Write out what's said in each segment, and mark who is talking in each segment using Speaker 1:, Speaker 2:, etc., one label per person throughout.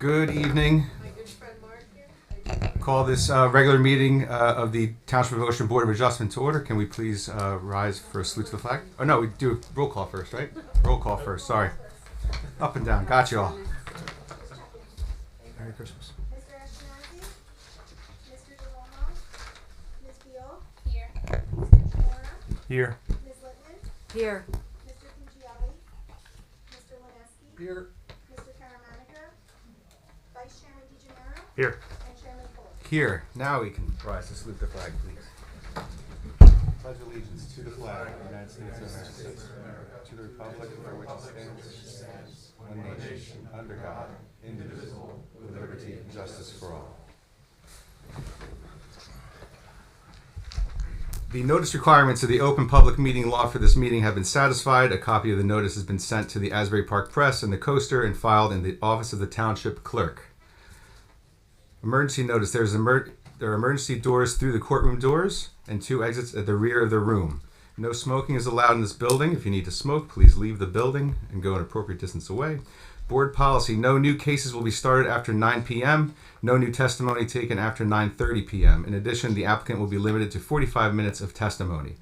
Speaker 1: Good evening. Call this regular meeting of the Township of Ocean Board of Adjustment to order. Can we please rise for a salute to the flag? Oh no, we do a roll call first, right? Roll call first, sorry. Up and down, got you all. Merry Christmas.
Speaker 2: Mr. Ashkenazi? Mr. DeLomo? Ms. Beal?
Speaker 3: Here.
Speaker 2: Mr. Chamora?
Speaker 1: Here.
Speaker 2: Ms. Littman?
Speaker 3: Here.
Speaker 2: Mr. Puccielli? Mr. Lineski?
Speaker 1: Here.
Speaker 2: Mr. Caramanica? Vice Chairman DeGennaro?
Speaker 1: Here.
Speaker 2: And Chairman Fuller?
Speaker 1: Here. Now we can rise to salute the flag, please. Pledge allegiance to the flag of the United States of America, to the republic for which it stands, one nation, under God, indivisible, with liberty and justice for all. The notice requirements of the open public meeting law for this meeting have been satisfied. A copy of the notice has been sent to the Asbury Park Press and the Coaster and filed in the office of the Township Clerk. Emergency notice. There are emergency doors through the courtroom doors and 2 exits at the rear of the room. No smoking is allowed in this building. If you need to smoke, please leave the building and go an appropriate distance away. Board policy. No new cases will be started after 9 p.m. No new testimony taken after 9:30 p.m. In addition, the applicant will be limited to 45 minutes of testimony.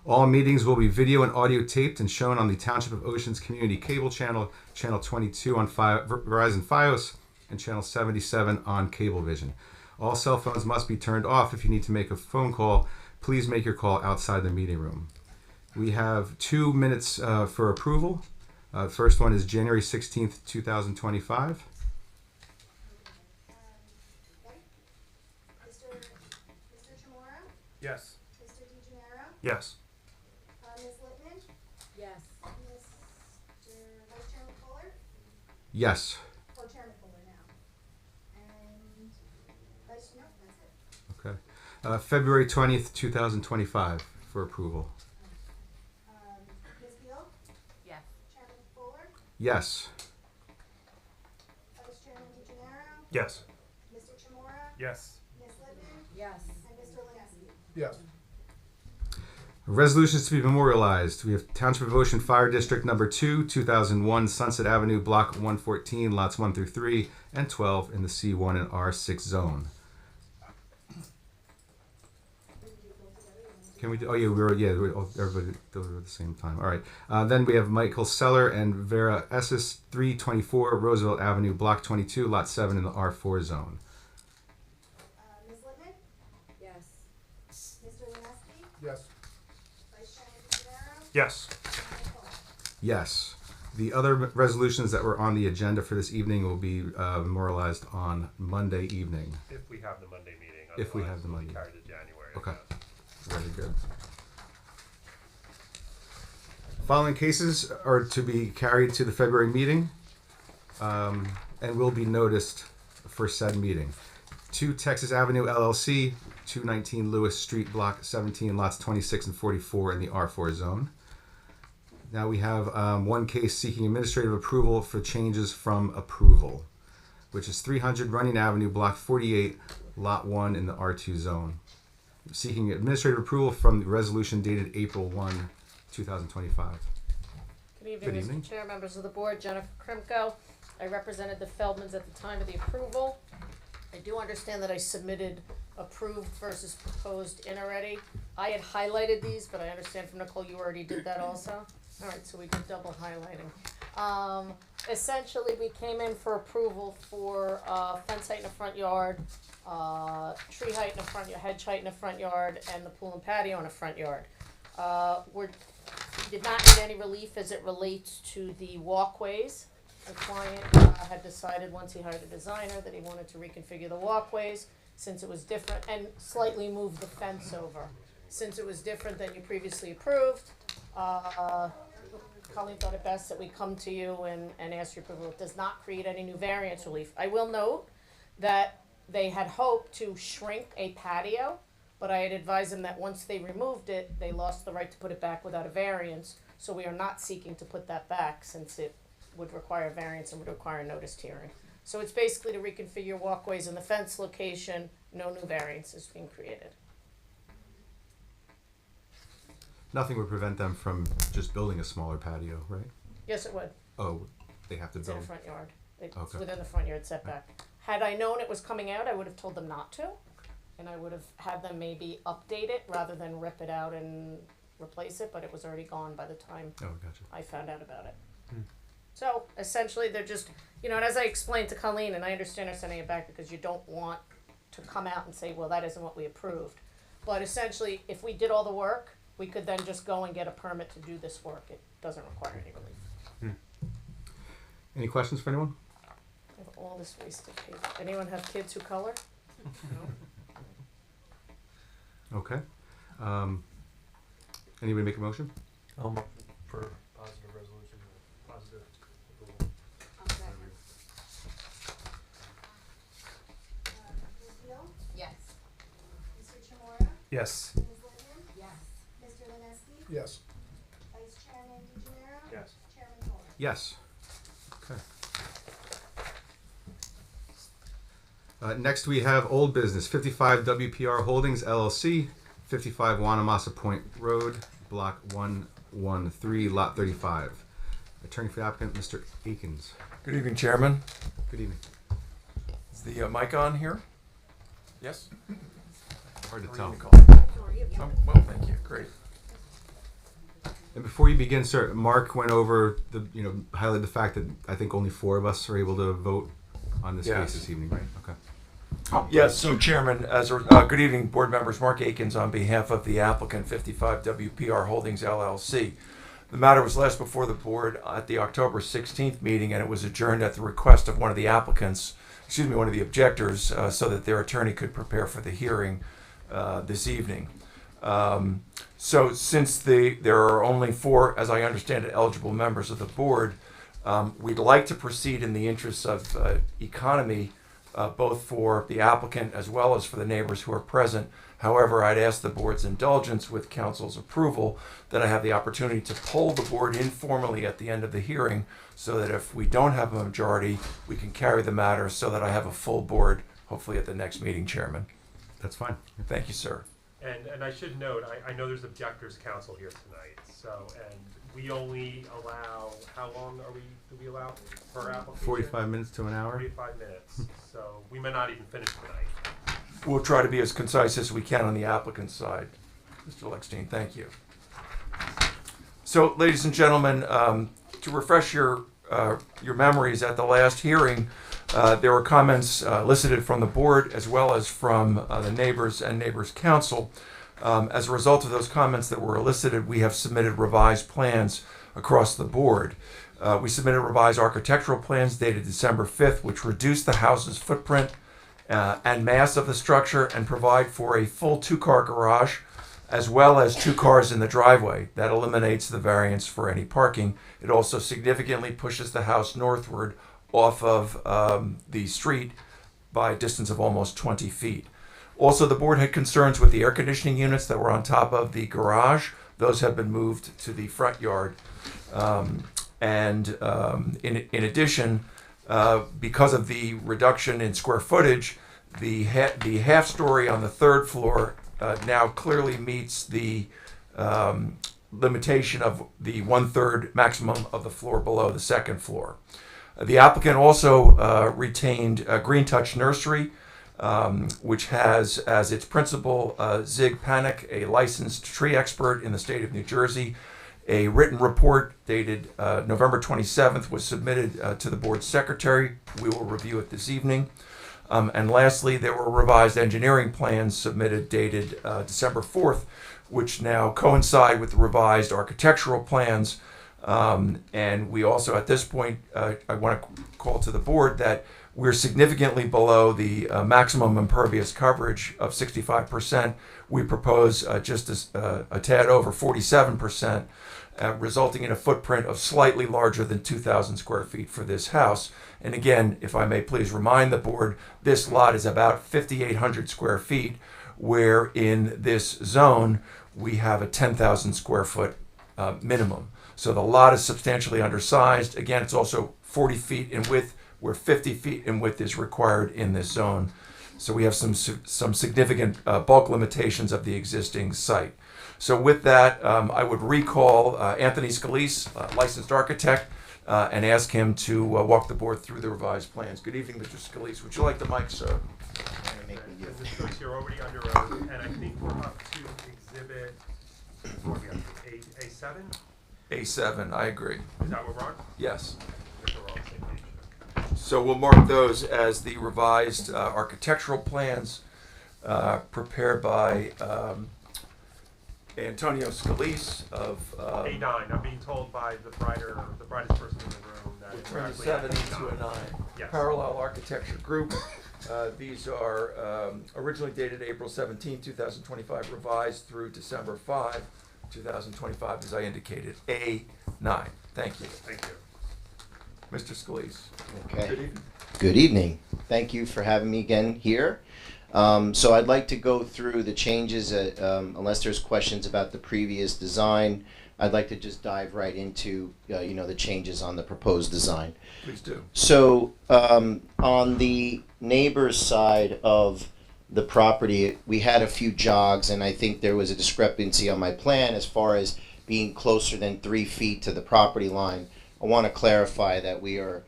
Speaker 1: All meetings will be video and audio taped and shown on the Township of Ocean's Community Cable Channel, Channel 22 on Verizon Fios, and Channel 77 on Cablevision. All cell phones must be turned off. If you need to make a phone call, please make your call outside the meeting room. We have 2 minutes for approval. The first one is January 16th, 2025.
Speaker 2: Ready? Mr. Chamora?
Speaker 4: Yes.
Speaker 2: Mr. DeGennaro?
Speaker 4: Yes.
Speaker 2: Ms. Littman?
Speaker 3: Yes.
Speaker 2: Mr. Vice Chairman Fuller?
Speaker 1: Yes.
Speaker 2: Or Chairman Fuller now. And Vice, no, that's it.
Speaker 1: Okay. February 20th, 2025 for approval.
Speaker 2: Ms. Beal?
Speaker 3: Yes.
Speaker 2: Chairman Fuller?
Speaker 1: Yes.
Speaker 2: Vice Chairman DeGennaro?
Speaker 4: Yes.
Speaker 2: Mr. Chamora?
Speaker 4: Yes.
Speaker 2: Ms. Littman?
Speaker 3: Yes.
Speaker 2: And Mr. Lineski?
Speaker 4: Yes.
Speaker 1: Resolutions to be memorialized. We have Township of Ocean Fire District Number 2, 2001, Sunset Avenue, Block 114, Lots 1 through 3 and 12 in the C1 and R6 zone. Can we do? Oh yeah, everybody did it at the same time. All right. Then we have Michael Seller and Vera Esses, 324 Roosevelt Avenue, Block 22, Lot 7 in the R4 zone.
Speaker 2: Ms. Littman?
Speaker 3: Yes.
Speaker 2: Mr. Lineski?
Speaker 4: Yes.
Speaker 2: Vice Chairman DeGennaro?
Speaker 4: Yes.
Speaker 2: Chairman Fuller?
Speaker 1: Yes. The other resolutions that were on the agenda for this evening will be memorialized on Monday evening.
Speaker 4: If we have the Monday meeting.
Speaker 1: If we have
Speaker 4: Otherwise,
Speaker 1: the
Speaker 4: we'll be
Speaker 1: Monday.
Speaker 4: carried to January.
Speaker 1: Okay. Very good. Following cases are to be carried to the February meeting and will be noticed for said meeting. 2 Texas Avenue LLC, 219 Lewis Street, Block 17, Lots 26 and 44 in the R4 zone. Now we have 1 case seeking administrative approval for changes from approval, which is 300 Running Avenue, Block 48, Lot 1 in the R2 zone. Seeking administrative approval from the resolution dated April 1, 2025.
Speaker 5: Good evening,
Speaker 1: Good evening.
Speaker 5: Mr. Chair, members of the board. Jennifer Krimko. I represented the Feldmans at the time of the approval. I do understand that I submitted approved versus proposed in already. I had highlighted these, but I understand from Nicole you already did that also. All right, so we did double highlighting. Essentially, we came in for approval for fence height in the front yard, tree height in the front yard, hedge height in the front yard, and the pool and patio in the front yard. We did not need any relief as it relates to the walkways. The client had decided once he hired a designer that he wanted to reconfigure the walkways since it was different and slightly move the fence over. Since it was different than you previously approved, Colleen thought it best that we come to you and ask your approval. It does not create any new variance relief. I will note that they had hoped to shrink a patio, but I had advised them that once they removed it, they lost the right to put it back without a variance. So we are not seeking to put that back since it would require a variance and would require a noticed hearing. So it's basically to reconfigure walkways in the fence location, no new variance is being created.
Speaker 1: Nothing would prevent them from just building a smaller patio, right?
Speaker 5: Yes, it would.
Speaker 1: Oh, they have to
Speaker 5: It's in
Speaker 1: build.
Speaker 5: a front yard. It's
Speaker 1: Okay.
Speaker 5: within the front yard setback. Had I known it was coming out, I would have told them not to, and I would have had them maybe update it rather than rip it out and replace it, but it was already gone by the time
Speaker 1: Oh, gotcha.
Speaker 5: I found out about it. So essentially, they're just, and as I explained to Colleen, and I understand her sending it back because you don't want to come out and say, well, that isn't what we approved. But essentially, if we did all the work, we could then just go and get a permit to do this work. It doesn't require any relief.
Speaker 1: Any questions for anyone?
Speaker 5: I have all this wasted paper. Anyone have kids who color? No?
Speaker 1: Okay. Anybody make a motion?
Speaker 6: I'll motion for positive resolution, positive approval.
Speaker 3: I'll second.
Speaker 2: Ms. Beal?
Speaker 3: Yes.
Speaker 2: Mr. Chimura?
Speaker 6: Yes.
Speaker 2: Ms. Lippman?
Speaker 3: Yes.
Speaker 2: Mr. Lineski?
Speaker 6: Yes.
Speaker 2: Vice Chairman DeGenaro?
Speaker 6: Yes.
Speaker 2: Chairman Torres?
Speaker 1: Yes. Okay. Next we have old business, 55 WPR Holdings LLC, 55 Wanamassa Point Road, Block 113, Lot 35. Attorney for the applicant, Mr. Akins.
Speaker 7: Good evening, Chairman.
Speaker 1: Good evening.
Speaker 7: Is the mic on here? Yes?
Speaker 1: Hard to
Speaker 7: Or
Speaker 1: tell.
Speaker 7: you can call. Well, thank you. Great.
Speaker 1: And before you begin, sir, Mark went over highlighted the fact that I think only 4 of us are able to vote on this
Speaker 7: Yes.
Speaker 1: case this evening, right? Okay.
Speaker 7: Yes, so Chairman, good evening, board members. Mark Akins on behalf of the applicant, 55 WPR Holdings LLC. The matter was last before the board at the October 16th meeting, and it was adjourned at the request of one of the one of the objectors, so that their attorney could prepare for the hearing this evening. So since there are only 4, as I understand it, eligible members of the board, we'd like to proceed in the interests of economy, both for the applicant as well as for the neighbors who are present. However, I'd ask the board's indulgence with council's approval that I have the opportunity to poll the board informally at the end of the hearing, so that if we don't have a majority, we can carry the matter so that I have a full board, hopefully at the next meeting, Chairman.
Speaker 1: That's fine.
Speaker 7: Thank you, sir.
Speaker 4: And I should note, I know there's objectors counsel here tonight, so, and we only allow, how long do we allow per application?
Speaker 1: 45 minutes to an hour.
Speaker 4: 45 minutes, so we may not even finish tonight.
Speaker 7: We'll try to be as concise as we can on the applicant's side. Mr. Lexstein, thank you. So, ladies and gentlemen, to refresh your memories, at the last hearing, there were comments elicited from the board as well as from the neighbors and neighbors council. As a result of those comments that were elicited, we have submitted revised plans across the board. We submitted revised architectural plans dated December 5th, which reduce the house's footprint and mass of the structure and provide for a full 2-car garage, as well as 2 cars in the driveway. That eliminates the variance for any parking. It also significantly pushes the house northward off of the street by a distance of almost 20 feet. Also, the board had concerns with the air conditioning units that were on top of the garage. Those have been moved to the front yard. In addition, because of the reduction in square footage, the half story on the 3rd floor now clearly meets the limitation of the 1/3 maximum of the floor below the 2nd floor. The applicant also retained Green Touch Nursery, which has as its principal Zig Panic, a licensed tree expert in the state of New Jersey. A written report dated November 27th was submitted to the board secretary. We will review it this evening. And lastly, there were revised engineering plans submitted dated December 4th, which now coincide with the revised architectural plans. And we also, at this point, I want to call to the board that we're significantly below the maximum impervious coverage of 65%. We propose just a tad over 47%, resulting in a footprint of slightly larger than 2,000 square feet for this house. And again, if I may please remind the board, this lot is about 5,800 square feet, where in this zone we have a 10,000 square foot minimum. So the lot is substantially undersized. Again, it's also 40 feet in width, where 50 feet in width is required in this zone. So we have some significant bulk limitations of the existing site. So with that, I would recall Anthony Scalise, licensed architect, and ask him to walk the board through the revised plans. Good evening, Mr. Scalise. Would you like the mic, sir?
Speaker 4: As this goes, you're already under oath, and I think we're up to exhibit, what are we up to, A7?
Speaker 7: A7, I agree.
Speaker 4: Is that what we're on?
Speaker 7: Yes.
Speaker 4: I think we're all on the same page.
Speaker 7: So we'll mark those as the revised architectural plans prepared by Antonio Scalise of.
Speaker 4: A9, I'm being told by the brightest person in the room that it's
Speaker 7: Turn a
Speaker 4: actually
Speaker 7: 7
Speaker 4: A9.
Speaker 7: into a 9.
Speaker 4: Yes.
Speaker 7: Parallel Architecture Group. These are originally dated April 17, 2025, revised through December 5, 2025, as I indicated. A9. Thank you.
Speaker 4: Thank you.
Speaker 7: Mr. Scalise.
Speaker 8: Okay.
Speaker 7: Good evening.
Speaker 8: Good evening. Thank you for having me again here. So I'd like to go through the changes, unless there's questions about the previous design. I'd like to just dive right into, the changes on the proposed design.
Speaker 7: Please do.
Speaker 8: So on the neighbor's side of the property, we had a few jogs, and I think there was a discrepancy on my plan as far as being closer than 3 feet to the property line. I want to clarify that we are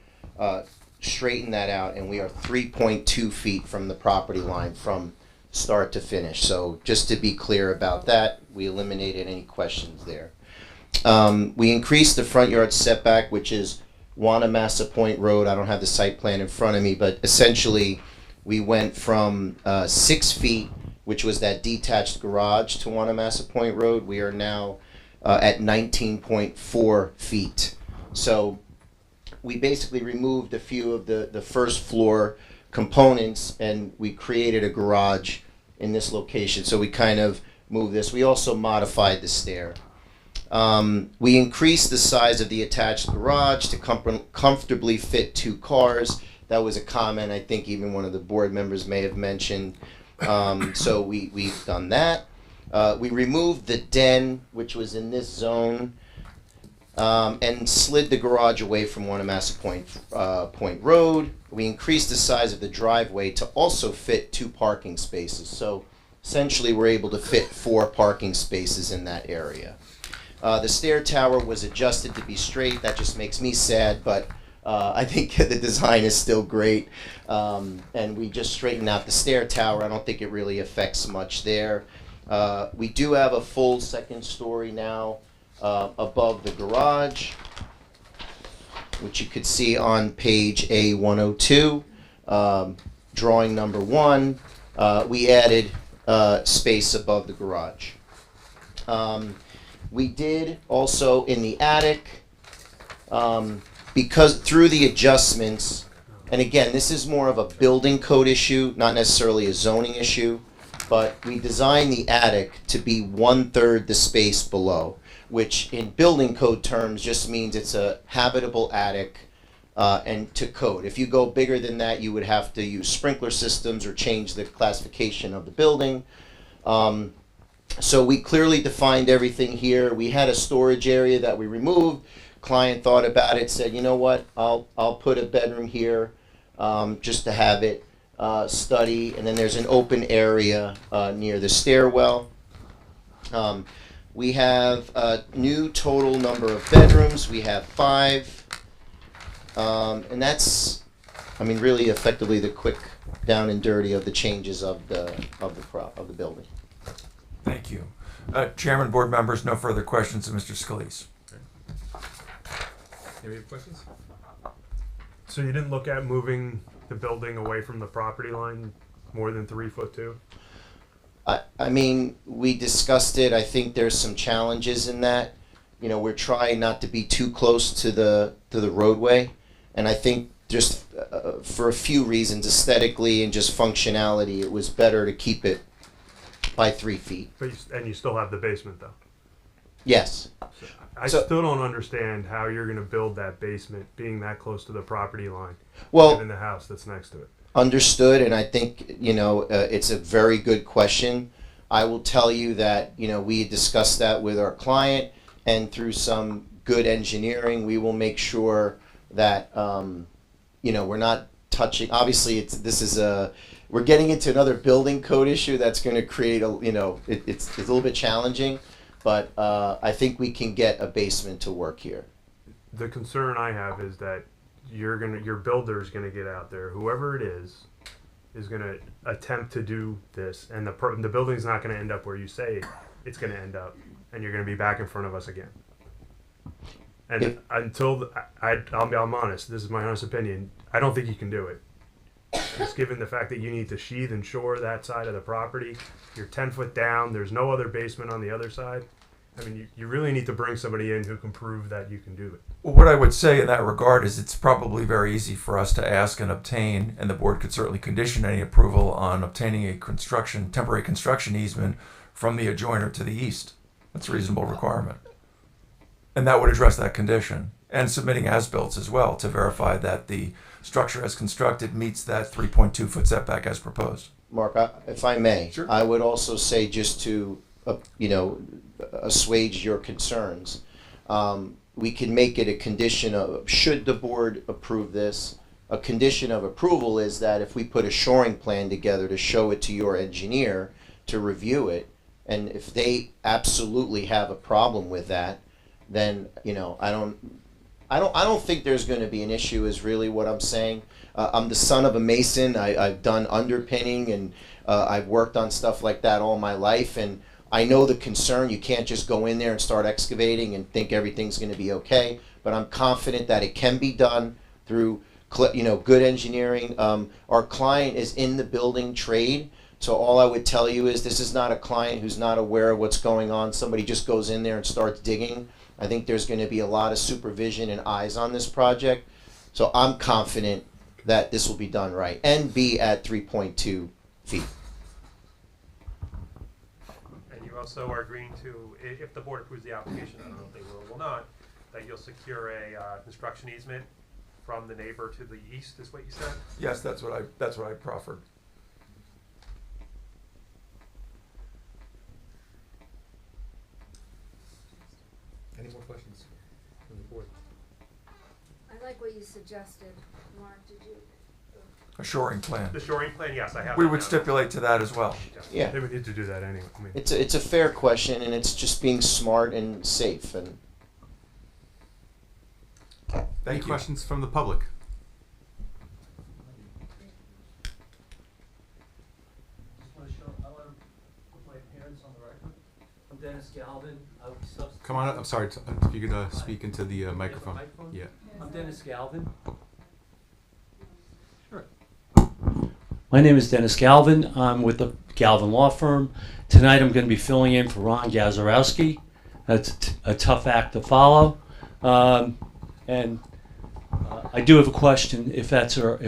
Speaker 8: straighten that out, and we are 3.2 feet from the property line from start to finish. So just to be clear about that, we eliminated any questions there. We increased the front yard setback, which is Wanamassa Point Road. I don't have the site plan in front of me, but essentially we went from 6 feet, which was that detached garage, to Wanamassa Point Road. We are now at 19.4 feet. So we basically removed a few of the first floor components, and we created a garage in this location. So we kind of moved this. We also modified the stair. We increased the size of the attached garage to comfortably fit 2 cars. That was a comment I think even one of the board members may have mentioned. So we've done that. We removed the den, which was in this zone, and slid the garage away from Wanamassa Point Road. We increased the size of the driveway to also fit 2 parking spaces. So essentially we're able to fit 4 parking spaces in that area. The stair tower was adjusted to be straight. That just makes me sad, but I think the design is still great. And we just straightened out the stair tower. I don't think it really affects much there. We do have a full 2nd story now above the garage, which you could see on page A102, drawing number 1. We added space above the garage. We did also in the attic, because through the adjustments, and again, this is more of a building code issue, not necessarily a zoning issue, but we designed the attic to be 1/3 the space below, which in building code terms just means it's a habitable attic and to code. If you go bigger than that, you would have to use sprinkler systems or change the classification of the building. So we clearly defined everything here. We had a storage area that we removed. Client thought about it, said, you know what, I'll put a bedroom here just to have it study. And then there's an open area near the stairwell. We have a new total number of bedrooms. We have 5. And that's, really effectively the quick down and dirty of the changes of the building.
Speaker 7: Thank you. Chairman, board members, no further questions of Mr. Scalise.
Speaker 1: Any other questions?
Speaker 6: So you didn't look at moving the building away from the property line more than 3 foot 2?
Speaker 8: We discussed it. I think there's some challenges in that. We're trying not to be too close to the roadway, and I think just for a few reasons, aesthetically and just functionality, it was better to keep it by 3 feet.
Speaker 6: And you still have the basement, though?
Speaker 8: Yes.
Speaker 6: I still don't understand how you're going to build that basement being that close to the property line, given the house that's next to it.
Speaker 8: Understood, and I think, it's a very good question. I will tell you that, we discussed that with our client, and through some good engineering, we will make sure that, we're not touching, obviously, we're getting into another building code issue that's going to create it's a little bit challenging, but I think we can get a basement to work here.
Speaker 6: the concern I have is that your builder's gonna get out there, whoever it is gonna attempt to do this, and the building's not gonna end up where you say it's gonna end up, and you're gonna be back in front of us again. And until I'm honest, this is my honest opinion, I don't think you can do it. Just given the fact that you need to sheathe and shore that side of the property, you're 10 foot down, there's no other basement on the other side. I mean, you really need to bring somebody in who can prove that you can do it.
Speaker 7: Well, what I would say in that regard is it's probably very easy for us to ask and obtain, and the board could certainly condition any approval on obtaining a temporary construction easement from the adjoiner to the east. That's a reasonable requirement. And that would address that condition. And submitting as-built as well to verify that the structure as constructed meets that 3.2 foot setback as proposed.
Speaker 8: Mark, if I may,
Speaker 7: Sure.
Speaker 8: I would also say, just to, assuage your concerns, we can make it a condition of, should the board approve this, a condition of approval is that if we put a shoring plan together to show it to your engineer to review it, and if they absolutely have a problem with that, then, I don't think there's going to be an issue, is really what I'm saying. I'm the son of a mason. I've done underpinning, and I've worked on stuff like that all my life, and I know the concern. You can't just go in there and start excavating and think everything's going to be okay, but I'm confident that it can be done through good engineering. Our client is in the building trade, so all I would tell you is this is not a client who's not aware of what's going on. Somebody just goes in there and starts digging. I think there's going to be a lot of supervision and eyes on this project, so I'm confident that this will be done right and be at 3.2 feet.
Speaker 4: And you also are agreeing to, if the board approves the application, I don't know if they will or will not, that you'll secure a construction easement from the neighbor to the east, is what you said?
Speaker 7: Yes, that's what I proffered.
Speaker 1: Any more questions from the board?
Speaker 3: I like what you suggested, Mark, did you?
Speaker 7: A shoring plan.
Speaker 4: The shoring plan, yes, I have.
Speaker 7: We
Speaker 4: that
Speaker 7: would
Speaker 4: down.
Speaker 7: stipulate to that as well.
Speaker 8: Yeah,
Speaker 6: They would need to do that anyway. I mean,
Speaker 8: it's a fair question, and it's just being smart and safe. And
Speaker 1: Any
Speaker 7: Thank you.
Speaker 1: questions from the public?
Speaker 9: I want to put my appearance on the record. I'm Dennis Galvin. I was substitute.
Speaker 1: Come on up. I'm sorry. If you could speak into the microphone. Yeah.
Speaker 9: I'm Dennis Galvin. Sure. My name is Dennis Galvin. I'm with the Galvin Law Firm. Tonight I'm going to be filling in for Ron Gazarowski. That's a tough act to follow. And I do have a question, if that's all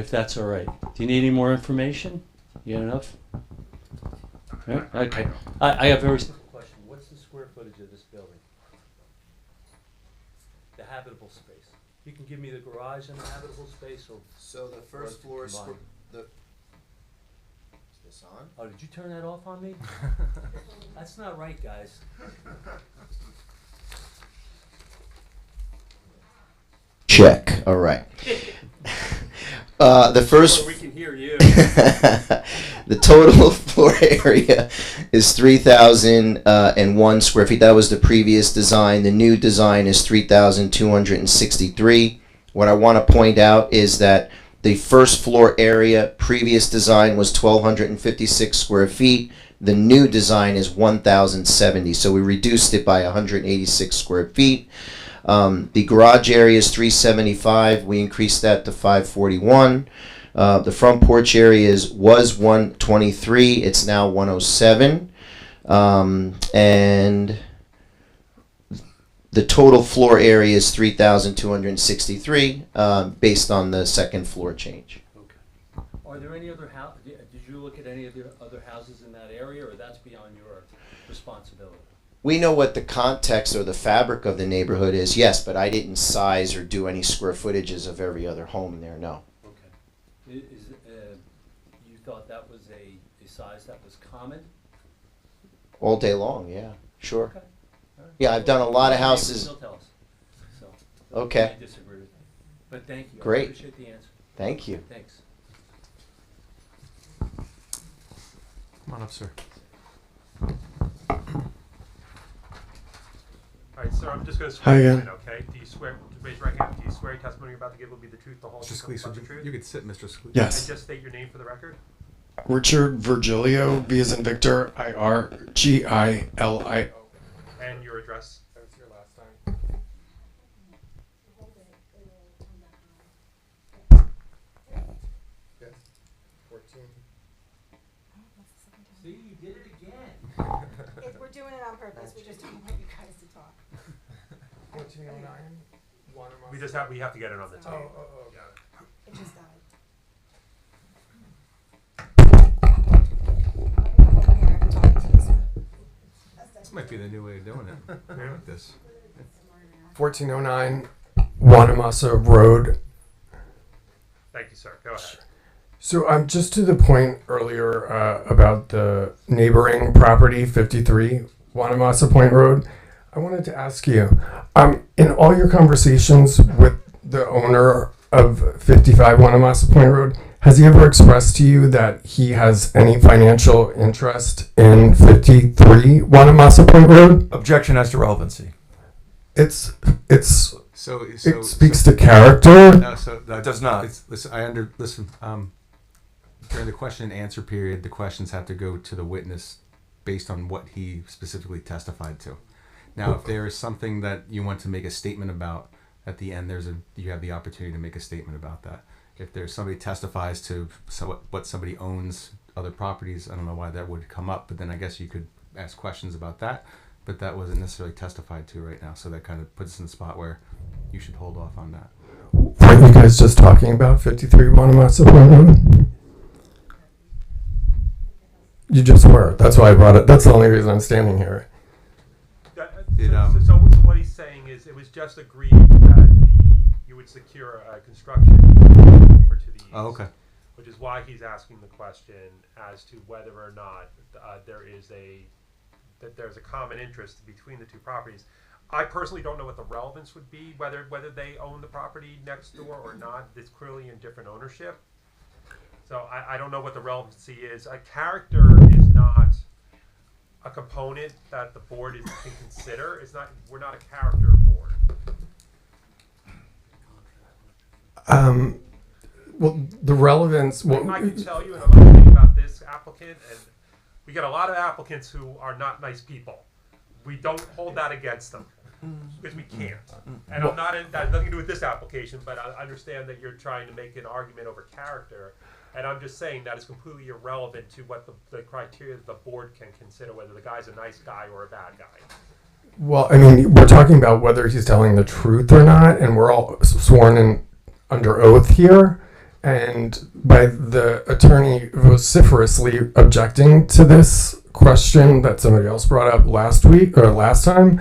Speaker 9: right. Do you need any more information? You got enough? Right? Okay. I have a very simple question. What's the square footage of this building? The habitable space. You can give me the garage and the habitable space, or
Speaker 8: so the
Speaker 9: first floor is
Speaker 8: is this on?
Speaker 9: oh, did you turn that off on me? That's not right, guys.
Speaker 8: Check. All right. The first.
Speaker 9: We can hear you.
Speaker 8: The total floor area is 3,001 square feet. That was the previous design. The new design is 3,263. What I want to point out is that the first floor area, previous design, was 1,256 square feet. The new design is 1,070. So we reduced it by 186 square feet. The garage area is 375. We increased that to 541. The front porch area was 123. It's now 107. And the total floor area is 3,263 based on the second floor change.
Speaker 9: Okay. Are there any other did you look at any of the other houses in that area, or that's beyond your responsibility?
Speaker 8: We know what the context or the fabric of the neighborhood is, yes, but I didn't size or do any square footages of every other home there, no.
Speaker 9: Okay. You thought that was a size that was common?
Speaker 8: All day long, yeah, sure.
Speaker 9: Okay. All right.
Speaker 8: Yeah, I've done a lot of
Speaker 9: Well,
Speaker 8: houses.
Speaker 9: Still tell us. So,
Speaker 8: Okay.
Speaker 9: I disagree with you. But thank you.
Speaker 8: Great.
Speaker 9: I appreciate the answer.
Speaker 8: Thank you.
Speaker 9: Thanks.
Speaker 1: Come on up, sir.
Speaker 4: All right, sir, I'm just going to
Speaker 10: Hi
Speaker 4: swear you
Speaker 10: again.
Speaker 4: in, okay? Do you swear, raise your right hand, about to give will be the truth, the whole
Speaker 1: Mr.
Speaker 4: truth,
Speaker 1: Scalise,
Speaker 4: and
Speaker 1: would
Speaker 4: the truth?
Speaker 1: you could sit, Mr. Scalise.
Speaker 4: And
Speaker 10: Yes.
Speaker 4: just state your name for the record.
Speaker 10: Richard Virgilio, V as in Victor, IRGILIO.
Speaker 4: And your address.
Speaker 10: That was your last time.
Speaker 2: Hold it, it'll come back on.
Speaker 10: Yes. 14.
Speaker 7: See, you did it again.
Speaker 2: We're doing it on purpose, we just don't want you guys to talk.
Speaker 10: 1409.
Speaker 4: We have to get it on the tape. Yeah.
Speaker 2: It just died.
Speaker 1: This might be the new way of doing it. I like this.
Speaker 10: 1409 Wanamassa Road.
Speaker 4: Thank you, sir. Go ahead.
Speaker 10: So I'm just to the point earlier about the neighboring property, 53 Wanamassa Point Road. I wanted to ask you, in all your conversations with the owner of 55 Wanamassa Point Road, has he ever expressed to you that he has any financial interest in 53 Wanamassa Point Road?
Speaker 7: Objection as to relevancy.
Speaker 10: It's
Speaker 1: So
Speaker 10: it speaks to character.
Speaker 1: No, so that
Speaker 7: It does not.
Speaker 1: Listen. During the question and answer period, the questions have to go to the witness based on what he specifically testified to. Now, if there is something that you want to make a statement about at the end, you have the opportunity to make a statement about that. If there's somebody testifies to what somebody owns, other properties, I don't know why that would come up, but then I guess you could ask questions about that. But that wasn't necessarily testified to right now, so that kind of puts us in the spot where you should hold off on that.
Speaker 10: Weren't you guys just talking about 53 Wanamassa Point Road? You just were. That's why I brought it. That's the only reason I'm standing here.
Speaker 4: So what he's saying is it was just agreed that you would secure a construction over to the east.
Speaker 1: Oh, okay.
Speaker 4: Which is why he's asking the question as to whether or not there's a common interest between the two properties. I personally don't know what the relevance would be, whether they own the property next door or not. It's clearly in different ownership. So I don't know what the relevancy is. A character is not a component that the board can consider. We're not a character board.
Speaker 10: Well, the relevance. Well,
Speaker 4: I can tell you, and I'm not thinking about this applicant, and we get a lot of applicants who are not nice people. We don't hold that against them because we can't. And I'm not. That has nothing to do with this application, but I understand that you're trying to make an argument over character. And I'm just saying that is completely irrelevant to what the criteria that the board can consider, whether the guy's a nice guy or a bad guy.
Speaker 10: well, I mean, we're talking about whether he's telling the truth or not, and we're all sworn in under oath here. And by the attorney vociferously objecting to this question that somebody else brought up last week or last time,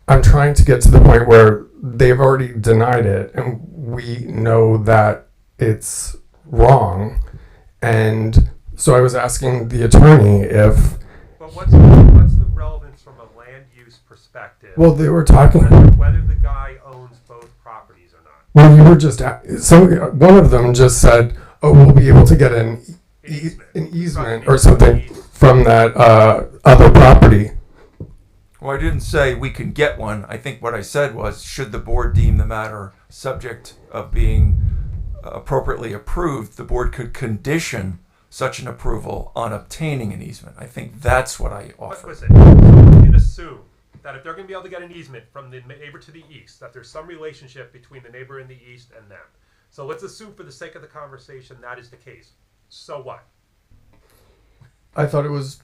Speaker 10: I'm trying to get to the point where they've already denied it, and we know that it's wrong. And so I was asking the attorney if,
Speaker 4: But what's the relevance from a land use perspective?
Speaker 10: well, they were talking.
Speaker 4: Whether the guy owns both properties or not.
Speaker 10: Well, you were just one of them just said, "Oh, we'll be able to get an easement or something from that other property."
Speaker 7: Well, I didn't say we can get one. I think what I said was, should the board deem the matter subject of being appropriately approved, the board could condition such an approval on obtaining an easement. I think that's what I
Speaker 4: But
Speaker 7: offered.
Speaker 4: listen, we can assume that if they're going to be able to get an easement from the neighbor to the east, that there's some relationship between the neighbor in the east and them. So let's assume for the sake of the conversation that is the case. So what?
Speaker 10: I thought it was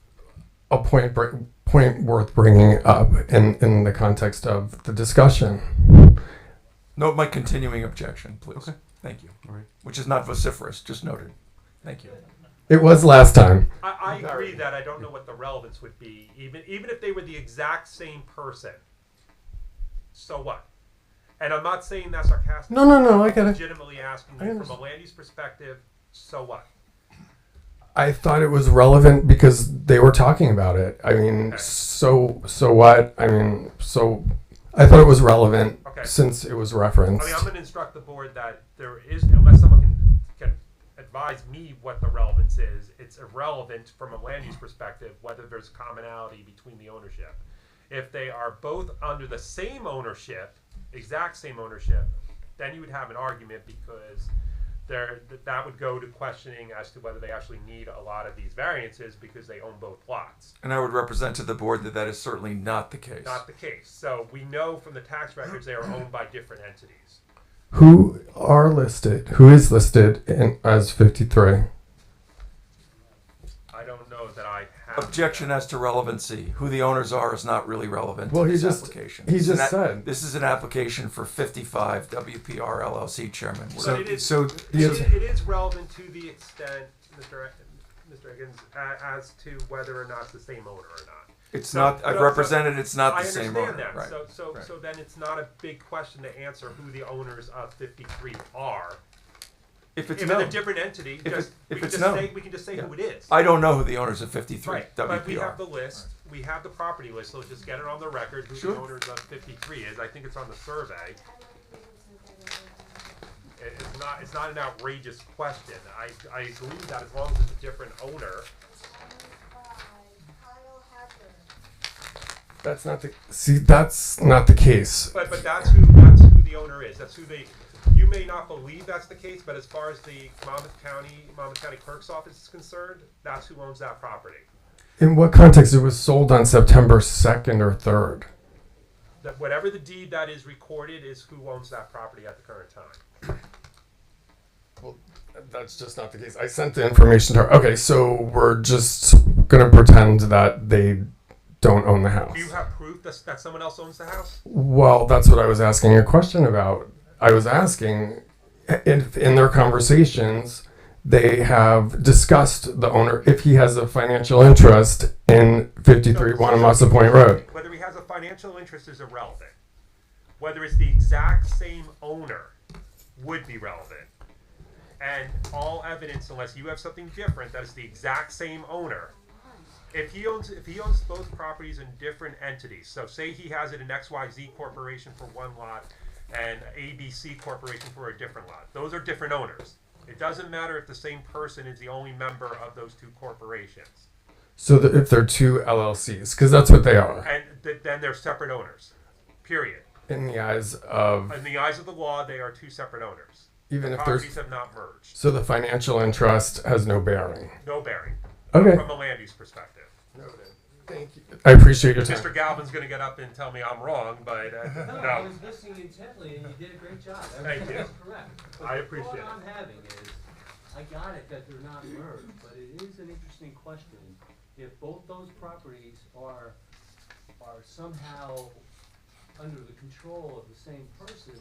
Speaker 10: a point worth bringing up in the context of the discussion.
Speaker 7: Note my continuing objection, please.
Speaker 1: Okay.
Speaker 7: Thank you.
Speaker 1: All right.
Speaker 7: Which is not vociferous, just noted. Thank you.
Speaker 10: It was last time.
Speaker 4: I agree that I don't know what the relevance would be, even if they were the exact same person. So what? And I'm not saying that sarcastically.
Speaker 10: No, I get it.
Speaker 4: Legitimately asking you from a land use perspective, so what?
Speaker 10: I thought it was relevant because they were talking about it. I mean,
Speaker 4: Okay.
Speaker 10: so what? I mean, so I thought it was relevant
Speaker 4: Okay.
Speaker 10: since it was referenced.
Speaker 4: I mean, I'm going to instruct the board that there is, unless someone can advise me what the relevance is, it's irrelevant from a land use perspective whether there's commonality between the ownership. If they are both under the same ownership, exact same ownership, then you would have an argument because that would go to questioning as to whether they actually need a lot of these variances because they own both lots.
Speaker 7: And I would represent to the board that that is certainly not the case.
Speaker 4: Not the case. So we know from the tax records they are owned by different entities.
Speaker 10: Who is listed as 53?
Speaker 4: I don't know that I have.
Speaker 7: Objection as to relevancy. Who the owners are is not really relevant
Speaker 10: Well,
Speaker 7: to
Speaker 10: he
Speaker 7: this
Speaker 10: just-
Speaker 7: application.
Speaker 10: he
Speaker 7: This is
Speaker 10: just said.
Speaker 7: This is an application for 55 WPR LLC chairman.
Speaker 4: So it is,
Speaker 1: so
Speaker 4: it is relevant to the extent, Mr. Higgins, as to whether or not it's the same owner or not.
Speaker 7: It's
Speaker 4: So-
Speaker 7: not, I've
Speaker 4: so-
Speaker 7: represented it's not
Speaker 4: I
Speaker 7: the same
Speaker 4: understand
Speaker 7: owner.
Speaker 4: that.
Speaker 7: Right.
Speaker 4: So
Speaker 7: Right.
Speaker 4: then it's not a big question to answer who the owners of 53 are.
Speaker 7: If it's
Speaker 4: If
Speaker 7: known.
Speaker 4: it's a different entity,
Speaker 7: If
Speaker 4: just,
Speaker 7: it-
Speaker 4: we
Speaker 7: if
Speaker 4: can
Speaker 7: it's
Speaker 4: just
Speaker 7: known.
Speaker 4: say, we can just say
Speaker 7: Yeah.
Speaker 4: who it is.
Speaker 7: I don't know who the owners of 53
Speaker 4: Right,
Speaker 7: WPR.
Speaker 4: but we have the list, we have the property list, so just get it on the record who
Speaker 7: Sure.
Speaker 4: the owners of 53 is. I think it's on the survey. It's not an outrageous question. I agree that as long as it's a different owner.
Speaker 2: Kyle Hacker.
Speaker 10: That's not the case.
Speaker 4: But that's who the owner is. That's who they. You may not believe that's the case, but as far as the Monmouth County Clerk's office is concerned, that's who owns that property.
Speaker 10: In what context? It was sold on September 2nd or 3rd.
Speaker 4: That whatever the deed that is recorded is who owns that property at the current time.
Speaker 10: Well, that's just not the case. I sent the information to her. Okay, so we're just gonna pretend that they don't own the house.
Speaker 4: Do you have proof that someone else owns the house?
Speaker 10: Well, that's what I was asking a question about. I was asking if in their conversations they have discussed the owner, if he has a financial interest in 53 Wanamassa Point Road.
Speaker 4: Whether he has a financial interest is irrelevant. Whether it's the exact same owner would be relevant. And all evidence, unless you have something different, that is the exact same owner. If he owns both properties in different entities, so say he has it in XYZ Corporation for one lot and ABC Corporation for a different lot. Those are different owners. It doesn't matter if the same person is the only member of those two corporations.
Speaker 10: So that if they're two LLCs, because that's what they are.
Speaker 4: And then they're separate owners. Period.
Speaker 10: In the eyes of,
Speaker 4: In the eyes of the law, they are two separate owners.
Speaker 10: even
Speaker 4: The
Speaker 10: if there's,
Speaker 4: properties have not merged.
Speaker 10: so the financial interest has no bearing.
Speaker 4: No bearing.
Speaker 10: Okay.
Speaker 4: From a land use perspective.
Speaker 10: Thank you. I appreciate your time.
Speaker 4: Mr. Galvin's going to get up and tell me I'm wrong, but
Speaker 11: No, I was listening intently, and you did a great job.
Speaker 4: Thank you.
Speaker 11: That's correct. But
Speaker 4: I
Speaker 11: the
Speaker 4: appreciate
Speaker 11: thought
Speaker 4: it.
Speaker 11: I'm having is, I got it that they're not merged, but it is an interesting question. If both those properties are somehow under the control of the same person,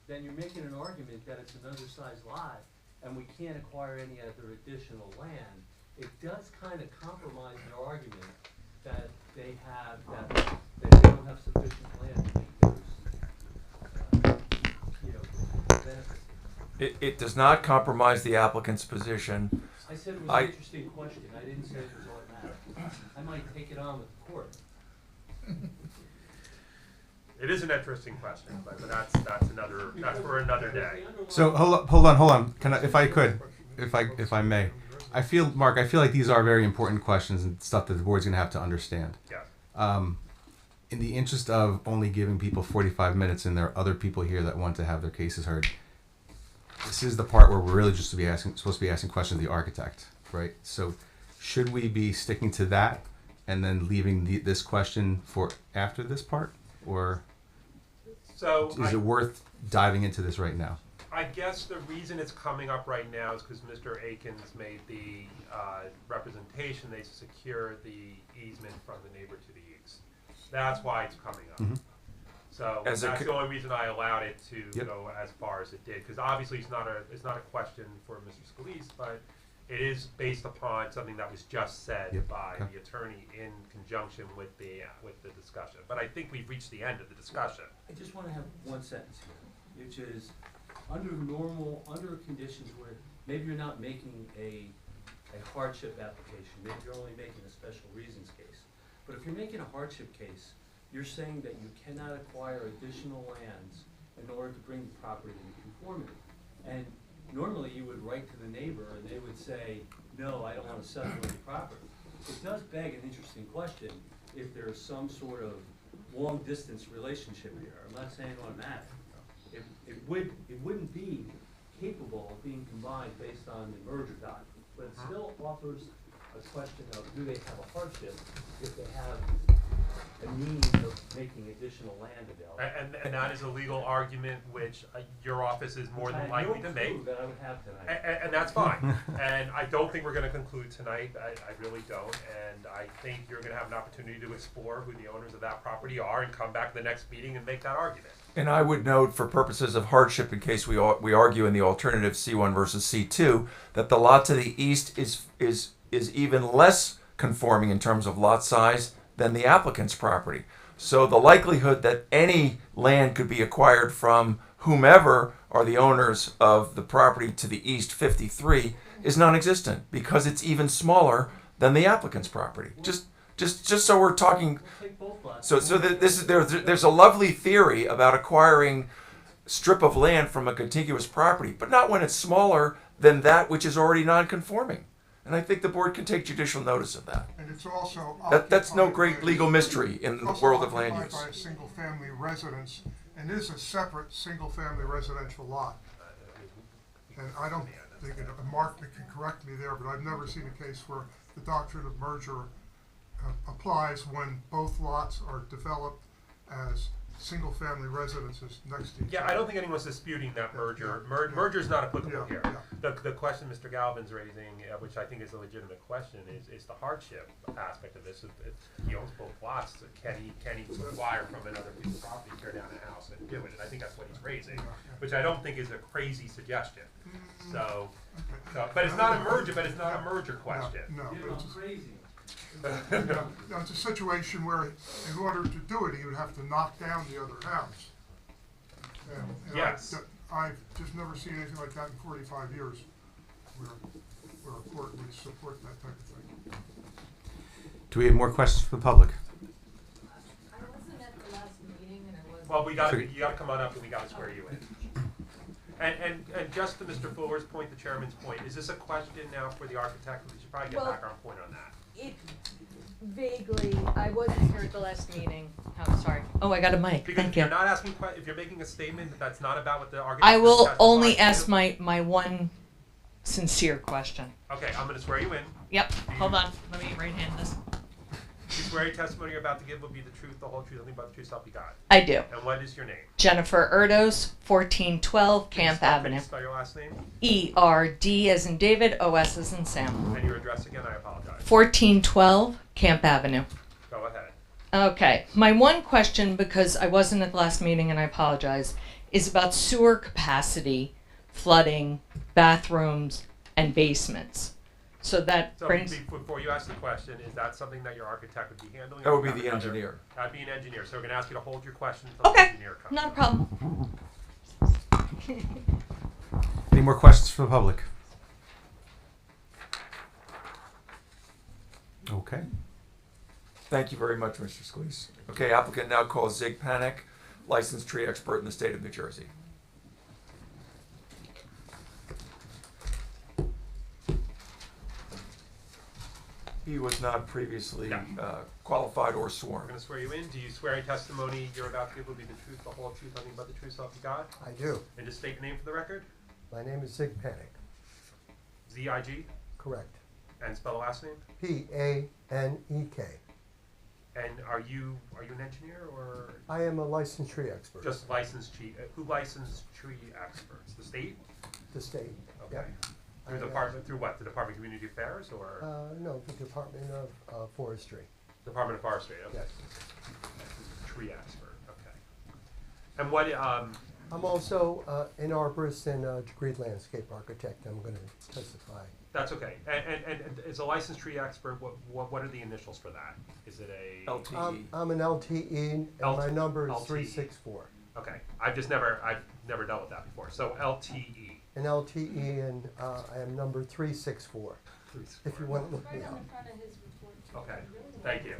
Speaker 11: then you're making an argument that it's another size lot, and we can't acquire any other additional land. It does kind of compromise your argument that they don't have sufficient land to make those, benefits.
Speaker 7: It does not compromise the applicant's position.
Speaker 11: I said it was an interesting question, I didn't say it was automatic. I might take it on with the court.
Speaker 4: It is an interesting question, but that's for another day.
Speaker 1: So hold on. Can I, if I may, Mark, I feel like these are very important questions and stuff that the board's gonna have to understand.
Speaker 4: Yeah.
Speaker 1: In the interest of only giving people 45 minutes, and there are other people here that want to have their cases heard, this is the part where we're really just supposed to be asking questions of the architect, right? So, should we be sticking to that and then leaving this question for after this part, or
Speaker 4: So
Speaker 1: is it worth diving into this right now?
Speaker 4: I guess the reason it's coming up right now is because Mr. Akins made the representation they secure the easement from the neighbor to the east. That's why it's coming up.
Speaker 1: Mhm.
Speaker 4: So
Speaker 7: As
Speaker 4: that's
Speaker 7: a
Speaker 4: the only reason I allowed it to
Speaker 1: Yep.
Speaker 4: go as far as it did, because obviously it's not a question for Mr. Scalise, but it is based upon something that was just said
Speaker 1: Yep.
Speaker 4: by
Speaker 1: Okay.
Speaker 4: the attorney in conjunction with the discussion. But I think we've reached the end of the discussion.
Speaker 11: I just wanna have one sentence here, which is, under conditions where maybe you're not making a hardship application, maybe you're only making a special reasons case. But if you're making a hardship case, you're saying that you cannot acquire additional lands in order to bring the property into conformity. And normally you would write to the neighbor and they would say, no, I don't wanna settle any property. It does beg an interesting question if there's some sort of long distance relationship here. I'm not saying automatic. It wouldn't be capable of being combined based on the merger document, but it still offers a question of do they have a hardship if they have a means of making additional land available.
Speaker 4: And that is a legal argument which your office is more than
Speaker 11: I
Speaker 4: likely
Speaker 11: know
Speaker 4: to make.
Speaker 11: that I would have tonight.
Speaker 4: And that's fine. And I don't think we're going to conclude tonight. I really don't. And I think you're going to have an opportunity to explore who the owners of that property are and come back to the next meeting and make that argument.
Speaker 7: And I would note, for purposes of hardship, in case we argue in the alternative C1 versus C2, that the lot to the east is even less conforming in terms of lot size than the applicant's property. So the likelihood that any land could be acquired from whomever are the owners of the property to the east 53 is non-existent because it's even smaller than the applicant's property. Just so we're talking.
Speaker 11: We'll take both lots.
Speaker 7: So there's a lovely theory about acquiring strip of land from a contiguous property, but not when it's smaller than that which is already non-conforming. And I think the board can take judicial notice of that.
Speaker 12: And it's also
Speaker 7: That's no
Speaker 12: occupied
Speaker 7: great
Speaker 12: by-
Speaker 7: legal mystery in the
Speaker 12: also
Speaker 7: world of land
Speaker 12: occupied
Speaker 7: use.
Speaker 12: by a single-family residence, and is a separate single-family residential lot. And I don't think, Mark can correct me there, but I've never seen a case where the doctrine of merger applies when both lots are developed as single-family residences next to each other.
Speaker 4: Yeah, I don't think anyone's disputing that merger. Merger is not applicable here.
Speaker 12: Yeah.
Speaker 4: The question Mr. Galvin's raising, which I think is a legitimate question, is the hardship aspect of this. If he owns both lots, can he acquire from another piece of property, tear down a house and do it? And I think that's what he's raising, which I don't think is a crazy suggestion. So, but it's not a merger. But it's not a merger question.
Speaker 12: No,
Speaker 11: Dude,
Speaker 12: but
Speaker 11: I'm
Speaker 12: it's,
Speaker 11: crazy.
Speaker 12: no, it's a situation where, in order to do it, he would have to knock down the other house. And
Speaker 4: Yes.
Speaker 12: I've just never seen anything like that in 45 years, where a court would support that type of thing.
Speaker 1: Do we have more questions from the public?
Speaker 3: I wasn't at the last meeting and I wasn't.
Speaker 4: Well, you got to come on up and we got to swear you in. And just to Mr. Fuller's point, the chairman's point, is this a question now for the architect? We should probably get
Speaker 5: Well-
Speaker 4: back on point on that.
Speaker 5: It vaguely, I wasn't here at the last meeting. I'm sorry. Oh, I got a mic.
Speaker 4: Because
Speaker 5: Thank
Speaker 4: if
Speaker 5: you.
Speaker 4: you're not asking, if you're making a statement that's not about what the architect
Speaker 5: I will
Speaker 4: has
Speaker 5: only
Speaker 4: defined
Speaker 5: ask
Speaker 4: to-
Speaker 5: my one sincere question.
Speaker 4: Okay, I'm going to swear you in.
Speaker 5: Yep, hold on. Let me right hand this.
Speaker 4: You swear your testimony you're about to give will be the truth, the whole truth, nothing but the truth, so help you God.
Speaker 5: I do.
Speaker 4: And what is your name?
Speaker 5: Jennifer Erdos, 1412 Camp
Speaker 4: Can you
Speaker 5: Avenue.
Speaker 4: spell your last name?
Speaker 5: ERD as in David, OS as in Sam.
Speaker 4: And your address again, I apologize.
Speaker 5: 1412 Camp Avenue.
Speaker 4: Go ahead.
Speaker 5: Okay. My one question, because I wasn't at the last meeting and I apologize, is about sewer capacity, flooding, bathrooms, and basements. So that
Speaker 4: So
Speaker 5: brings.
Speaker 4: before you ask the question, is that something that your architect would be handling?
Speaker 7: That
Speaker 4: or
Speaker 7: would be
Speaker 4: have
Speaker 7: the
Speaker 4: another-
Speaker 7: engineer.
Speaker 4: That'd be an engineer, so we're gonna ask you to hold your question until the
Speaker 5: Okay,
Speaker 4: engineer comes.
Speaker 5: not a problem.
Speaker 1: Any more questions from the public? Okay.
Speaker 7: Thank you very much, Mr. Scalise. Okay, applicant now calls Zig Panic, licensed tree expert in the state of New Jersey. He was not previously
Speaker 4: Yeah.
Speaker 7: qualified or
Speaker 4: We're
Speaker 7: sworn.
Speaker 4: gonna swear you in. Do you swear any testimony you're about to give will be the truth, the whole truth, nothing but the truth, so help you God?
Speaker 13: I do.
Speaker 4: And just state your name for the record.
Speaker 13: My name is Zig Panic.
Speaker 4: Z-I-G,
Speaker 13: Correct.
Speaker 4: and spell the last name.
Speaker 13: P-A-N-E-K.
Speaker 4: And are you an engineer or
Speaker 13: I am a licensed tree expert.
Speaker 4: just licensed tree? Who licensed tree experts? The state?
Speaker 13: The state.
Speaker 4: Okay. Through the department, through what? The Department of Community Affairs or
Speaker 13: No, the Department of Forestry.
Speaker 4: Department of Forestry? Okay.
Speaker 13: Yes.
Speaker 4: Tree expert. Okay. And what?
Speaker 13: I'm also an arborist and a degreed landscape architect. I'm going to testify.
Speaker 4: That's okay. And as a licensed tree expert, what are the initials for that? Is it a
Speaker 7: LTE.
Speaker 13: I'm an LTE, and my number is 364.
Speaker 4: Okay. I've never dealt with that before. So LTE.
Speaker 13: An LTE, and I am number 364. If you want to look me
Speaker 3: Right on
Speaker 13: up.
Speaker 3: the front of his report.
Speaker 4: Okay. Thank you.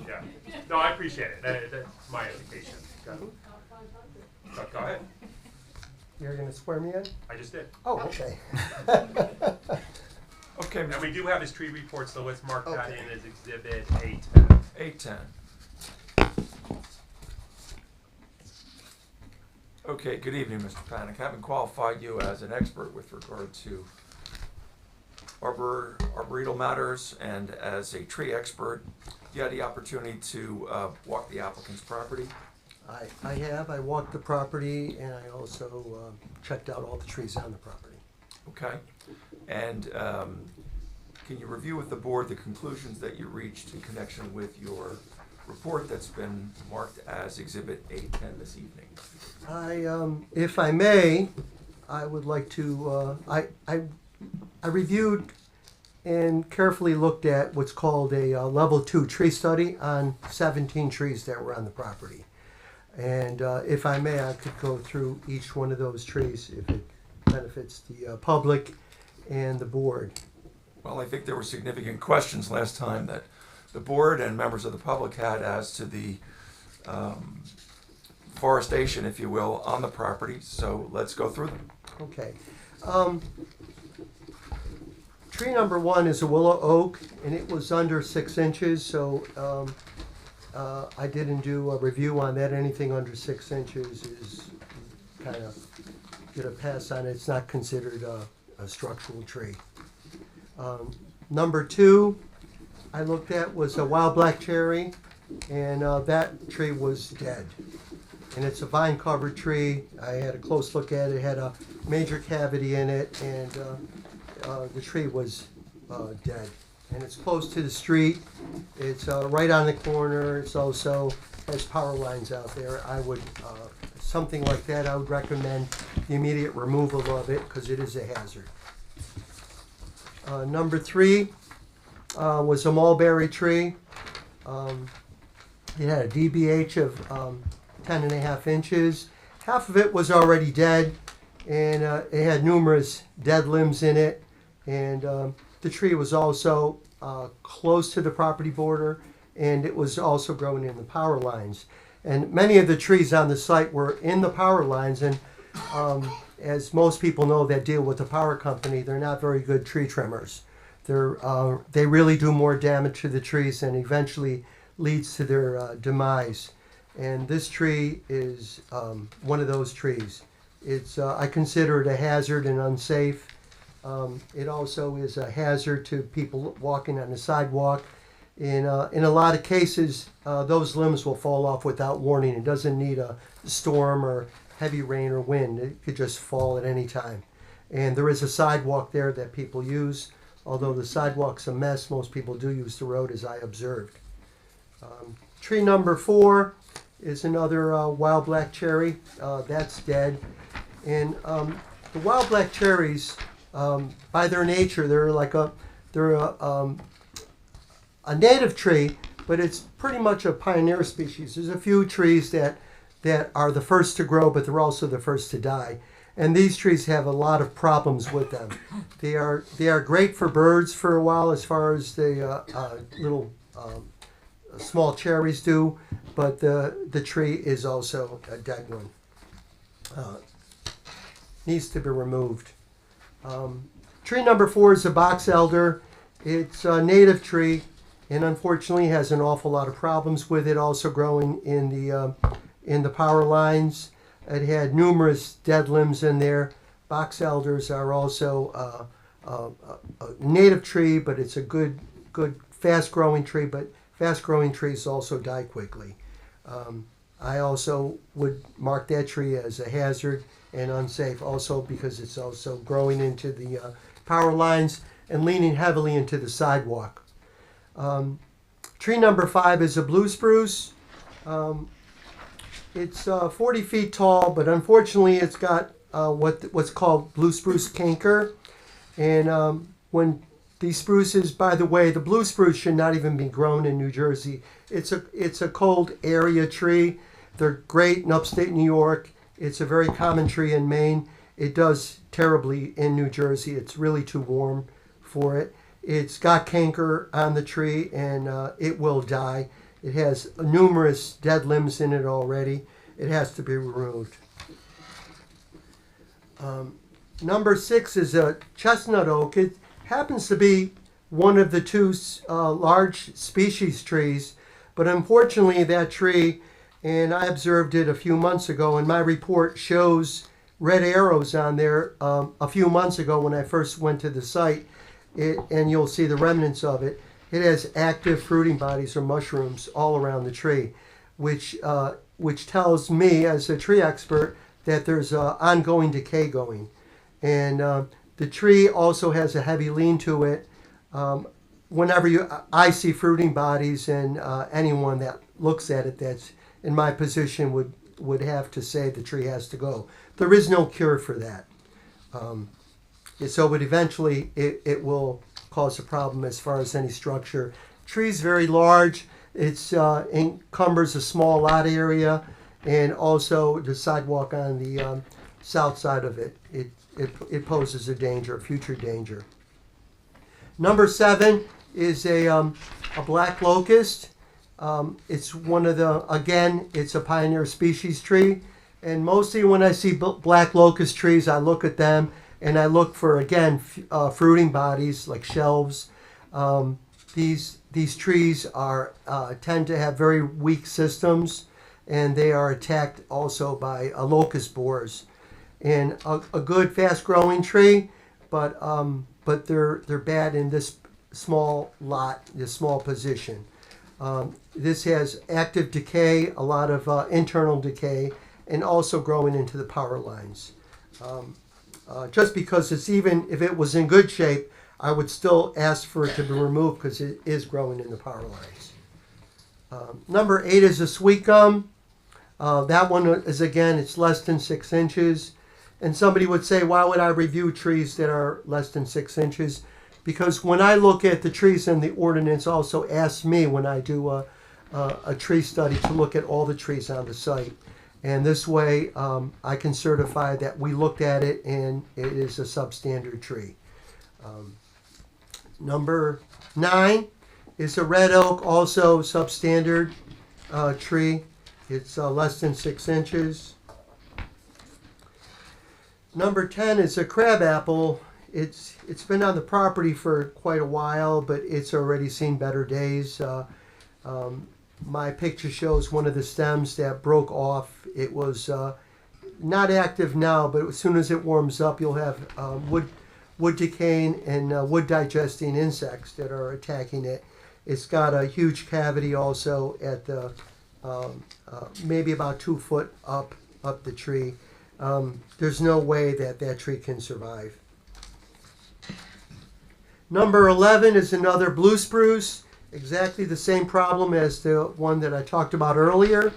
Speaker 4: Yeah. No, I appreciate it. That's my education. Go ahead.
Speaker 13: You're going to swear me in?
Speaker 4: I just did.
Speaker 13: Oh, okay.
Speaker 7: Okay,
Speaker 4: And we do have his tree report, so let's mark that
Speaker 13: Okay.
Speaker 4: in as Exhibit A10.
Speaker 7: 810. Okay, good evening, Mr. Panic. Having qualified you as an expert with regard to arboreal matters and as a tree expert, you had the opportunity to walk the applicant's property.
Speaker 13: I have. I walked the property and I also checked out all the trees on the property.
Speaker 7: Okay. And can you review with the board the conclusions that you reached in connection with your report that's been marked as Exhibit 810 this evening?
Speaker 13: If I may, I would like to, I reviewed and carefully looked at what's called a level 2 tree study on 17 trees that were on the property. And if I may, I could go through each one of those trees if it benefits the public and the board.
Speaker 7: Well, I think there were significant questions last time that the board and members of the public had as to the forestation, if you will, on the property. So let's go through them.
Speaker 13: Okay. Tree number 1 is a willow oak, and it was under 6 inches, so I didn't do a review on that. Anything under 6 inches is kind of get a pass on it. It's not considered a structural tree. Number 2 I looked at was a wild black cherry, and that tree was dead. And it's a vine covered tree. I had a close look at it. It had a major cavity in it, and the tree was dead. And it's close to the street. It's right on the corner. It's also has power lines out there. I would, something like that, I would recommend the immediate removal of it because it is a hazard. Number 3 was a mulberry tree. It had a DBH of 10.5 inches. Half of it was already dead, and it had numerous dead limbs in it. And the tree was also close to the property border, and it was also growing in the power lines. And many of the trees on the site were in the power lines, and as most people know that deal with the power company, they're not very good tree trimmers. They really do more damage to the trees and eventually leads to their demise. And this tree is one of those trees. It's I consider it a hazard and unsafe. It also is a hazard to people walking on the sidewalk. In a lot of cases, those limbs will fall off without warning. It doesn't need a storm or heavy rain or wind. It could just fall at any time. And there is a sidewalk there that people use. Although the sidewalk's a mess, most people do use the road, as I observed. Tree number 4 is another wild black cherry. That's dead. And the wild black cherries, by their nature, they're a native tree, but it's pretty much a pioneer species. There's a few trees that are the first to grow, but they're also the first to die. And these trees have a lot of problems with them. They are great for birds for a while, as far as the little small cherries do, but the tree is also a dead one. Needs to be removed. Tree number 4 is a box elder. It's a native tree, and unfortunately has an awful lot of problems with it. Also growing in the power lines. It had numerous dead limbs in there. Box elders are also a native tree, but it's a good fast-growing tree. But fast-growing trees also die quickly. I also would mark that tree as a hazard and unsafe, also because it's also growing into the power lines and leaning heavily into the sidewalk. Tree number 5 is a blue spruce. It's 40 feet tall, but unfortunately it's got what's called blue spruce canker. And when these spruces, by the way, the blue spruce should not even be grown in New Jersey. It's a cold area tree. They're great in upstate New York. It's a very common tree in Maine. It does terribly in New Jersey. It's really too warm for it. It's got canker on the tree, and it will die. It has numerous dead limbs in it already. It has to be removed. Number 6 is a chestnut oak. It happens to be one of the 2 large species trees, but unfortunately that tree and I observed it a few months ago, and my report shows red arrows on there a few months ago when I first went to the site, and you'll see the remnants of it. It has active fruiting bodies or mushrooms all around the tree, which tells me as a tree expert that there's ongoing decay going. And the tree also has a heavy lean to it. Whenever I see fruiting bodies, and anyone that looks at it that's in my position would have to say the tree has to go. There is no cure for that. So but eventually it will cause a problem as far as any structure. Tree's very large. It encumbers a small lot area, and also the sidewalk on the south side of it. It poses a danger, a future danger. Number 7 is a black locust. It's one of it's a pioneer species tree. And mostly when I see black locust trees, I look at them and I look for, again, fruiting bodies like shelves. These trees tend to have very weak systems, and they are attacked also by locust borers. And a good fast-growing tree, but they're bad in this small lot, this small position. This has active decay, a lot of internal decay, and also growing into the power lines. Just because even if it was in good shape, I would still ask for it to be removed because it is growing in the power lines. Number 8 is a sweet gum. That one is, again, it's less than 6 inches. And somebody would say, why would I review trees that are less than 6 inches? Because when I look at the trees, and the ordinance also asks me when I do a tree study to look at all the trees on the site. And this way I can certify that we looked at it and it is a substandard tree. Number 9 is a red oak, also substandard tree. It's less than 6 inches. Number 10 is a crabapple. It's been on the property for quite a while, but it's already seen better days. My picture shows one of the stems that broke off. It was not active now, but as soon as it warms up, you'll have wood decaying and wood digesting insects that are attacking it. It's got a huge cavity also at the maybe about 2 foot up the tree. There's no way that tree can survive. Number 11 is another blue spruce. Exactly the same problem as the one that I talked about earlier.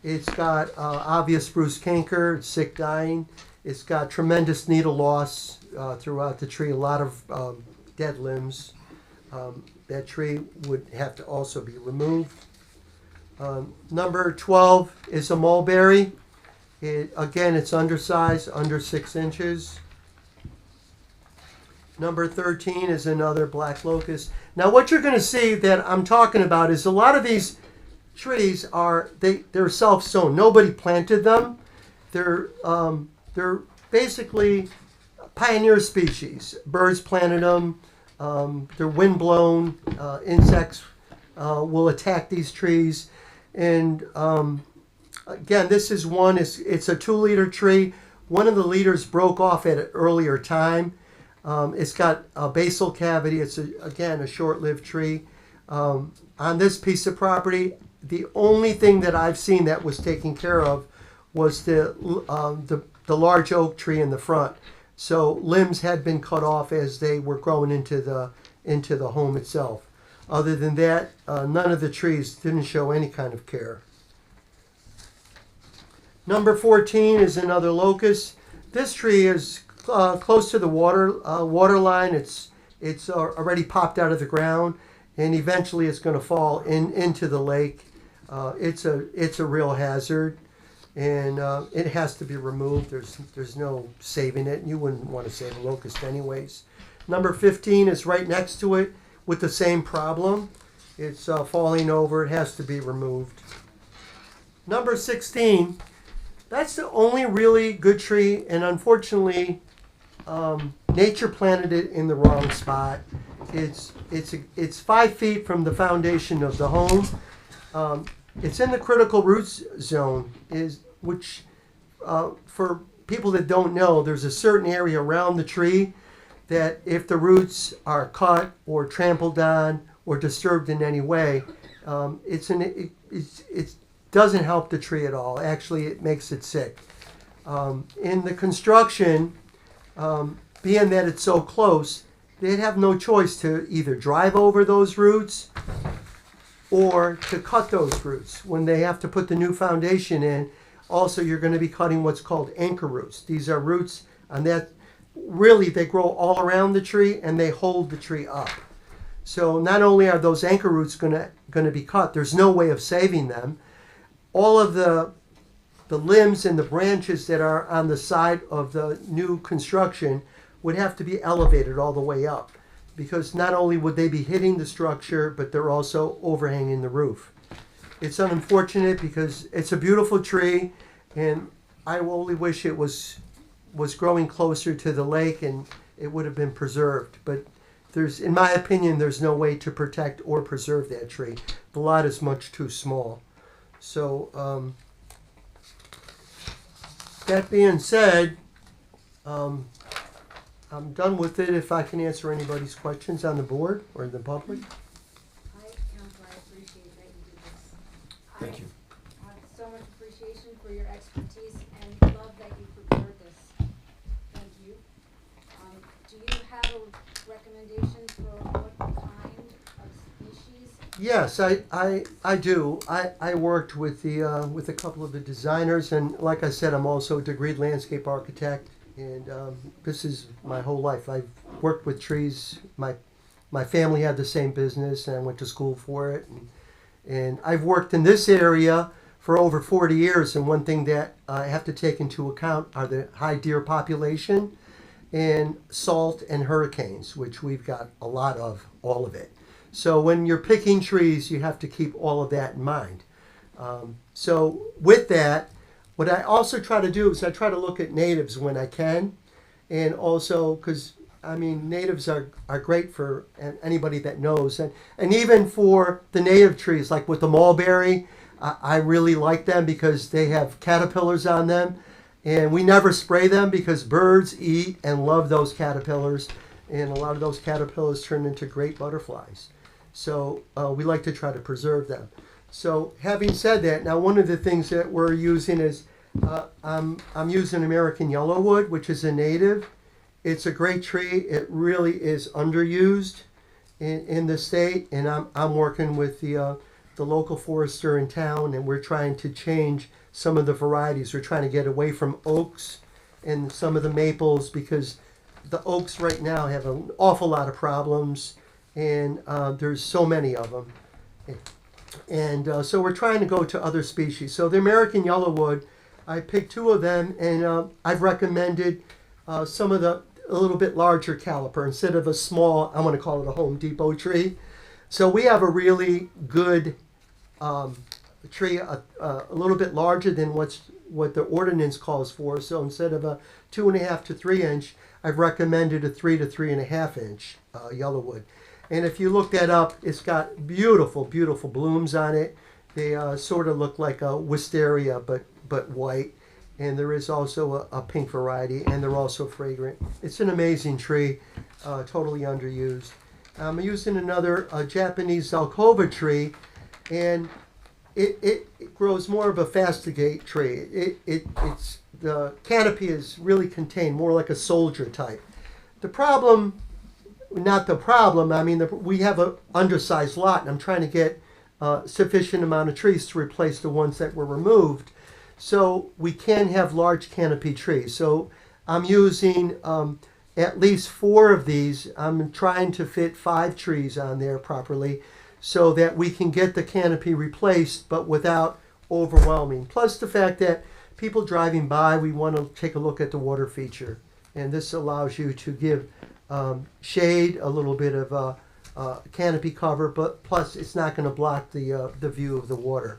Speaker 13: It's got obvious spruce canker, it's sick dying. It's got tremendous needle loss throughout the tree, a lot of dead limbs. That tree would have to also be removed. Number 12 is a mulberry. Again, it's undersized, under 6 inches. Number 13 is another black locust. Now what you're going to see that I'm talking about is a lot of these trees they're self-sown. Nobody planted them. They're basically pioneer species. Birds planted them. They're windblown. Insects will attack these trees. And again, this is one. It's a 2-liter tree. One of the leaders broke off at an earlier time. It's got a basal cavity. It's, again, a short-lived tree. On this piece of property, the only thing that I've seen that was taken care of was the large oak tree in the front. So limbs had been cut off as they were growing into the home itself. Other than that, none of the trees didn't show any kind of care. Number 14 is another locust. This tree is close to the water line. It's already popped out of the ground, and eventually it's going to fall into the lake. It's a real hazard, and it has to be removed. There's no saving it. You wouldn't want to save a locust anyways. Number 15 is right next to it with the same problem. It's falling over. It has to be removed. Number 16, that's the only really good tree, and unfortunately, nature planted it in the wrong spot. It's 5 feet from the foundation of the home. it's in the critical roots zone, which for people that don't know, there's a certain area around the tree that if the roots are cut or trampled on or disturbed in any way, it doesn't help the tree at all. Actually, it makes it sick. In the construction, being that it's so close, they'd have no choice to either drive over those roots or to cut those roots. When they have to put the new foundation in, also you're going to be cutting what's called anchor roots. These are roots and that really they grow all around the tree and they hold the tree up. So not only are those anchor roots going to be cut, there's no way of saving them. All of the limbs and the branches that are on the side of the new construction would have to be elevated all the way up, because not only would they be hitting the structure, but they're also overhanging the roof. It's unfortunate because it's a beautiful tree, and I only wish it was growing closer to the lake and it would have been preserved. But in my opinion, there's no way to protect or preserve that tree. The lot is much too small. So that being said, I'm done with it. If I can answer anybody's questions on the board or in the public.
Speaker 3: Council, I appreciate that you did this.
Speaker 7: Thank you.
Speaker 3: I have so much appreciation for your expertise and love that you prepared this. Thank you. Do you have a recommendation for what kind of species?
Speaker 13: Yes, I do. I worked with a couple of the designers, and like I said, I'm also a degreed landscape architect. And this is my whole life. I've worked with trees. My family had the same business, and I went to school for it. And I've worked in this area for over 40 years. And one thing that I have to take into account are the high deer population and salt and hurricanes, which we've got a lot of, all of it. So when you're picking trees, you have to keep all of that in mind. So with that, what I also try to do is I try to look at natives when I can, and also because natives are great for anybody that knows, and even for the native trees like with the mulberry, I really like them because they have caterpillars on them, and we never spray them because birds eat and love those caterpillars, and a lot of those caterpillars turn into great butterflies. So we like to try to preserve them. So having said that, now one of the things that we're using is I'm using American yellowwood, which is a native. It's a great tree. It really is underused in the state, and I'm working with the local forester in town, and we're trying to change some of the varieties. We're trying to get away from oaks and some of the maples because the oaks right now have an awful lot of problems, and there's so many of them. And so we're trying to go to other species. So the American yellowwood, I picked two of them, and I've recommended some of a little bit larger caliper instead of a small, I want to call it a Home Depot tree. So we have a really good tree, a little bit larger than what the ordinance calls for. So instead of a 2.5 to 3 inch, I've recommended a 3 to 3.5 inch yellowwood. And if you look that up, it's got beautiful, beautiful blooms on it. They sort of look like a wisteria, but white. And there is also a pink variety, and they're also fragrant. It's an amazing tree, totally underused. I'm using another Japanese Zelkova tree, and it grows more of a fastigate tree. It's the canopy is really contained, more like a soldier type. The problem, not the problem, we have an undersized lot, and I'm trying to get sufficient amount of trees to replace the ones that were removed. So we can have large canopy trees. So I'm using at least 4 of these. I'm trying to fit 5 trees on there properly so that we can get the canopy replaced, but without overwhelming. Plus the fact that people driving by, we want to take a look at the water feature. And this allows you to give shade, a little bit of canopy cover, but plus it's not going to block the view of the water.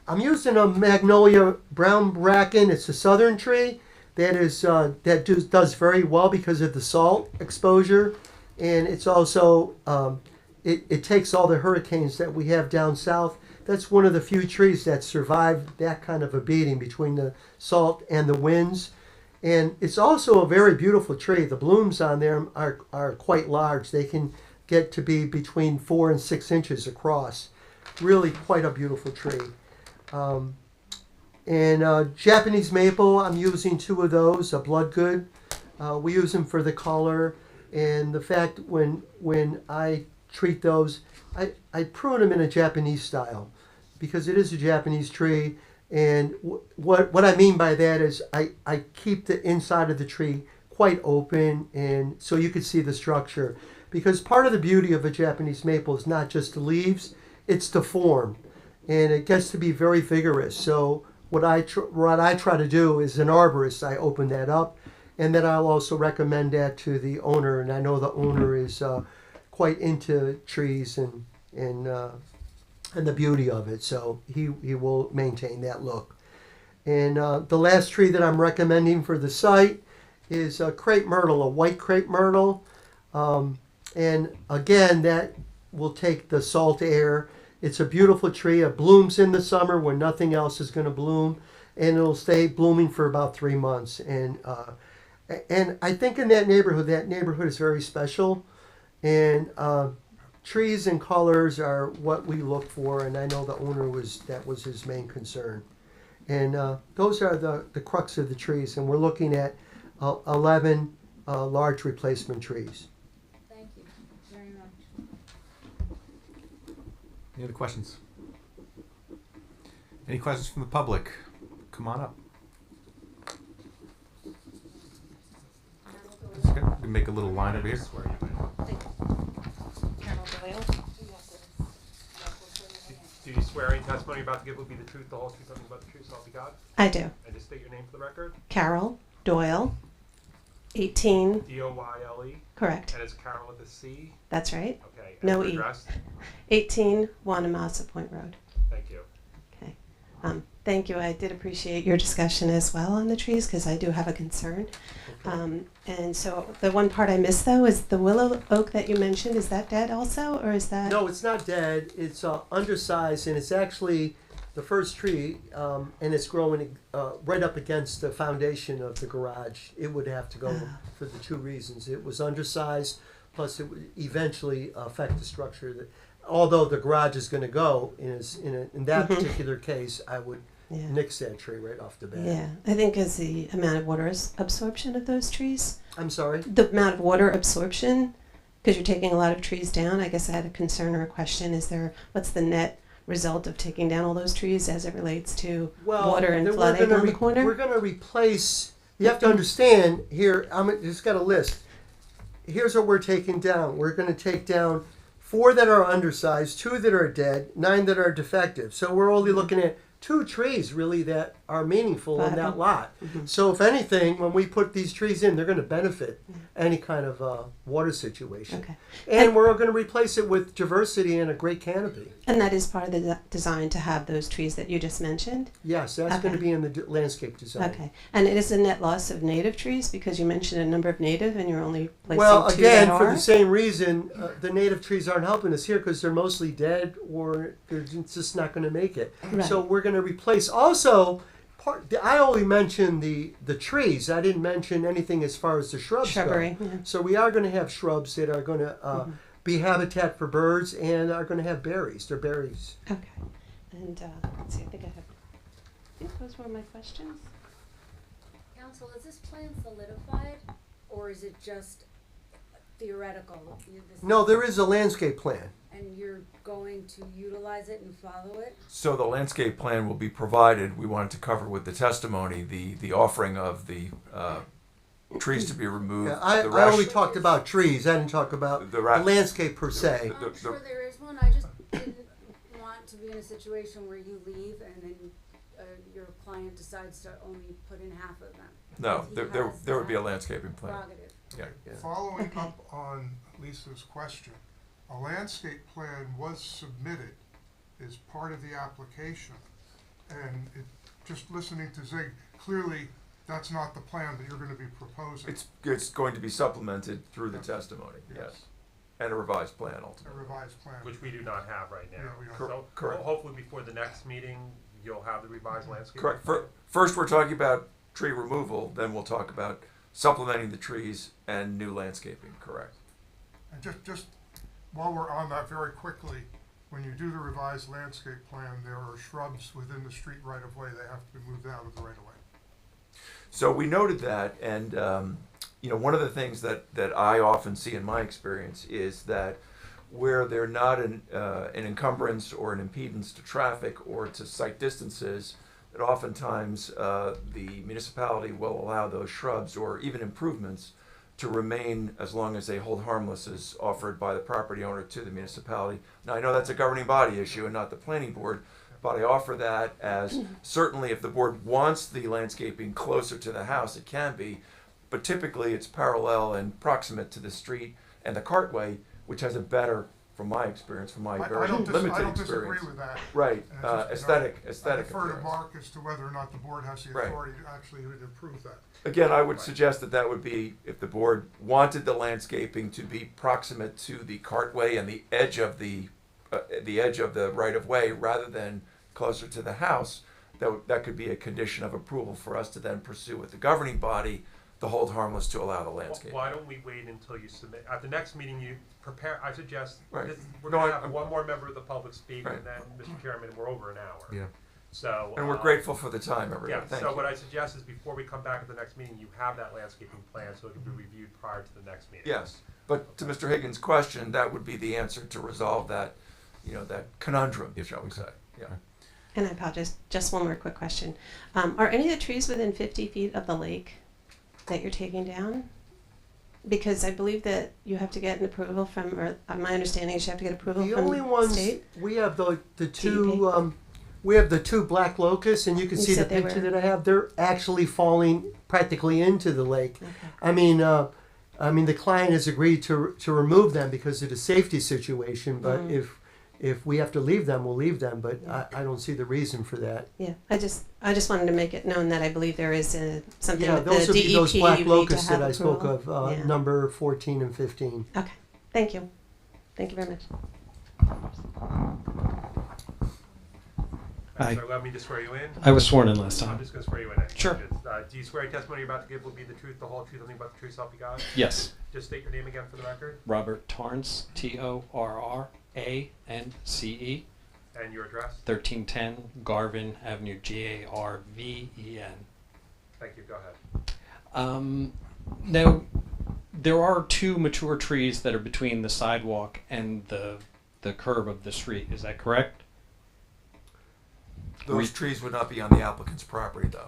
Speaker 13: I'm using a magnolia brown bracken. It's a southern tree does very well because of the salt exposure, and it's also it takes all the hurricanes that we have down south. That's one of the few trees that survived that kind of a beating between the salt and the winds. And it's also a very beautiful tree. The blooms on there are quite large. They can get to be between 4 and 6 inches across. Really quite a beautiful tree. Japanese maple, I'm using 2 of those, a Bloodgood. We use them for the color and the fact when I treat those, I prune them in a Japanese style because it is a Japanese tree. And what I mean by that is I keep the inside of the tree quite open and so you can see the structure. Because part of the beauty of a Japanese maple is not just the leaves, it's the form. And it gets to be very vigorous. So what I try to do is an arborist, I open that up. And then I'll also recommend that to the owner. And I know the owner is quite into trees and the beauty of it. So he will maintain that look. And the last tree that I'm recommending for the site is a crepe myrtle, a white crepe myrtle. And again, that will take the salt air. It's a beautiful tree. It blooms in the summer when nothing else is going to bloom. And it'll stay blooming for about 3 months. And I think in that neighborhood is very special. And trees and colors are what we look for. And I know the owner that was his main concern. And those are the crux of the trees. And we're looking at 11 large replacement trees.
Speaker 3: Thank you very much.
Speaker 1: Any other questions? Any questions from the public? Come on up. Okay, we can make a little line over here.
Speaker 4: Do you swear any testimony you're about to give will be the truth, the whole truth, nothing but the truth, so help you God?
Speaker 14: I do.
Speaker 4: And just state your name for the record.
Speaker 14: Carol Doyle, 18.
Speaker 4: D-O-Y-L-E.
Speaker 14: Correct.
Speaker 4: And it's Carol with a C.
Speaker 14: That's right.
Speaker 4: Okay. And
Speaker 14: No
Speaker 4: your
Speaker 14: E.
Speaker 4: address?
Speaker 14: 18 Wanamassa Point Road.
Speaker 4: Thank you.
Speaker 14: Okay. Thank you. I did appreciate your discussion as well on the trees because I do have a concern. And so the one part I missed though is the willow oak that you mentioned. Is that dead also, or is that?
Speaker 13: No, it's not dead. It's undersized, and it's actually the first tree, and it's growing right up against the foundation of the garage. It would have to go for the 2 reasons. It was undersized, plus it would eventually affect the structure. Although the garage is going to go, in that particular case, I would nix that tree right off the bat.
Speaker 14: Yeah, I think as the amount of water absorption of those trees.
Speaker 13: I'm sorry?
Speaker 14: The amount of water absorption, because you're taking a lot of trees down. I guess I had a concern or a question. What's the net result of taking down all those trees as it relates to water and flooding on the corner?
Speaker 13: We're going to replace, you have to understand here, just got a list. Here's what we're taking down. We're going to take down 4 that are undersized, 2 that are dead, 9 that are defective. So we're only looking at 2 trees really that are meaningful in that lot. So if anything, when we put these trees in, they're going to benefit any kind of water situation.
Speaker 14: Okay.
Speaker 13: And we're going to replace it with diversity and a great canopy.
Speaker 14: And that is part of the design to have those trees that you just mentioned?
Speaker 13: Yes, that's going to be in the landscape design.
Speaker 14: Okay. And it is a net loss of native trees because you mentioned a number of native and you're only placing 2
Speaker 13: well, again,
Speaker 14: that are?
Speaker 13: for the same reason, the native trees aren't helping us here because they're mostly dead or they're just not going to make it.
Speaker 14: Right.
Speaker 13: So we're going to replace. Also, I only mentioned the trees. I didn't mention anything as far as the shrubbery
Speaker 14: go. Yeah.
Speaker 13: So we are going to have shrubs that are going to be habitat for birds and are going to have berries. They're berries.
Speaker 14: Okay. And let's see, I think those were my questions.
Speaker 3: Council, is this plan solidified, or is it just theoretical?
Speaker 13: No, there is a landscape plan.
Speaker 3: And you're going to utilize it and follow it?
Speaker 7: So the landscape plan will be provided. We wanted to cover with the testimony the offering of the trees to be removed.
Speaker 13: Yeah, I only talked about trees. I didn't talk about the landscape per se.
Speaker 3: I'm sure there is one. I just didn't want to be in a situation where you leave and then your client decides to only put in half of them.
Speaker 7: No, there would be a landscaping plan.
Speaker 3: Prerogative.
Speaker 7: Yeah.
Speaker 12: Following up on Lisa's question, a landscape plan was submitted as part of the application. And just listening to Zig, clearly that's not the plan that you're going to be proposing.
Speaker 7: It's going to be supplemented through the testimony, yes. And a revised plan
Speaker 12: a
Speaker 7: ultimately.
Speaker 12: revised plan.
Speaker 4: Which we do not have right now.
Speaker 12: Yeah, we don't.
Speaker 4: So
Speaker 7: Correct.
Speaker 4: hopefully before the next meeting, you'll have the revised landscape.
Speaker 7: Correct. First, we're talking about tree removal, then we'll talk about supplementing the trees and new landscaping, correct?
Speaker 12: And just while we're on that very quickly, when you do the revised landscape plan, there are shrubs within the street right of way, they have to be moved out of the right of way.
Speaker 7: So we noted that, and one of the things that I often see in my experience is that where they're not an encumbrance or an impedance to traffic or to site distances, that oftentimes the municipality will allow those shrubs or even improvements to remain as long as they hold harmless as offered by the property owner to the municipality. Now, I know that's a governing body issue and not the planning board, but I offer that as certainly if the board wants the landscaping closer to the house, it can be, but typically it's parallel and proximate to the street and the cartway, which has a better, from my experience, from my very limited
Speaker 12: I don't
Speaker 7: experience.
Speaker 12: disagree with that.
Speaker 7: Right,
Speaker 12: And it's just,
Speaker 7: aesthetic
Speaker 12: I defer to
Speaker 7: appearance.
Speaker 12: Mark as to whether or not the board has the
Speaker 7: Right.
Speaker 12: authority to actually improve that.
Speaker 7: Again, I would suggest that would be, if the board wanted the landscaping to be proximate to the cartway and the edge of the right of way, rather than closer to the house, that could be a condition of approval for us to then pursue with the governing body, the hold harmless to allow the landscape.
Speaker 4: Why don't we wait until you submit, at the next meeting you prepare, I suggest,
Speaker 7: Right.
Speaker 4: we're
Speaker 7: No,
Speaker 4: gonna
Speaker 7: I-
Speaker 4: have one more member of the public speak,
Speaker 7: Right.
Speaker 4: and then, Mr. Chairman, we're over an hour.
Speaker 1: Yeah.
Speaker 4: So.
Speaker 7: And we're grateful for the time, everyone.
Speaker 4: Yeah,
Speaker 7: Thank
Speaker 4: so
Speaker 7: you.
Speaker 4: what I suggest is before we come back at the next meeting, you have that landscaping plan, so it can be reviewed prior to the next meeting.
Speaker 7: Yes, but to Mr. Higgins' question, that would be the answer to resolve that, that conundrum, shall we say? Yeah.
Speaker 14: And I apologize, just one more quick question. Are any of the trees within 50 feet of the lake that you're taking down? Because I believe that you have to get an approval from, or my understanding is you have to get approval
Speaker 13: The
Speaker 14: from
Speaker 13: only ones,
Speaker 14: state.
Speaker 13: we have the two, we have the two black locusts, and you can
Speaker 14: You
Speaker 13: see the
Speaker 14: said they
Speaker 13: picture
Speaker 14: were-
Speaker 13: that I have. They're actually falling practically into the lake.
Speaker 14: Okay.
Speaker 13: I mean, the client has agreed to remove them because of the safety situation. But if we have to leave them, we'll leave them. But I don't see the reason for that.
Speaker 14: Yeah, I just wanted to make it known that I believe there is something
Speaker 13: Yeah,
Speaker 14: with
Speaker 13: those
Speaker 14: the
Speaker 13: would be those
Speaker 14: DEP
Speaker 13: black
Speaker 14: you need to
Speaker 13: locusts
Speaker 14: have
Speaker 13: that I spoke
Speaker 14: approval.
Speaker 13: of,
Speaker 14: Yeah.
Speaker 13: number 14 and 15.
Speaker 14: Okay, thank you. Thank you very much.
Speaker 11: Hi.
Speaker 4: So allow me to swear you in?
Speaker 11: I was sworn in last
Speaker 4: I'm
Speaker 11: time.
Speaker 4: just gonna swear you in.
Speaker 11: Sure.
Speaker 4: Do you swear your testimony you're about to give will be the truth, the whole truth, nothing but the truth, so help you God?
Speaker 11: Yes.
Speaker 4: Just state your name again for the record,
Speaker 11: Robert Torrance, Torrance,
Speaker 4: and your address.
Speaker 11: 1310 Garvin Avenue, Garven.
Speaker 4: Thank you, go ahead.
Speaker 11: Now, there are two mature trees that are between the sidewalk and the curb of the street. Is that correct?
Speaker 7: Those trees would not be on the applicant's property, though.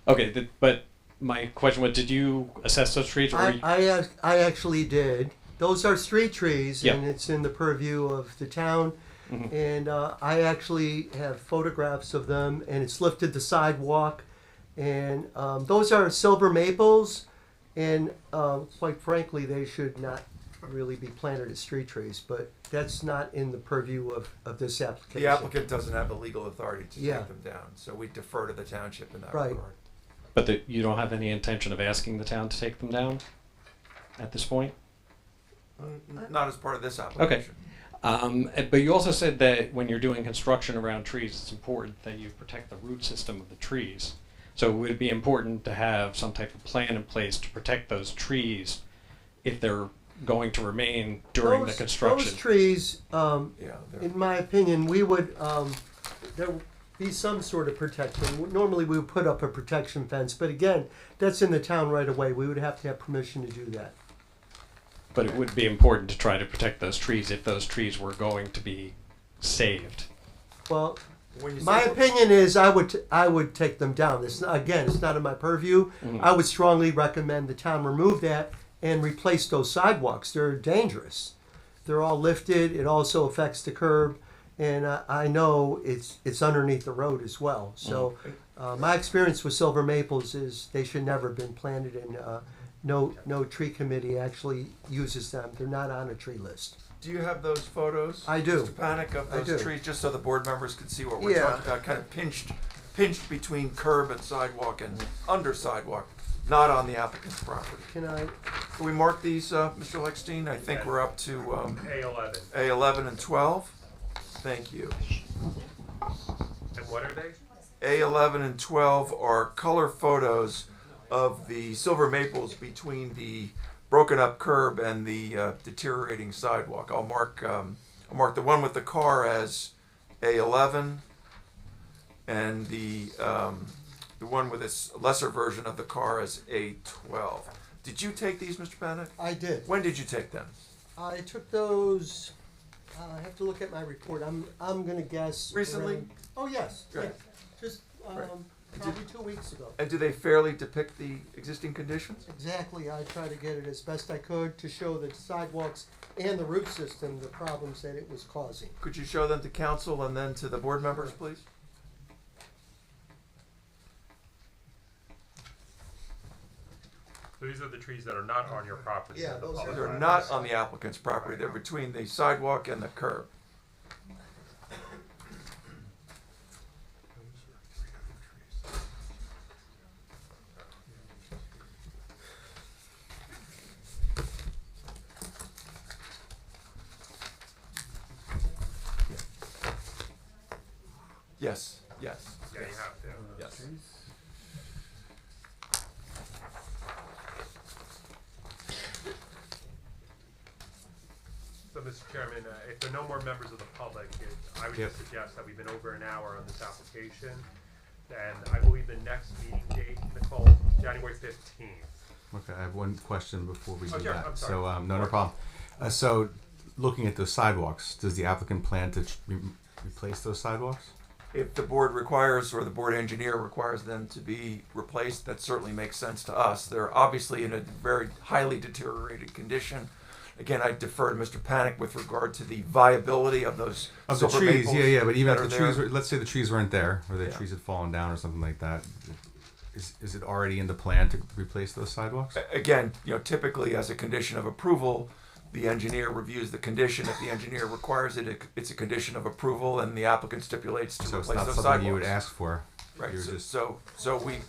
Speaker 11: Okay, but my question was, did you assess those trees? Or
Speaker 13: I actually did. Those are street trees,
Speaker 11: Yeah.
Speaker 13: and it's in the purview of the town.
Speaker 11: Mhm.
Speaker 13: And I actually have photographs of them, and it's lifted the sidewalk. And those are silver maples, and quite frankly, they should not really be planted as street trees, but that's not in the purview of this application.
Speaker 7: The applicant doesn't have the legal authority to
Speaker 13: Yeah.
Speaker 7: take them down, so we defer to the township in that
Speaker 13: Right.
Speaker 7: regard.
Speaker 11: But you don't have any intention of asking the town to take them down at this point?
Speaker 7: Not as part of this application.
Speaker 11: But you also said that when you're doing construction around trees, it's important that you protect the root system of the trees. So would it be important to have some type of plan in place to protect those trees if they're going to remain during the construction?
Speaker 13: Those trees,
Speaker 7: Yeah, they're-
Speaker 13: in my opinion, we would, there would be some sort of protection. Normally, we would put up a protection fence, but again, that's in the town right away. We would have to have permission to do that.
Speaker 11: But it would be important to try to protect those trees if those trees were going to be saved.
Speaker 13: Well,
Speaker 7: When you
Speaker 13: my
Speaker 7: say-
Speaker 13: opinion is I would take them down. It's not, again, it's not in my purview.
Speaker 11: Mhm.
Speaker 13: I would strongly recommend the town remove that and replace those sidewalks. They're dangerous. They're all lifted. It also affects the curb, and I know it's underneath the road as well. So my experience with silver maples is they should never have been planted, and no tree committee actually uses them. They're not on a tree list.
Speaker 7: Do you have those photos?
Speaker 13: I do.
Speaker 7: Mr. Panic, of
Speaker 13: I
Speaker 7: those
Speaker 13: do.
Speaker 7: trees, just so the board members can see what we're
Speaker 13: Yeah.
Speaker 7: talking about, kind of pinched between curb and sidewalk and under sidewalk, not on the applicant's property.
Speaker 13: Can I?
Speaker 7: Can we mark these, Mr. Lechstein? I think we're up to
Speaker 4: A11.
Speaker 7: A11 and 12. Thank you.
Speaker 4: And what are they?
Speaker 7: A11 and 12 are color photos of the silver maples between the broken up curb and the deteriorating sidewalk. I'll mark the one with the car as A11, and the one with this lesser version of the car as A12. Did you take these, Mr. Bennett?
Speaker 13: I did.
Speaker 7: When did you take them?
Speaker 13: I took those, I have to look at my report. I'm gonna guess.
Speaker 7: Recently?
Speaker 13: Oh, yes.
Speaker 7: Right.
Speaker 13: Yeah. Just,
Speaker 7: Right.
Speaker 13: probably 2 weeks ago.
Speaker 7: And do they fairly depict the existing conditions?
Speaker 13: Exactly. I tried to get it as best I could to show the sidewalks and the root system, the problems that it was causing.
Speaker 7: Could you show them to council and then to the board members, please?
Speaker 4: So these are the trees that are not on your property.
Speaker 13: Yeah,
Speaker 4: in the
Speaker 13: those are-
Speaker 4: public
Speaker 7: They're
Speaker 4: right.
Speaker 7: not on the applicant's property. They're between the sidewalk and the curb. Yes, yes.
Speaker 4: Yeah, you have to.
Speaker 7: Yes.
Speaker 4: So, Mr. Chairman, if there are no more members of the public, I would just suggest that we've been over an hour on this application. And I believe the next meeting date, Nicole, January 15th.
Speaker 1: Okay, I have one question before we do
Speaker 4: sure,
Speaker 1: that.
Speaker 4: I'm
Speaker 1: So,
Speaker 4: sorry.
Speaker 1: no problem. So, looking at those sidewalks, does the applicant plan to replace those sidewalks?
Speaker 7: If the board requires, or the board engineer requires them to be replaced, that certainly makes sense to us. They're obviously in a very highly deteriorated condition. Again, I defer to Mr. Panic with regard to the viability of those
Speaker 1: Of the
Speaker 7: silver
Speaker 1: trees,
Speaker 7: maples
Speaker 1: yeah, but even
Speaker 7: that
Speaker 1: if the
Speaker 7: are
Speaker 1: trees
Speaker 7: there.
Speaker 1: were, let's say the trees weren't there, or the
Speaker 7: Yeah.
Speaker 1: trees had fallen down or something like that, is it already in the plan to replace those sidewalks?
Speaker 7: Again, typically as a condition of approval, the engineer reviews the condition. If the engineer requires it, it's a condition of approval, and the applicant stipulates to
Speaker 1: So it's
Speaker 7: replace
Speaker 1: not
Speaker 7: those
Speaker 1: something
Speaker 7: sidewalks.
Speaker 1: you would ask for.
Speaker 7: Right.
Speaker 1: You're
Speaker 7: So,
Speaker 1: just,
Speaker 7: so we.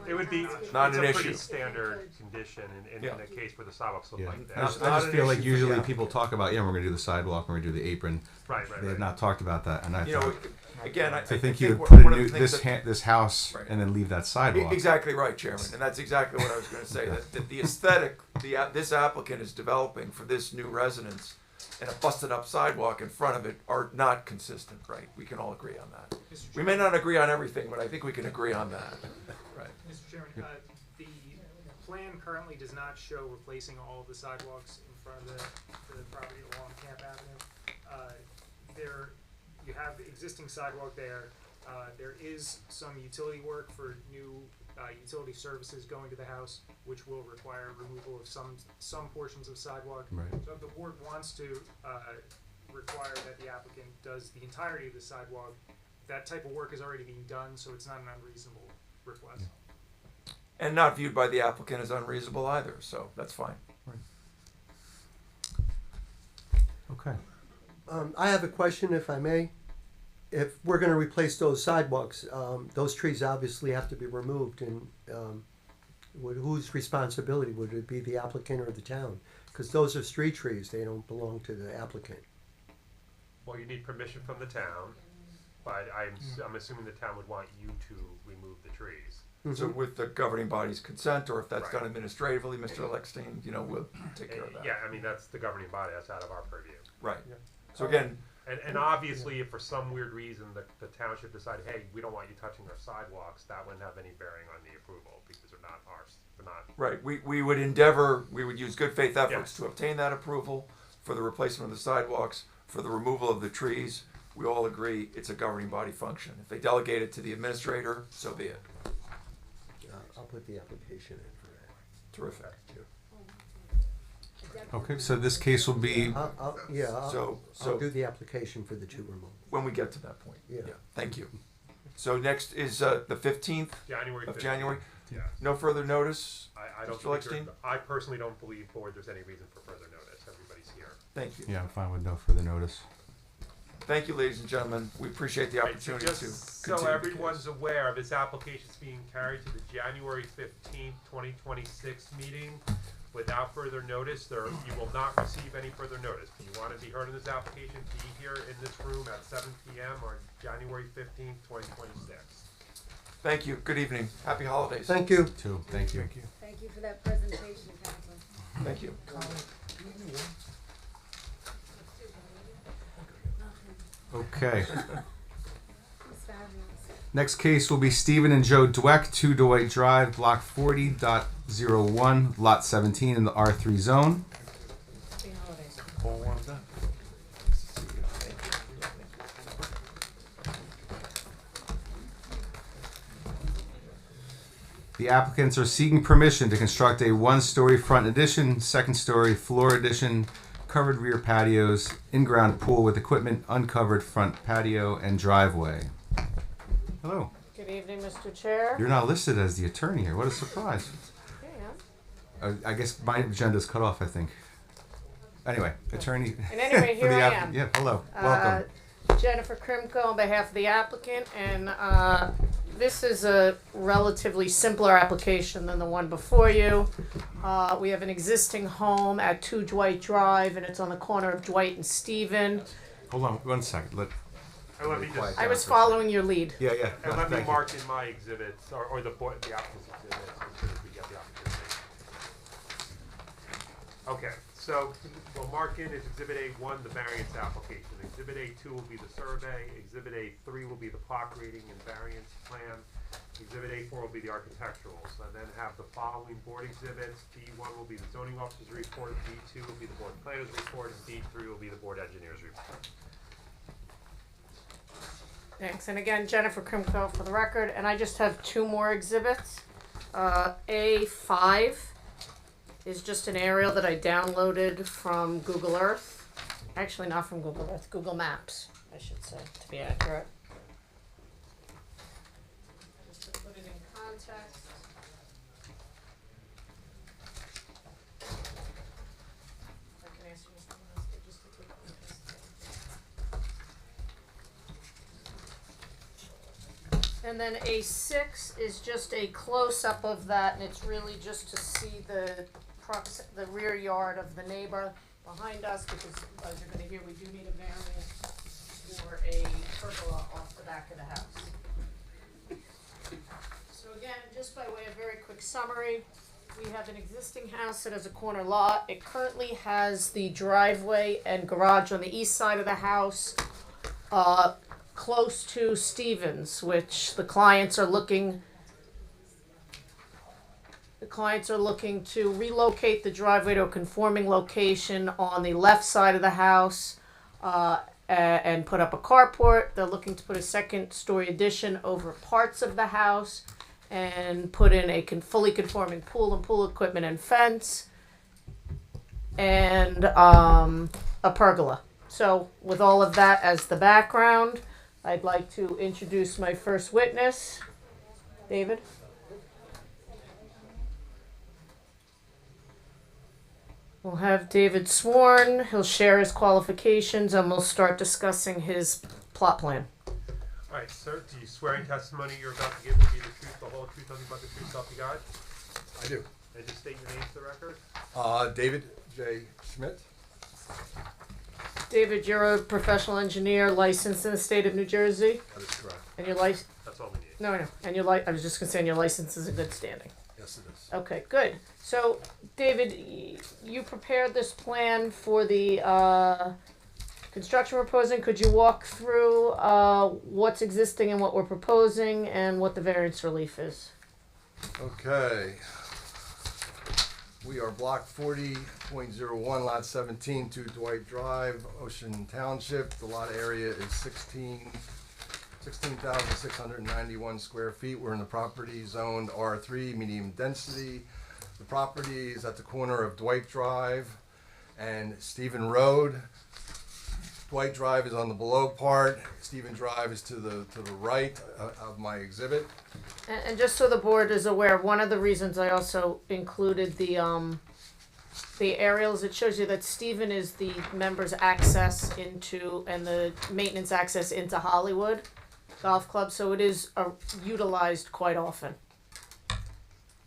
Speaker 4: It would be,
Speaker 7: Not
Speaker 4: it's
Speaker 7: an
Speaker 4: a pretty
Speaker 7: issue.
Speaker 4: standard condition in
Speaker 7: Yeah.
Speaker 4: the case where the sidewalks look
Speaker 1: yeah.
Speaker 4: like
Speaker 1: I
Speaker 4: that.
Speaker 1: just,
Speaker 7: Not an
Speaker 1: feel like
Speaker 7: issue for
Speaker 1: usually
Speaker 7: the
Speaker 1: people talk about, yeah, we're going to do the sidewalk, we're going to do the apron.
Speaker 4: Right.
Speaker 1: They have not talked about that, and I thought,
Speaker 7: Again,
Speaker 1: I think you would
Speaker 7: one-
Speaker 1: put
Speaker 7: one
Speaker 1: a
Speaker 7: of the
Speaker 1: new,
Speaker 7: things that-
Speaker 1: this house
Speaker 7: Right.
Speaker 1: and then leave that sidewalk.
Speaker 7: Exactly right, Chairman, and that's exactly what I was going to say. That the aesthetic this applicant is developing for this new residence and a busted up sidewalk in front of it are not consistent, right? We can all agree on that. We may not agree on everything, but I think we can agree on that. Right.
Speaker 15: Mr. Chairman, the plan currently does not show replacing all of the sidewalks in front of the property along Camp Avenue. You have existing sidewalk there. There is some utility work for new utility services going to the house, which will require removal of some portions of sidewalk.
Speaker 1: Right.
Speaker 15: So if the board wants to require that the applicant does the entirety of the sidewalk, that type of work is already being done, so it's not an unreasonable request.
Speaker 7: And not viewed by the applicant as unreasonable either, so that's fine.
Speaker 1: Okay.
Speaker 13: I have a question, if I may. If we're gonna replace those sidewalks, those trees obviously have to be removed, and whose responsibility? Would it be the applicant or the town? Because those are street trees, they don't belong to the applicant.
Speaker 4: Well, you need permission from the town, but I'm assuming the town would want you to remove the trees.
Speaker 7: So with the governing body's consent, or if that's
Speaker 4: Right.
Speaker 7: done administratively, Mr. Eckstein, we'll take care of that.
Speaker 4: Yeah, I mean, that's the governing body, that's out of our purview.
Speaker 7: Right. So again,
Speaker 4: And obviously, if for some weird reason the township decided, hey, we don't want you touching our sidewalks, that wouldn't have any bearing on the approval because they're not ours. They're not.
Speaker 7: right, we would use good faith efforts
Speaker 4: Yes.
Speaker 7: to obtain that approval for the replacement of the sidewalks, for the removal of the trees. We all agree it's a governing body function. If they delegate it to the administrator, so be it.
Speaker 13: I'll put the application in for that.
Speaker 7: Terrific.
Speaker 1: Okay, so this case will be,
Speaker 13: I'll do the application for the two removal.
Speaker 7: When we get to that point.
Speaker 13: Yeah.
Speaker 7: Thank you. So next is the 15th
Speaker 4: January
Speaker 7: of
Speaker 4: 15th.
Speaker 7: January.
Speaker 4: Yes.
Speaker 7: No further notice?
Speaker 4: I don't
Speaker 7: Mr.
Speaker 4: think
Speaker 7: Eckstein?
Speaker 4: I personally don't believe, board, there's any reason for further notice. Everybody's here.
Speaker 7: Thank you.
Speaker 1: yeah, I'm fine with no further notice.
Speaker 7: Thank you, ladies and gentlemen. We appreciate the
Speaker 4: Right,
Speaker 7: opportunity
Speaker 4: just
Speaker 7: to
Speaker 4: so
Speaker 7: continue the
Speaker 4: everyone's
Speaker 7: case.
Speaker 4: aware, this application is being carried to the January 15th, 2026 meeting. Without further notice, you will not receive any further notice. If you want to be heard in this application, be here in this room at 7 p.m. on January 15th, 2026.
Speaker 7: Thank you. Good evening. Happy holidays.
Speaker 13: Thank you.
Speaker 1: Too. Thank you.
Speaker 3: Thank you for that presentation, Council.
Speaker 7: Thank you.
Speaker 1: Okay.
Speaker 3: It's fabulous.
Speaker 1: Next case will be Stephen and Joe Dweck, 2 Dwight Drive, Block 40.01, Lot 17 in the R3 zone.
Speaker 5: Happy holidays.
Speaker 7: All warmed up.
Speaker 1: The applicants are seeking permission to construct a 1-story front addition, 2nd-story floor addition, covered rear patios, in-ground pool with equipment, uncovered front patio, and driveway. Hello.
Speaker 5: Good evening, Mr. Chair.
Speaker 1: You're not listed as the attorney here. What a surprise. I guess my agenda's cut off, I think. Anyway, attorney.
Speaker 5: And anyway,
Speaker 1: for
Speaker 5: here
Speaker 1: the
Speaker 5: I am.
Speaker 1: Yeah, hello. Welcome.
Speaker 5: Jennifer Krimko on behalf of the applicant, and this is a relatively simpler application than the one before you. We have an existing home at 2 Dwight Drive, and it's on the corner of Dwight and Stephen.
Speaker 1: Hold on 1 second.
Speaker 4: Let me just.
Speaker 5: I was following your lead.
Speaker 1: Yeah, yeah.
Speaker 4: And let me
Speaker 1: Thank you.
Speaker 4: mark in my exhibits, or the applicant's exhibits, as soon as we get the opportunity. Okay, so we'll mark in as Exhibit A1 the variance application. Exhibit A2 will be the survey. Exhibit A3 will be the plot reading and variance plan. Exhibit A4 will be the architecturals, and then have the following board exhibits. B1 will be the zoning officer's report. B2 will be the board planner's report, and B3 will be the board engineer's report.
Speaker 5: Thanks. And again, Jennifer Krimko for the record. And I just have 2 more exhibits. A5 is just an aerial that I downloaded from Google Earth. Actually, not from Google Earth, Google Maps, I should say, to be accurate. Just to put it in context. I can ask you something else, but just to take context. And then A6 is just a close-up of that, and it's really just to see the rear yard of the neighbor behind us, because as you're going to hear, we do need a variance for a pergola off the back of the house. So again, just by way of very quick summary, we have an existing house that has a corner lot. It currently has the driveway and garage on the east side of the house, close to Stevens, which the clients are looking to relocate the driveway to a conforming location on the left side of the house and put up a carport. They're looking to put a 2nd-story addition over parts of the house and put in a fully conforming pool and pool equipment and fence and a pergola. So with all of that as the background, I'd like to introduce my first witness, David. We'll have David sworn. He'll share his qualifications, and we'll start discussing his plot plan.
Speaker 4: All right, sir, do you swear in testimony you're about to give will be the truth, the whole truth, nothing but the truth, so help you God?
Speaker 16: I do.
Speaker 4: And just state your name for the record.
Speaker 16: David J. Schmidt.
Speaker 5: David, you're a professional engineer licensed in the state of New Jersey?
Speaker 16: That is correct.
Speaker 5: And your license?
Speaker 4: That's all we need.
Speaker 5: No. And I was just going to say, and your license is in good standing.
Speaker 16: Yes, it is.
Speaker 5: Okay, good. So, David, you prepared this plan for the construction we're proposing. Could you walk through what's existing and what we're proposing and what the variance relief is?
Speaker 16: Okay. We are block 40.01, lot 17, 2 Dwight Drive, Ocean Township. The lot area is 16,691 square feet. We're in the property zoned R3, medium density. The property is at the corner of Dwight Drive and Stephen Road. Dwight Drive is on the below part. Stephen Drive is to the right of my exhibit.
Speaker 5: And just so the board is aware, one of the reasons I also included the aerials, it shows you that Stephen is the members' access into and the maintenance access into Hollywood Golf Club, so it is utilized quite often.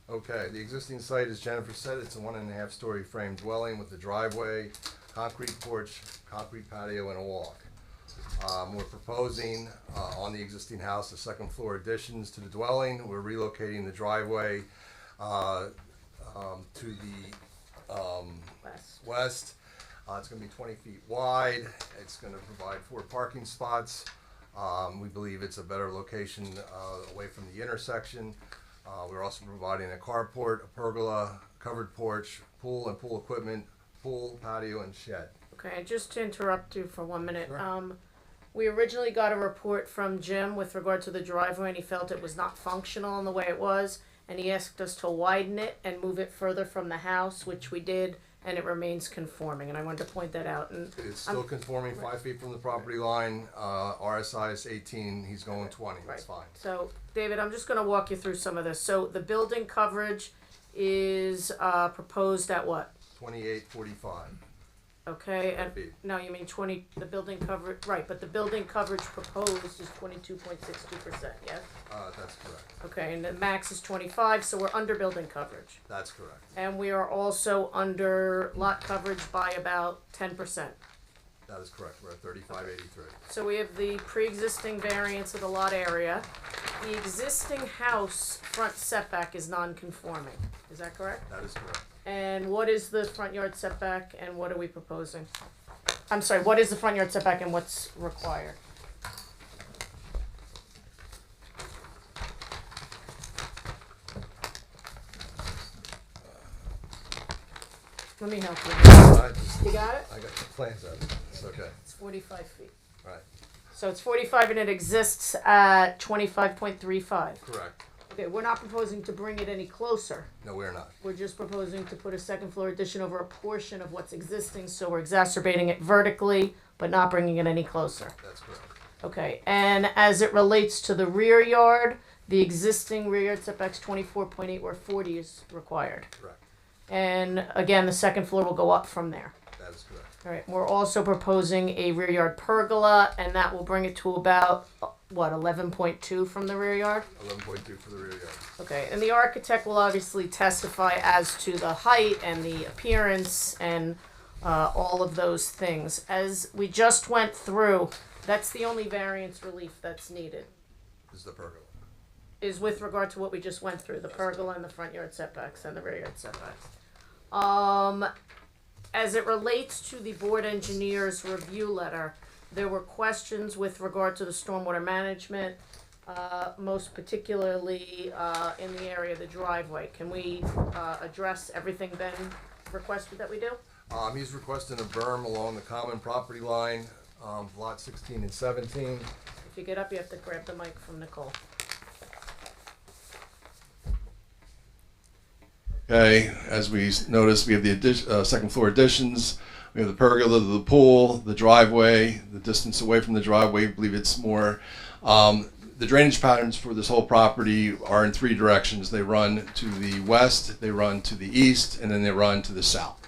Speaker 16: Okay, the existing site, as Jennifer said, it's a 1.5-story frame dwelling with a driveway, concrete porch, concrete patio, and a walk. We're proposing on the existing house the second floor additions to the dwelling. We're relocating the driveway to the west. It's going to be 20 feet wide. It's going to provide 4 parking spots. We believe it's a better location away from the intersection. We're also providing a carport, a pergola, covered porch, pool and pool equipment, pool, patio, and shed.
Speaker 5: Okay, just to interrupt you for 1 minute.
Speaker 16: Sure.
Speaker 5: We originally got a report from Jim with regard to the driveway, and he felt it was not functional in the way it was, and he asked us to widen it and move it further from the house, which we did, and it remains conforming, and I wanted to point that out. And
Speaker 16: It's still conforming 5 feet from the property line. RSI is 18, he's going 20, that's fine.
Speaker 5: So, David, I'm just gonna walk you through some of this. So the building coverage is proposed at what?
Speaker 16: 2845.
Speaker 5: Okay, and,
Speaker 16: Feet.
Speaker 5: no, you mean 20, the building coverage, right, but the building coverage proposed is 22.62%, yes?
Speaker 16: That's correct.
Speaker 5: Okay, and the max is 25, so we're under building coverage.
Speaker 16: That's correct.
Speaker 5: And we are also under lot coverage by about 10%.
Speaker 16: That is correct. We're at 3583.
Speaker 5: So we have the pre-existing variance of the lot area. The existing house front setback is non-conforming, is that correct?
Speaker 16: That is correct.
Speaker 5: And what is the front yard setback and what are we proposing? I'm sorry, what is the front yard setback and what's required? Let me help you. You got it?
Speaker 16: I got the plans of it. It's okay.
Speaker 5: It's 45 feet.
Speaker 16: Right.
Speaker 5: So it's 45 and it exists at 25.35.
Speaker 16: Correct.
Speaker 5: Okay, we're not proposing to bring it any closer.
Speaker 16: No, we're not.
Speaker 5: We're just proposing to put a second floor addition over a portion of what's existing, so we're exacerbating it vertically, but not bringing it any closer.
Speaker 16: That's correct.
Speaker 5: Okay, and as it relates to the rear yard, the existing rear yard setback's 24.8 where 40 is required.
Speaker 16: Correct.
Speaker 5: And again, the second floor will go up from there.
Speaker 16: That is correct.
Speaker 5: All right, we're also proposing a rear yard pergola, and that will bring it to about, what, 11.2 from the rear yard?
Speaker 16: 11.2 for the rear yard.
Speaker 5: Okay, and the architect will obviously testify as to the height and the appearance and all of those things. As we just went through, that's the only variance relief that's needed,
Speaker 16: This is the pergola.
Speaker 5: is with regard to what we just went through, the pergola and the front yard setbacks and the rear yard setbacks. As it relates to the board engineer's review letter, there were questions with regard to the stormwater management, most particularly in the area of the driveway. Can we address everything Ben requested that we do?
Speaker 16: He's requesting a berm along the common property line, lot 16 and 17.
Speaker 5: If you get up, you have to grab the mic from Nicole.
Speaker 16: Okay, as we noticed, we have the second floor additions. We have the pergola, the pool, the driveway, the distance away from the driveway. I believe it's more. The drainage patterns for this whole property are in 3 directions. They run to the west, they run to the east, and then they run to the south.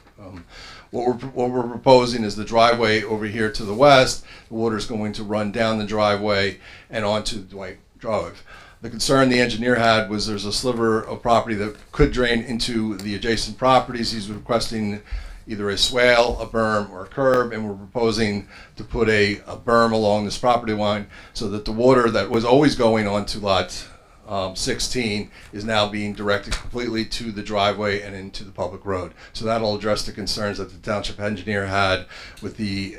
Speaker 16: What we're proposing is the driveway over here to the west. The water is going to run down the driveway and onto Dwight Drive. The concern the engineer had was there's a sliver of property that could drain into the adjacent properties. He's requesting either a swale, a berm, or a curb, and we're proposing to put a berm along this property line so that the water that was always going onto lot 16 is now being directed completely to the driveway and into the public road. So that'll address the concerns that the township engineer had with the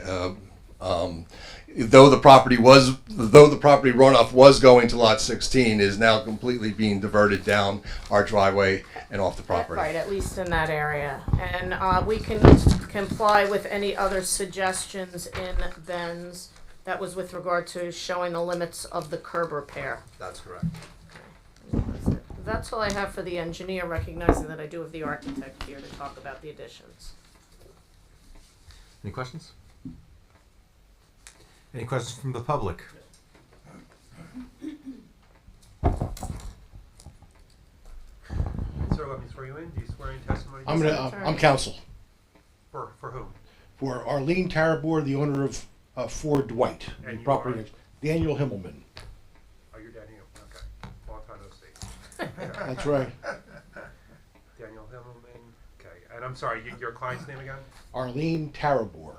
Speaker 16: though the property runoff was going to lot 16, is now completely being diverted down our driveway and off the property.
Speaker 5: Right, at least in that area. And we can comply with any other suggestions in Ben's. That was with regard to showing the limits of the curb repair.
Speaker 16: That's correct.
Speaker 5: That's all I have for the engineer, recognizing that I do have the architect here to talk about the additions.
Speaker 1: Any questions? Any questions from the public?
Speaker 4: Sir, let me throw you in. Do you swear in testimony?
Speaker 17: I'm counsel
Speaker 4: For whom?
Speaker 17: for Arlene Tarabor, the owner of Ford Dwight,
Speaker 4: And
Speaker 17: the
Speaker 4: you
Speaker 17: property
Speaker 4: are?
Speaker 17: next. Daniel Himmelman.
Speaker 4: Oh, you're Daniel. Okay. Long time no see.
Speaker 17: That's right.
Speaker 4: Himmelman. Okay, and I'm sorry, your client's name again?
Speaker 17: Arlene Tarabor,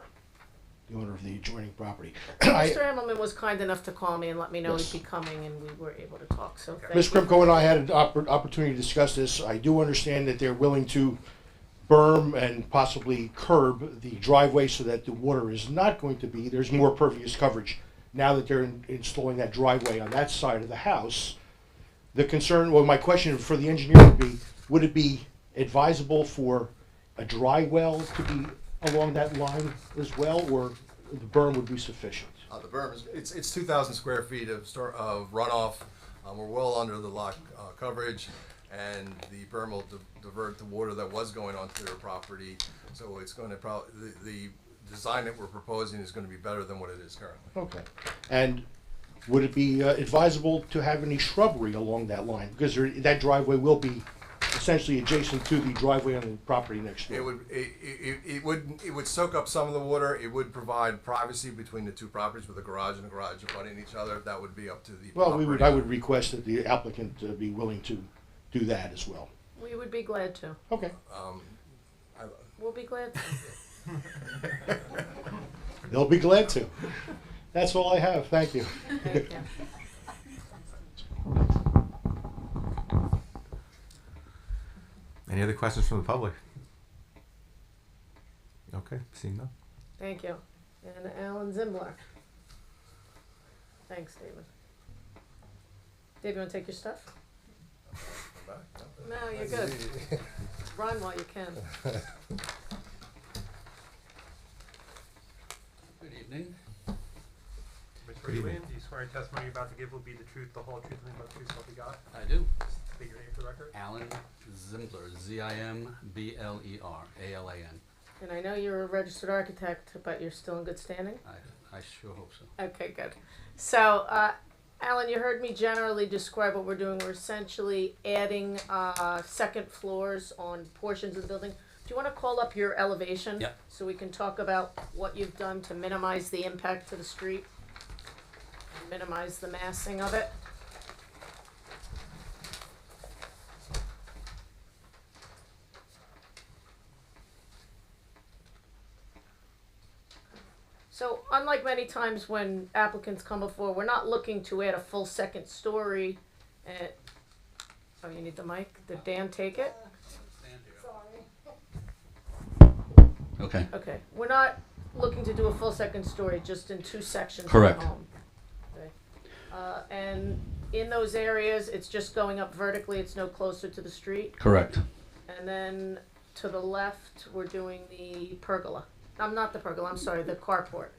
Speaker 17: the owner of the adjoining property.
Speaker 5: Mr. Himmelman was kind enough to call me and let me know
Speaker 17: Yes.
Speaker 5: he'd be coming, and we were able to talk, so thank
Speaker 17: Ms.
Speaker 5: you.
Speaker 17: Krimko and I had an opportunity to discuss this. I do understand that they're willing to berm and possibly curb the driveway so that the water is not going to be, there's more pervious coverage now that they're installing that driveway on that side of the house. The concern, well, my question for the engineer would it be advisable for a dry well to be along that line as well, or the berm would be sufficient?
Speaker 16: The berm is, it's 2,000 square feet of runoff. We're well under the lot coverage, and the berm will divert the water that was going onto their property. So it's going to probably, the design that we're proposing is going to be better than what it is currently.
Speaker 17: Okay. And would it be advisable to have any shrubbery along that line? Because that driveway will be essentially adjacent to the driveway on the property next door.
Speaker 16: It would soak up some of the water. It would provide privacy between the two properties, with the garage and the garage abutting each other. That would be up to the
Speaker 17: Well,
Speaker 16: operator.
Speaker 17: I would request that the applicant be willing to do that as well.
Speaker 5: We would be glad to.
Speaker 17: Okay.
Speaker 5: We'll be glad to.
Speaker 17: They'll be glad to. That's all I have. Thank you.
Speaker 5: Thank you.
Speaker 1: Any other questions from the public? Okay, seeing none.
Speaker 5: Thank you. And Alan Zimbler. Thanks, David. Dave, you want to take your stuff? No, you're good. Run while you can.
Speaker 11: Good evening.
Speaker 4: Mr. Ewan, do you swear your testimony you're about to give will be the truth, the whole truth, and nothing but the truth, so help you God?
Speaker 11: I do.
Speaker 4: State your name for the record.
Speaker 11: Alan Zimbler, Zimbler, ALAN.
Speaker 5: And I know you're a registered architect, but you're still in good standing?
Speaker 11: I sure hope so.
Speaker 5: Okay, good. So, Alan, you heard me generally describe what we're doing. We're essentially adding second floors on portions of the building. Do you want to call up your elevation?
Speaker 11: Yep.
Speaker 5: So we can talk about what you've done to minimize the impact to the street, and minimize the massing of it. So unlike many times when applicants come before, we're not looking to add a full second story. Oh, you need the mic? Did Dan take it?
Speaker 11: Okay.
Speaker 5: Okay. We're not looking to do a full second story, just in two sections
Speaker 11: Correct.
Speaker 5: of the home. Okay. And in those areas, it's just going up vertically. It's no closer to the street.
Speaker 11: Correct.
Speaker 5: And then to the left, we're doing the pergola. Not the pergola, I'm sorry, the carport.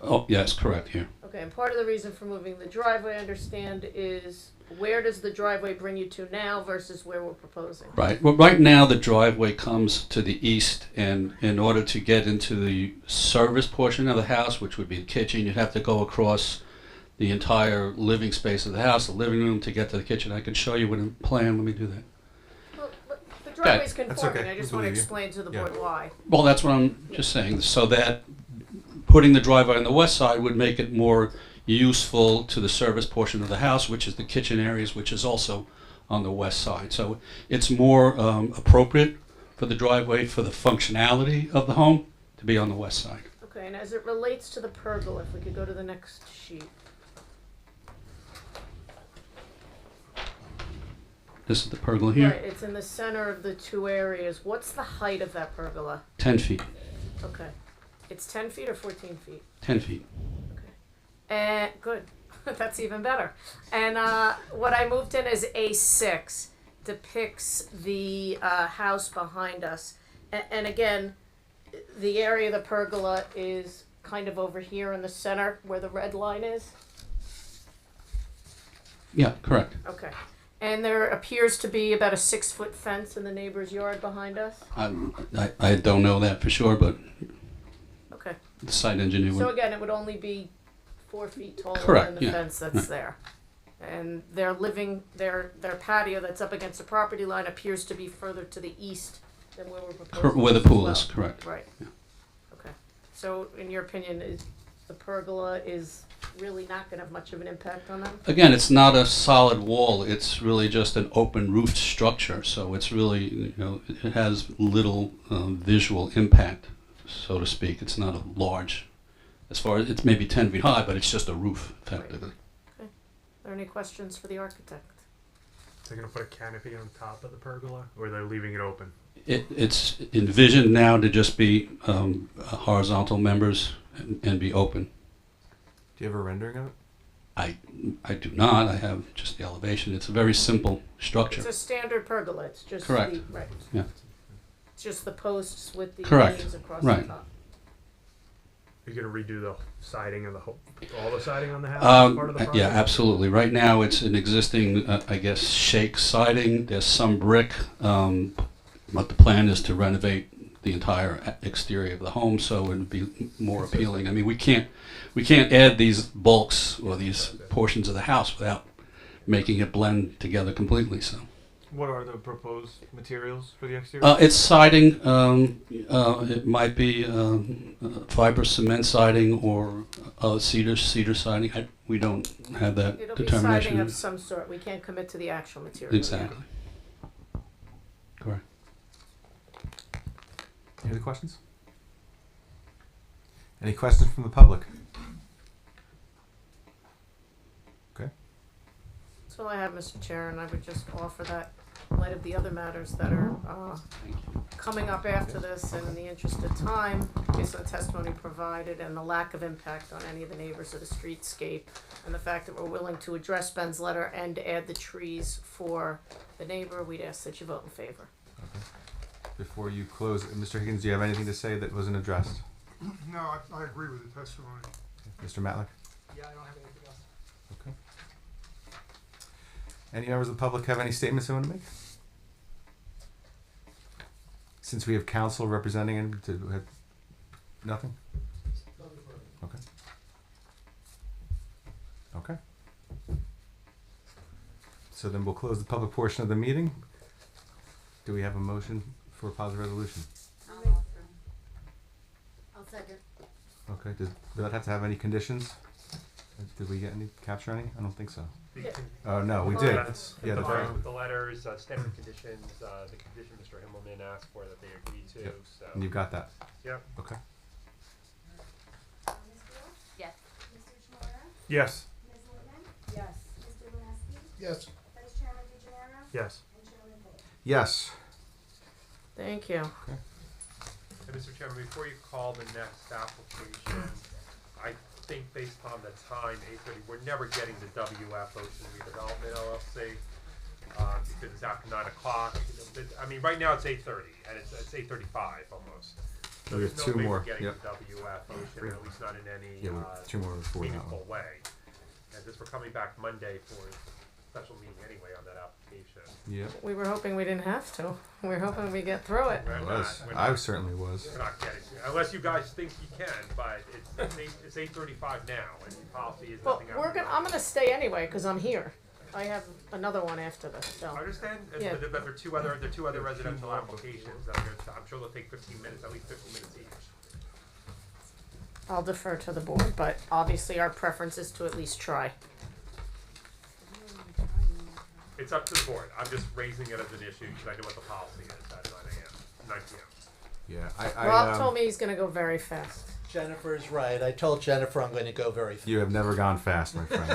Speaker 11: Oh, yes, correct here.
Speaker 5: Okay, and part of the reason for moving the driveway, I understand, is where does the driveway bring you to now versus where we're proposing?
Speaker 11: Right. Well, right now the driveway comes to the east, and in order to get into the service portion of the house, which would be the kitchen, you'd have to go across the entire living space of the house, the living room, to get to the kitchen. I can show you with a plan. Let me do that.
Speaker 5: Well, the driveway's
Speaker 11: That's
Speaker 5: conforming,
Speaker 1: okay.
Speaker 5: I just
Speaker 1: We
Speaker 5: want to
Speaker 1: believe you.
Speaker 5: explain to the
Speaker 1: Yeah.
Speaker 5: board why.
Speaker 11: Well, that's what I'm just saying. So that putting the driveway on the west side would make it more useful to the service portion of the house, which is the kitchen areas, which is also on the west side. So it's more appropriate for the driveway, for the functionality of the home, to be on the west side.
Speaker 5: Okay, and as it relates to the pergola, if we could go to the next sheet.
Speaker 11: This is the pergola here,
Speaker 5: Right, it's in the center of the two areas. What's the height of that pergola?
Speaker 11: 10 feet,
Speaker 5: Okay. It's 10 feet or 14 feet?
Speaker 11: 10 feet.
Speaker 5: And good. That's even better. And what I moved in as A6 depicts the house behind us. And again, the area of the pergola is kind of over here in the center where the red line is.
Speaker 11: Yeah, correct.
Speaker 5: Okay. And there appears to be about a 6-foot fence in the neighbor's yard behind us.
Speaker 11: I don't know that for sure, but
Speaker 5: Okay.
Speaker 11: the site engineer
Speaker 5: So
Speaker 11: would.
Speaker 5: again, it would only be 4 feet taller
Speaker 11: Correct,
Speaker 5: than the
Speaker 11: yeah,
Speaker 5: fence that's
Speaker 11: right.
Speaker 5: there. And their patio that's up against the property line appears to be further to the east than where we're proposing.
Speaker 11: Where the
Speaker 5: this as
Speaker 11: pool
Speaker 5: well.
Speaker 11: is, correct.
Speaker 5: Right.
Speaker 11: Yeah.
Speaker 5: Okay. So in your opinion, is the pergola is really not gonna have much of an impact on them?
Speaker 11: Again, it's not a solid wall, it's really just an open roofed structure, so it's really, it has little visual impact, so to speak. It's not a large, as far as, it's maybe 10 feet high, but it's just a roof, effectively.
Speaker 5: Are there any questions for the architect?
Speaker 6: They're gonna put a canopy on top of the pergola, or they're leaving it open?
Speaker 11: It's envisioned now to just be horizontal members and be open.
Speaker 1: Do you have a rendering of it?
Speaker 11: I do not. I have just the elevation. It's a very simple structure.
Speaker 5: It's a standard pergola, it's just
Speaker 11: Correct.
Speaker 5: the, right.
Speaker 11: Yeah.
Speaker 5: It's just the posts with the
Speaker 11: Correct.
Speaker 5: beams across
Speaker 11: Right.
Speaker 5: the top.
Speaker 6: You're gonna redo the siding of the whole, all the siding on the house as part of the project?
Speaker 11: Yeah, absolutely. Right now, it's an existing, I guess, shake siding. There's some brick, but the plan is to renovate the entire exterior of the home, so it would be more appealing. I mean, we can't add these bulks or these portions of the house without making it blend together completely. So.
Speaker 18: What are the proposed materials for the exterior?
Speaker 11: It's siding. It might be fibrous cement siding or cedar siding. We don't have that
Speaker 5: It'll be
Speaker 11: determination.
Speaker 5: siding of some sort, we can't commit to the actual material yet.
Speaker 11: Exactly. Correct.
Speaker 1: Any other questions? Any questions from the public? Okay.
Speaker 5: That's all I have, Mr. Chair, and I would just offer that in light of the other matters that are coming up after this, and in the interest of time, based on the testimony provided and the lack of impact on any of the neighbors of the streetscape, and the fact that we're willing to address Ben's letter and add the trees for the neighbor, we'd ask that you vote in favor.
Speaker 1: Okay. Before you close, Mr. Higgins, do you have anything to say that wasn't addressed?
Speaker 12: No, I agree with the testimony.
Speaker 1: Mr. Matlick?
Speaker 15: Yeah, I don't have anything else.
Speaker 1: Okay. Any members of the public have any statements they want to make? Since we have counsel representing him, to have nothing? Okay. Okay. So then we'll close the public portion of the meeting. Do we have a motion for a positive resolution?
Speaker 3: I'll second.
Speaker 1: Okay, does that have to have any conditions? Did we get any, capture any? I don't think so. Oh, no, we did. Yeah,
Speaker 4: With the letters, standard conditions, the condition Mr. Himmelman asked for that they agreed to,
Speaker 1: Yep.
Speaker 4: so.
Speaker 1: And you've got that?
Speaker 4: Yep.
Speaker 1: Okay.
Speaker 2: Ms. Fields?
Speaker 3: Yes.
Speaker 2: Mr. Chmura?
Speaker 6: Yes.
Speaker 2: Ms. Lippman?
Speaker 3: Yes.
Speaker 2: Mr. Lunesky?
Speaker 17: Yes.
Speaker 2: Vice Chairman DeGenaro?
Speaker 6: Yes.
Speaker 2: And Chairman Poole?
Speaker 1: Yes.
Speaker 5: Thank you.
Speaker 4: And Mr. Chairman, before you call the next application, I think based on the time, 8:30, we're never getting the WF Ocean Redevelopment LLC, because it's after 9 o'clock. I mean, right now it's 8:30, and it's 8:35 almost. So
Speaker 1: We have
Speaker 4: there's
Speaker 1: two
Speaker 4: no way
Speaker 1: more,
Speaker 4: we're getting
Speaker 1: yep.
Speaker 4: the WF Ocean, at least not in any
Speaker 1: Yeah, two more before that
Speaker 4: meaningful
Speaker 1: one.
Speaker 4: way. And since we're coming back Monday for a special meeting anyway on that application.
Speaker 1: Yep.
Speaker 5: We were hoping we didn't have to. We were hoping we'd get through it.
Speaker 1: I was. I certainly was.
Speaker 4: We're not getting to, unless you guys think you can, but it's 8:35 now, and the policy is
Speaker 5: Well,
Speaker 4: nothing
Speaker 5: I'm gonna stay anyway, cause I'm here. I have another one after this, so.
Speaker 4: I understand,
Speaker 5: Yeah.
Speaker 4: but there are two other residential applications that are gonna, I'm sure they'll take 15 minutes, at least 15 minutes each.
Speaker 5: I'll defer to the board, but obviously our preference is to at least try.
Speaker 4: It's up to the board. I'm just raising it as an issue because I know what the policy is at 9 p.m.
Speaker 1: Yeah,
Speaker 5: Rob told me he's gonna go very fast.
Speaker 19: Jennifer's right. I told Jennifer I'm going to go very fast.
Speaker 1: You have never gone fast, my friend.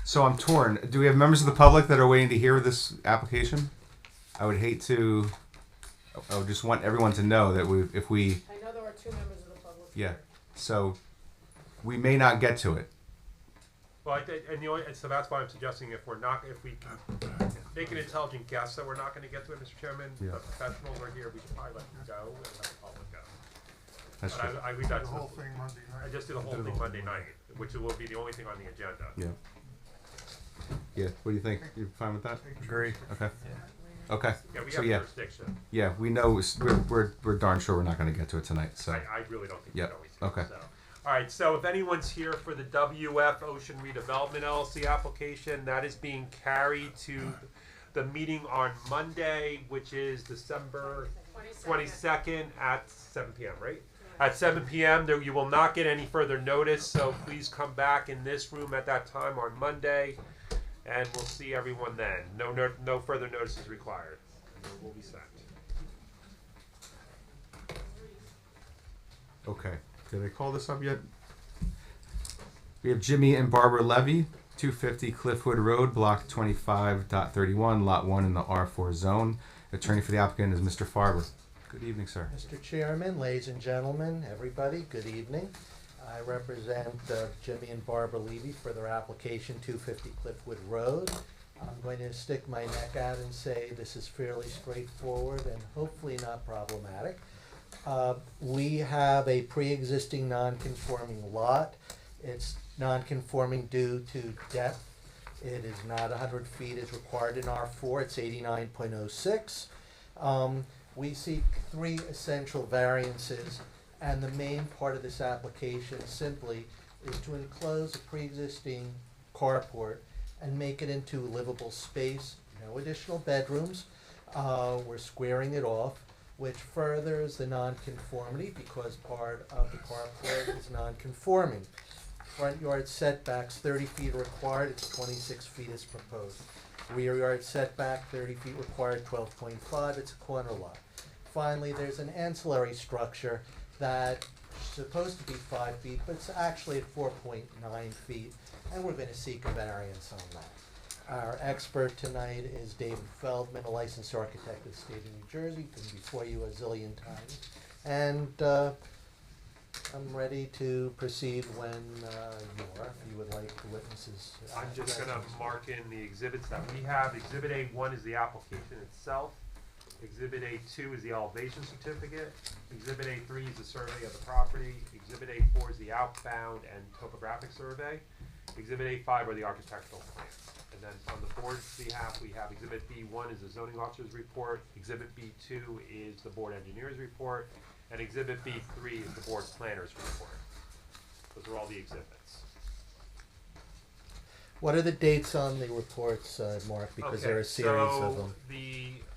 Speaker 1: So I'm torn. Do we have members of the public that are waiting to hear this application? I would hate to. I would just want everyone to know that if we.
Speaker 5: I know there are two members of the public.
Speaker 1: Yeah. So we may not get to it.
Speaker 4: Well, so that's why I'm suggesting if we make an intelligent guess that we're not going to get to it, Mr. Chairman,
Speaker 1: Yeah.
Speaker 4: the professionals are here, we should probably let them go and let the public go.
Speaker 1: That's
Speaker 4: But
Speaker 1: true.
Speaker 4: I leave
Speaker 12: Do
Speaker 4: that
Speaker 12: the
Speaker 4: to
Speaker 12: whole thing Monday night.
Speaker 4: I just do the whole thing Monday night, which will be the only thing on the agenda.
Speaker 1: Yeah. Yeah. What do you think? You fine with that?
Speaker 6: Agree.
Speaker 1: Okay. Okay.
Speaker 4: Yeah, we
Speaker 1: So
Speaker 4: have
Speaker 1: yeah.
Speaker 4: jurisdiction.
Speaker 1: Yeah, we know we're darn sure we're not going to get to it tonight. So.
Speaker 4: I really don't think
Speaker 1: Yep.
Speaker 4: we're going to.
Speaker 1: Okay.
Speaker 4: So. All right, so if anyone's here for the WF Ocean Redevelopment LLC application, that is being carried to the meeting on Monday, which is December 22nd at 7 p.m., right? At 7 p.m., there, you will not get any further notice, so please come back in this room at that time on Monday, and we'll see everyone then. No further notice is required. It will be sent.
Speaker 1: Okay. Did I call this up yet? We have Jimmy and Barbara Levy, 250 Cliffwood Road, Block 25.31, Lot 1 in the R4 zone. Attorney for the applicant is Mr. Farber. Good evening, sir.
Speaker 19: Mr. Chairman, ladies and gentlemen, everybody, good evening. I represent Jimmy and Barbara Levy for their application 250 Cliffwood Road. I'm going to stick my neck out and say this is fairly straightforward and hopefully not problematic. We have a pre-existing non-conforming lot. It's non-conforming due to depth. It is not 100 feet as required in R4. It's 89.06. We seek 3 essential variances, and the main part of this application simply is to enclose a pre-existing carport and make it into livable space. No additional bedrooms. We're squaring it off, which furthers the nonconformity because part of the carport is nonconforming. Front yard setbacks, 30 feet are required, it's 26 feet as proposed. Rear yard setback, 30 feet required, 12.5, it's a corner lot. Finally, there's an ancillary structure that's supposed to be 5 feet, but it's actually at 4.9 feet, and we're going to seek a variance on that. Our expert tonight is David Feldman, a licensed architect of the state of New Jersey, been before you a zillion times, and I'm ready to proceed when you are, if you would like the witnesses.
Speaker 4: I'm just going to mark in the exhibits that we have. Exhibit A1 is the application itself. Exhibit A2 is the elevation certificate. Exhibit A3 is the survey of the property. Exhibit A4 is the outbound and topographic survey. Exhibit A5 are the architectural plans. And then on the board's behalf, we have Exhibit B1 is the zoning officer's report. Exhibit B2 is the board engineer's report. And Exhibit B3 is the board planner's report. Those are all the exhibits.
Speaker 19: What are the dates on the reports, Mark? Because there are a series of them.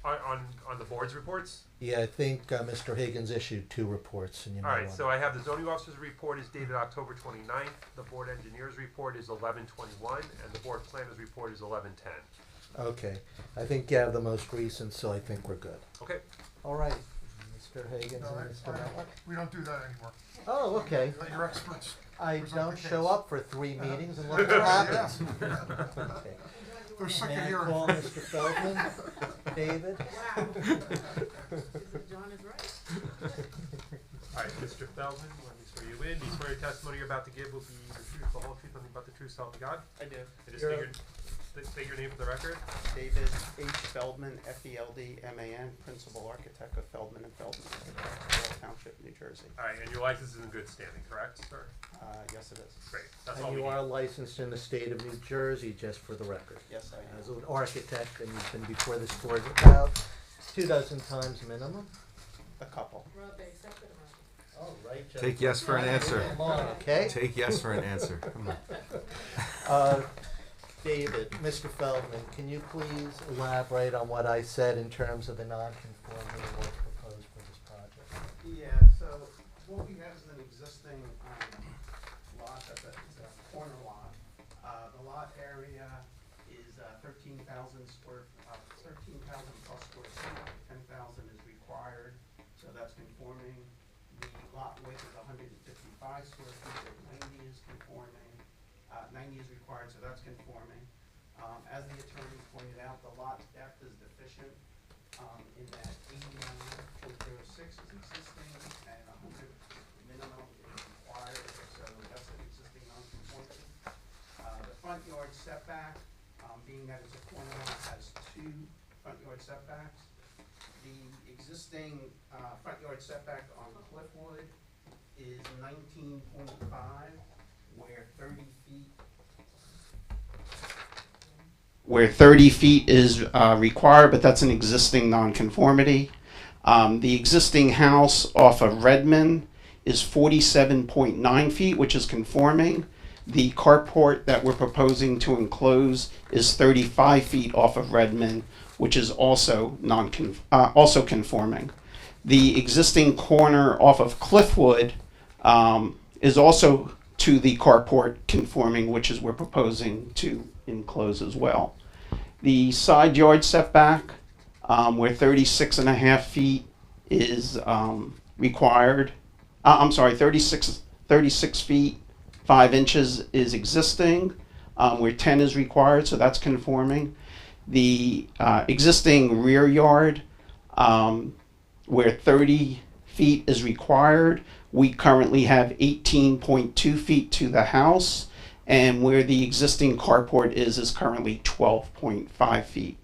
Speaker 4: On the board's reports?
Speaker 19: Yeah, I think Mr. Higgins issued 2 reports. And you
Speaker 4: All right, so I have the zoning officer's report is dated October 29th. The board engineer's report is 11/21, and the board planner's report is 11/10.
Speaker 19: Okay, I think you have the most recent, so I think we're good.
Speaker 4: Okay.
Speaker 19: All right, Mr. Higgins
Speaker 12: No,
Speaker 19: and Mr. Metlick.
Speaker 12: we don't do that anymore.
Speaker 19: Oh, okay.
Speaker 12: Let your experts.
Speaker 19: I
Speaker 12: present
Speaker 19: don't
Speaker 12: the
Speaker 19: show
Speaker 12: case.
Speaker 19: up for 3 meetings and look what happens.
Speaker 12: Yes.
Speaker 19: Okay.
Speaker 12: They're sick
Speaker 19: May
Speaker 12: of
Speaker 19: I
Speaker 12: hearing.
Speaker 19: call Mr. Feldman? David?
Speaker 5: John is right.
Speaker 4: All right, Mr. Feldman, let me swear you in. Do you swear your testimony you're about to give will be the truth, the whole truth, nothing but the truth, so help you God?
Speaker 20: I do.
Speaker 4: And just state your name for the record.
Speaker 20: David H. Feldman, F-E-L-D-M-A-N, Principal Architect of Feldman and Feldman, Township, New Jersey.
Speaker 4: All right, and your license is in good standing, correct, sir?
Speaker 20: Yes, it is.
Speaker 4: Great. That's all
Speaker 19: And
Speaker 4: we
Speaker 19: you
Speaker 4: need.
Speaker 19: are licensed in the state of New Jersey, just for the record.
Speaker 20: Yes, I am.
Speaker 19: As an architect, and you've been before this board about 24 times minimum?
Speaker 20: A couple.
Speaker 5: Rob, they accepted it.
Speaker 19: Oh, right. Jeff.
Speaker 1: Take yes for an answer.
Speaker 19: Come on, okay?
Speaker 1: Take yes for an answer. Come on.
Speaker 19: David, Mr. Feldman, can you please elaborate on what I said in terms of the non-conformity and what's proposed for this project?
Speaker 20: Yeah, so what we have is an existing lot, it's a corner lot. The lot area is 13,000 plus square feet, 10,000 is required, so that's conforming. The lot width is 155 square feet, 90 is conforming. 90 is required, so that's conforming. As the attorney pointed out, the lot depth is deficient in that 89.06 is existing and 100 minimum is required, so that's an existing non-conformity. The front yard setback, being that it's a corner lot, has 2 front yard setbacks. The existing front yard setback on Cliffwood is 19.5, where 30 feet is required, but that's an existing nonconformity. The existing house off of Redmond is 47.9 feet, which is conforming. The carport that we're proposing to enclose is 35 feet off of Redmond, which is also also conforming. The existing corner off of Cliffwood is also to the carport conforming, which is we're proposing to enclose as well. The side yard setback, where 36.5 feet is required. I'm sorry, 36 feet, 5 inches is existing, where 10 is required, so that's conforming. The existing rear yard, where 30 feet is required, we currently have 18.2 feet to the house, and where the existing carport is currently 12.5 feet.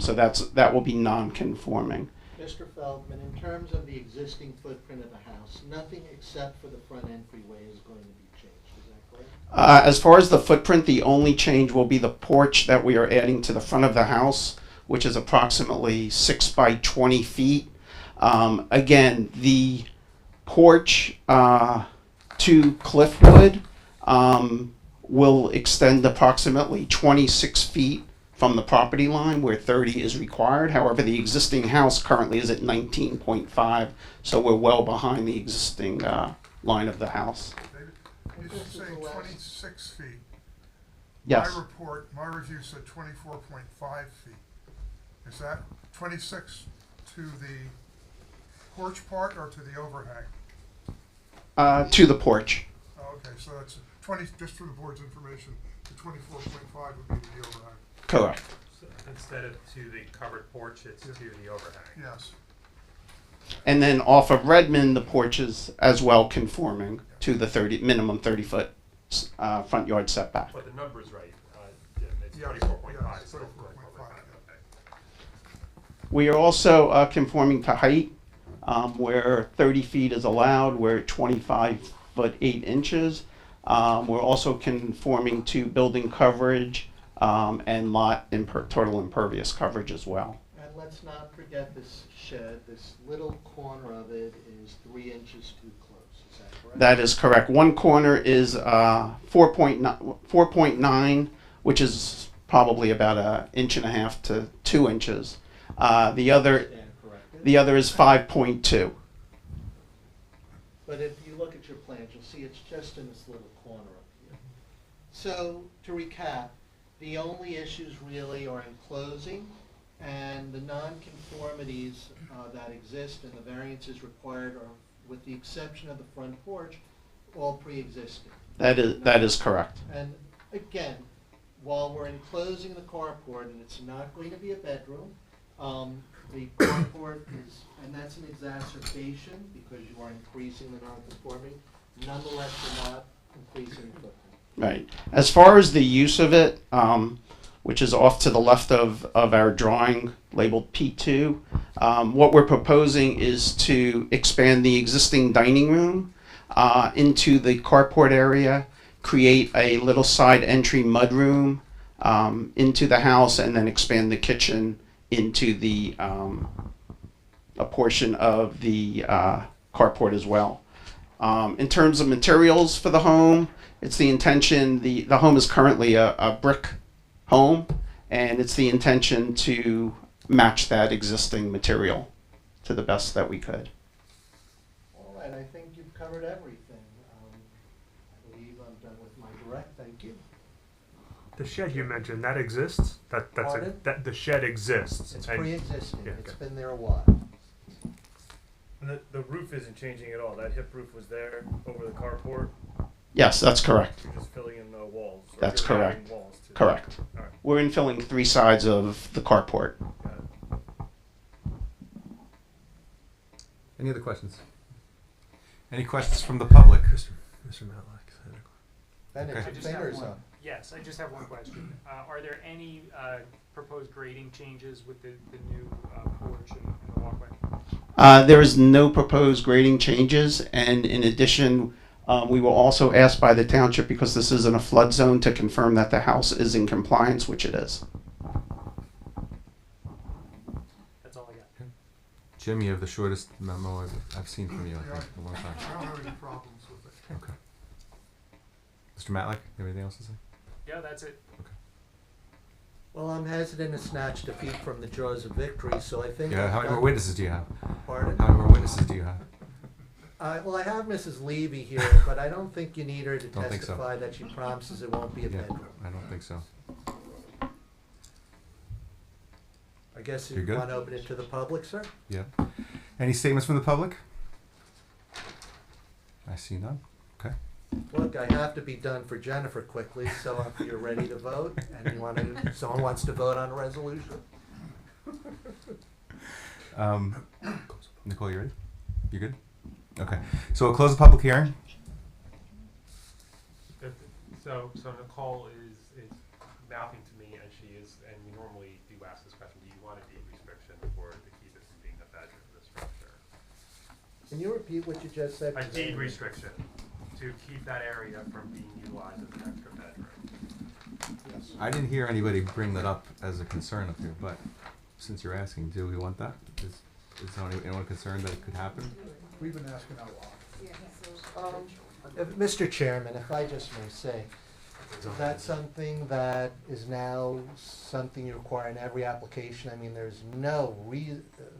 Speaker 20: So that will be non-conforming.
Speaker 19: Mr. Feldman, in terms of the existing footprint of the house, nothing except for the front entryway is going to be changed, is that correct?
Speaker 20: As far as the footprint, the only change will be the porch that we are adding to the front of the house, which is approximately 6 by 20 feet. Again, the porch to Cliffwood will extend approximately 26 feet from the property line, where 30 is required. However, the existing house currently is at 19.5, so we're well behind the existing line of the house.
Speaker 12: David, you say 26 feet.
Speaker 20: Yes.
Speaker 12: My review said 24.5 feet. Is that 26 to the porch part or to the overhang?
Speaker 20: To the porch.
Speaker 12: Oh, okay, so that's 20, just for the board's information, the 24.5 would be the overhang.
Speaker 20: Correct.
Speaker 4: So instead of to the covered porch, it's to the overhang.
Speaker 12: Yes.
Speaker 20: And then off of Redmond, the porch is as well conforming to the minimum 30-foot front yard setback.
Speaker 4: But the number's right, Jim, it's 24.5. It's still 24.5. Okay.
Speaker 20: We are also conforming to height, where 30 feet is allowed, we're 25 foot 8 inches. We're also conforming to building coverage and lot total impervious coverage as well.
Speaker 19: And let's not forget this shed, this little corner of it is 3 inches too close, is that correct?
Speaker 20: That is correct. One corner is 4.9, which is probably about 1.5 inches to 2 inches. The other is 5.2.
Speaker 19: But if you look at your plans, you'll see it's just in this little corner up here. So, to recap, the only issues really are enclosing and the non-conformities that exist and the variances required are, with the exception of the front porch, all pre-existing.
Speaker 20: That is correct.
Speaker 19: And again, while we're enclosing the carport and it's not going to be a bedroom, the carport is, and that's an exacerbation because you are increasing the non-conforming. Nonetheless, you're not increasing the footprint.
Speaker 20: Right. As far as the use of it, which is off to the left of our drawing labeled P2, what we're proposing is to expand the existing dining room into the carport area, create a little side entry mudroom into the house, and then expand the kitchen into the a portion of the carport as well. In terms of materials for the home, it's the intention, the home is currently a brick home, and it's the intention to match that existing material to the best that we could.
Speaker 19: All right, I think you've covered everything. I believe I'm done with my direct, thank you.
Speaker 6: The shed you mentioned, that exists?
Speaker 19: Pardon?
Speaker 6: That the shed exists?
Speaker 19: It's
Speaker 6: and-
Speaker 19: pre-existing,
Speaker 6: Yeah,
Speaker 19: it's
Speaker 6: okay.
Speaker 19: been there a while.
Speaker 18: And the roof isn't changing at all. That hip roof was there over the carport.
Speaker 20: Yes, that's correct.
Speaker 18: You're just filling in the walls. Or
Speaker 20: That's
Speaker 18: you're adding
Speaker 20: correct.
Speaker 18: Walls to
Speaker 20: Correct.
Speaker 18: All right.
Speaker 20: We're infilling 3 sides of the carport.
Speaker 18: Got it.
Speaker 1: Any other questions? Any questions from the public?
Speaker 6: Mr. Matlock.
Speaker 19: Then
Speaker 1: Okay.
Speaker 19: it's
Speaker 15: I
Speaker 19: your
Speaker 15: just have
Speaker 19: fingers
Speaker 15: one.
Speaker 19: up.
Speaker 15: Yes, I just have one question. Are there any proposed grading changes with the new porch and the walkway?
Speaker 20: There is no proposed grading changes, and in addition, we will also ask by the township, because this is in a flood zone, to confirm that the house is in compliance, which it is.
Speaker 15: That's all I got.
Speaker 1: Jim, you have the shortest memo I've seen from you, I think, in a long time.
Speaker 12: I don't have any problems with it.
Speaker 1: Okay. Mr. Matlack, you have anything else to say?
Speaker 15: Yeah, that's it.
Speaker 19: Well, I'm hesitant to snatch defeat from the jaws of victory, so I think.
Speaker 1: Yeah, how many more witnesses do you have?
Speaker 19: Pardon?
Speaker 1: How many more witnesses do you have?
Speaker 19: Well, I have Mrs. Levy here, but I don't think you need her to
Speaker 1: Don't think so.
Speaker 19: testify that she promises it won't be a
Speaker 1: Yeah,
Speaker 19: bedroom.
Speaker 1: I don't think so.
Speaker 19: I guess
Speaker 1: You're
Speaker 19: you
Speaker 1: good?
Speaker 19: want to open it to the public, sir?
Speaker 1: Yeah. Any statements from the public? I see none. Okay.
Speaker 19: Look, I have to be done for Jennifer quickly, so if you're ready to vote and you want to, someone wants to vote on a resolution.
Speaker 1: Nicole, you ready? You good? Okay. So we'll close the public hearing.
Speaker 4: So Nicole is mouthing to me, and she is, and we normally do ask this question, do you want a deed restriction for to keep it from being a bedroom, the structure?
Speaker 19: Can you repeat what you just said?
Speaker 4: A deed restriction to keep that area from being utilized as an extra bedroom.
Speaker 19: Yes.
Speaker 1: I didn't hear anybody bring that up as a concern up here, but since you're asking, do we want that? Is anyone concerned that it could happen?
Speaker 12: We've been asking that a lot.
Speaker 19: Mr. Chairman, if I just may say, is that something that is now something you require in every application? I mean, there's no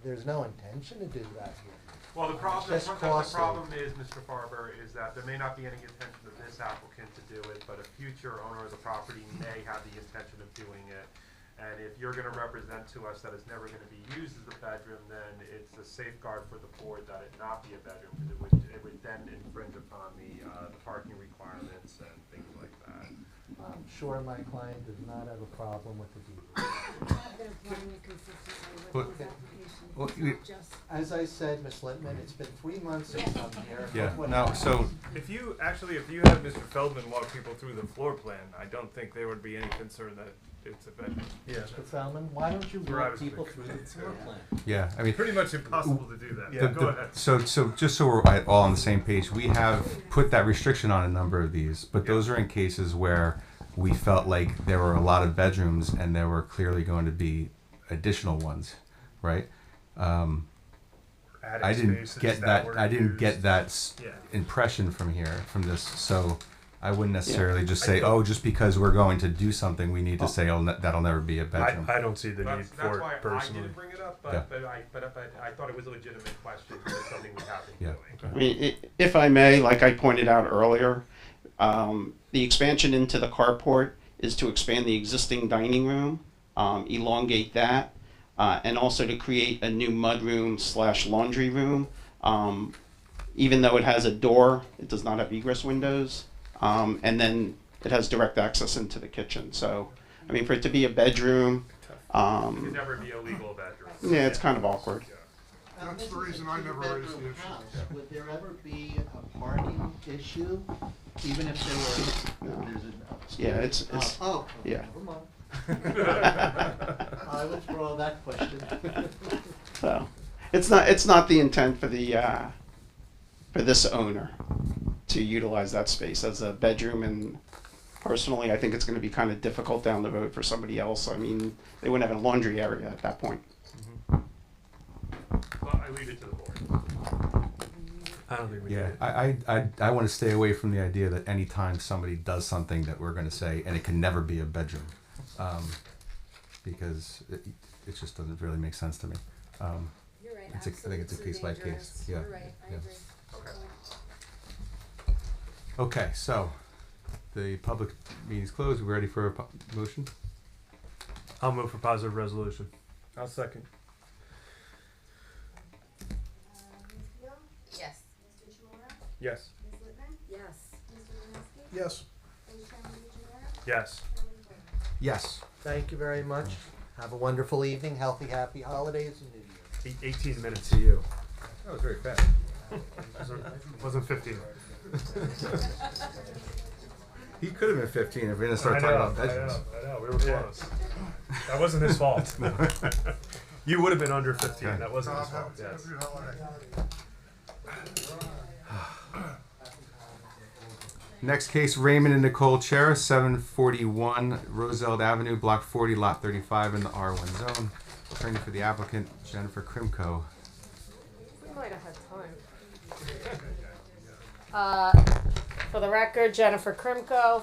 Speaker 19: intention to do that here.
Speaker 4: Well, the problem
Speaker 19: It's just costly.
Speaker 4: is, Mr. Farber, is that there may not be any intention of this applicant to do it, but a future owner of the property may have the intention of doing it. And if you're gonna represent to us that it's never gonna be used as a bedroom, then it's a safeguard for the board that it not be a bedroom, because it would then infringe upon the parking requirements and things like that.
Speaker 19: I'm sure my client does not have a problem with the deed. As I said, Ms. Littman, it's been 3 months since I'm here.
Speaker 1: Yeah,
Speaker 19: Look what
Speaker 1: no,
Speaker 19: happened.
Speaker 1: so,
Speaker 6: If you have Mr. Feldman walk people through the floor plan, I don't think there would be any concern that it's a bedroom.
Speaker 19: Yeah. Mr. Feldman, why don't you
Speaker 6: Where I
Speaker 19: walk
Speaker 6: was
Speaker 19: people
Speaker 6: thinking.
Speaker 19: through the floor plan?
Speaker 1: yeah, I mean.
Speaker 6: Pretty much impossible to do that.
Speaker 1: the-
Speaker 6: Yeah, go ahead.
Speaker 1: So just so we're all on the same page, we have put that restriction on a number of these, but those are in cases where we felt like there were a lot of bedrooms and there were clearly going to be additional ones, right?
Speaker 6: Attic
Speaker 1: I didn't
Speaker 6: spaces
Speaker 1: get
Speaker 6: that
Speaker 1: that.
Speaker 6: were
Speaker 1: I didn't
Speaker 6: used.
Speaker 1: get that
Speaker 6: Yeah.
Speaker 1: impression from this. So I wouldn't necessarily just
Speaker 6: I
Speaker 1: say,
Speaker 6: think-
Speaker 1: "Oh, just because we're going to do something, we need to say, oh, that'll never be a bedroom."
Speaker 6: I don't see the need
Speaker 4: That's
Speaker 6: for
Speaker 4: why
Speaker 6: it personally.
Speaker 4: I didn't bring it up,
Speaker 1: Yeah.
Speaker 4: but I thought it was a legitimate question, because it's something we have been
Speaker 1: Yeah.
Speaker 4: doing.
Speaker 20: I mean, if I may, like I pointed out earlier, the expansion into the carport is to expand the existing dining room, elongate that, and also to create a new mudroom / laundry room. Even though it has a door, it does not have egress windows, and then it has direct access into the kitchen. So, I mean, for it to be a bedroom,
Speaker 4: It could never be a legal bedroom.
Speaker 20: yeah, it's kind of awkward.
Speaker 12: That's the reason I never raised the issue.
Speaker 19: Would there ever be a parking issue, even if there were,
Speaker 20: No.
Speaker 19: there's a.
Speaker 20: Yeah, it's yeah.
Speaker 19: Never mind. I withdraw that question.
Speaker 20: So, it's not the intent for the for this owner to utilize that space as a bedroom, and personally, I think it's going to be kind of difficult down the road for somebody else. I mean, they wouldn't have a laundry area at that point.
Speaker 4: Well, I leave it to the board.
Speaker 6: I don't think we
Speaker 1: Yeah,
Speaker 6: did.
Speaker 1: I want to stay away from the idea that anytime somebody does something that we're going to say, and it can never be a bedroom, because it just doesn't really make sense to me.
Speaker 3: You're right,
Speaker 1: I think it's a
Speaker 3: absolutely
Speaker 1: case by
Speaker 3: dangerous.
Speaker 1: case. Yeah.
Speaker 3: You're right, I
Speaker 1: yeah.
Speaker 3: agree.
Speaker 1: Okay, so the public meeting's closed. We're ready for a motion.
Speaker 6: I'll move for positive resolution. I'll second.
Speaker 2: Ms. Gill?
Speaker 3: Yes.
Speaker 2: Mr. Chimura?
Speaker 6: Yes.
Speaker 2: Ms. Littman?
Speaker 3: Yes.
Speaker 2: Mr. Linsky?
Speaker 12: Yes.
Speaker 2: Vice Chairman DeGenaro?
Speaker 6: Yes.
Speaker 2: Chairman Bowman?
Speaker 1: Yes.
Speaker 19: Thank you very much. Have a wonderful evening, healthy, happy holidays, and New Year.
Speaker 6: 18 minutes to you.
Speaker 1: That was very fast.
Speaker 6: Wasn't 15.
Speaker 1: He could have been 15 if we didn't start
Speaker 6: I
Speaker 1: talking
Speaker 6: know,
Speaker 1: about bedrooms.
Speaker 6: I know, we were close. That wasn't his fault. You would have been under 15.
Speaker 1: Okay.
Speaker 6: That wasn't his fault. Yes.
Speaker 1: Next case, Raymond and Nicole Chera, 741 Roselle Avenue, Block 40, Lot 35 in the R1 zone. Attorney for the applicant, Jennifer Krimko.
Speaker 5: We might have had time. For the record, Jennifer Krimko.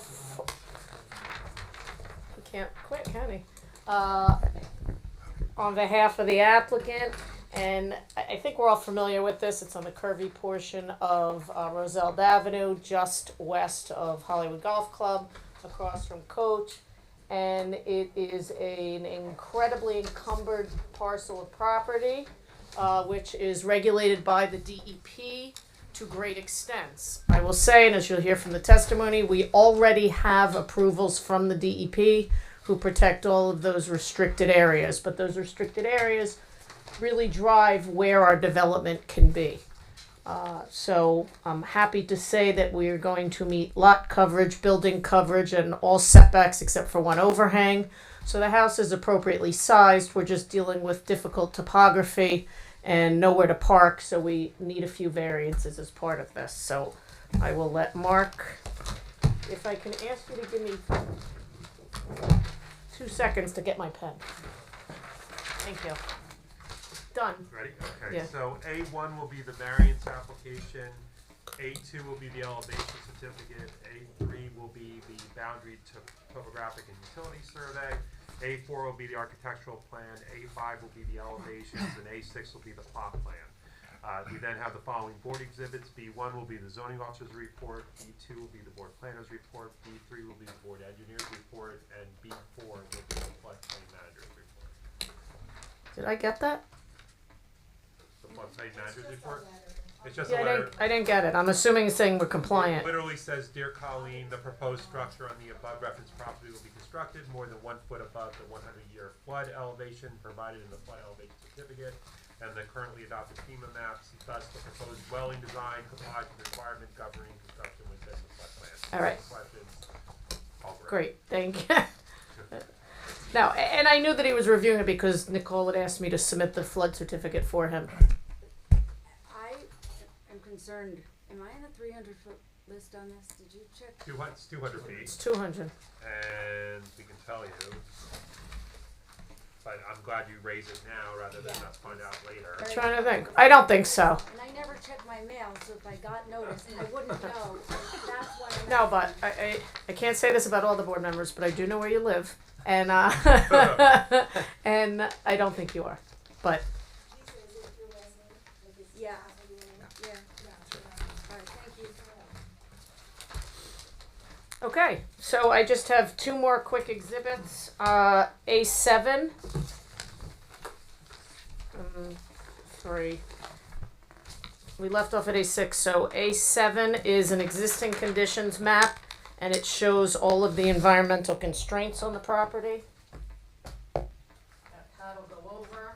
Speaker 5: He can't quit, can he? on behalf of the applicant, and I think we're all familiar with this. It's on the curvy portion of Roselle Avenue, just west of Hollywood Golf Club, across from Coach. And it is an incredibly encumbered parcel of property, which is regulated by the DEP to great extents. I will say, and as you'll hear from the testimony, we already have approvals from the DEP who protect all of those restricted areas, but those restricted areas really drive where our development can be. So I'm happy to say that we are going to meet lot coverage, building coverage, and all setbacks except for one overhang. So the house is appropriately sized. We're just dealing with difficult topography and nowhere to park, so we need a few variances as part of this. So I will let Mark, if I can ask you to give me 2 seconds to get my pen. Thank you. Done.
Speaker 4: Ready? Okay.
Speaker 5: Yeah.
Speaker 4: So A1 will be the variance application. A2 will be the elevation certificate. A3 will be the boundary topographic and utility survey. A4 will be the architectural plan. A5 will be the elevations, and A6 will be the plot plan. We then have the following board exhibits. B1 will be the zoning officer's report. B2 will be the board planner's report. B3 will be the board engineer's report, and B4 will be the floodplain manager's report.
Speaker 5: Did I get that?
Speaker 4: The floodplain manager's report. It's just
Speaker 5: Yeah,
Speaker 4: a letter.
Speaker 5: I didn't get it. I'm assuming it's saying we're
Speaker 4: It
Speaker 5: compliant.
Speaker 4: literally says, "Dear Colleen, the proposed structure on the above referenced property will be constructed more than 1 foot above the 100-year flood elevation provided in the flood elevation certificate and the currently adopted FEMA maps. Thus, the proposed dwelling design complies with the requirement governing construction within the flood plan."
Speaker 5: All right.
Speaker 4: Questions? All
Speaker 5: Great, thank you. Now, and I knew that he was reviewing it because Nicole had asked me to submit the flood certificate for him.
Speaker 3: I am concerned, am I in a 300-foot list on this? Did you check?
Speaker 4: It's 200 feet.
Speaker 5: It's 200.
Speaker 4: And we can tell you. But I'm glad you raise it now rather than us find out later.
Speaker 5: I'm trying to think. I don't think so.
Speaker 3: And I never check my mail, so if I got notice, I wouldn't know. That's why I'm
Speaker 5: No, but I can't say this about all the board members, but I do know where you live, and and I don't think you are, but
Speaker 3: Yeah. Yeah. All right, thank you.
Speaker 5: okay. So I just have 2 more quick exhibits. A7. 3. We left off at A6, so A7 is an existing conditions map, and it shows all of the environmental constraints on the property. That Pat will go over.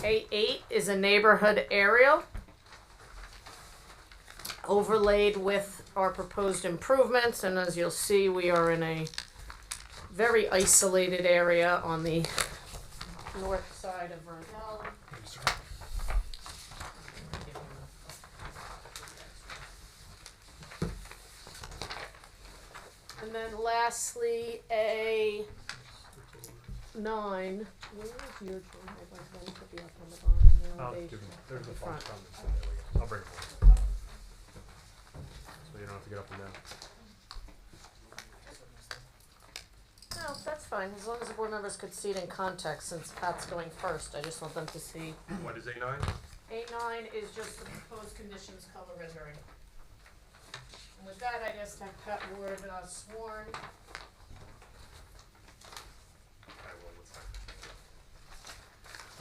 Speaker 5: A8 is a neighborhood aerial overlaid with our proposed improvements, and as you'll see, we are in a very isolated area on the north side of Roselle. And then lastly, A9. Where is your drawing? I was going to put the up on the bottom. The elevation.
Speaker 6: There's a
Speaker 5: The
Speaker 6: front.
Speaker 5: front.
Speaker 6: So there we go. I'll bring it forward. So you don't have to get up and down.
Speaker 5: No, that's fine, as long as the board members could see it in context, since Pat's going first, I just want them to see.
Speaker 4: What is A9?
Speaker 5: A9 is just the proposed conditions color rendering. And with that, I just have Pat Ward sworn.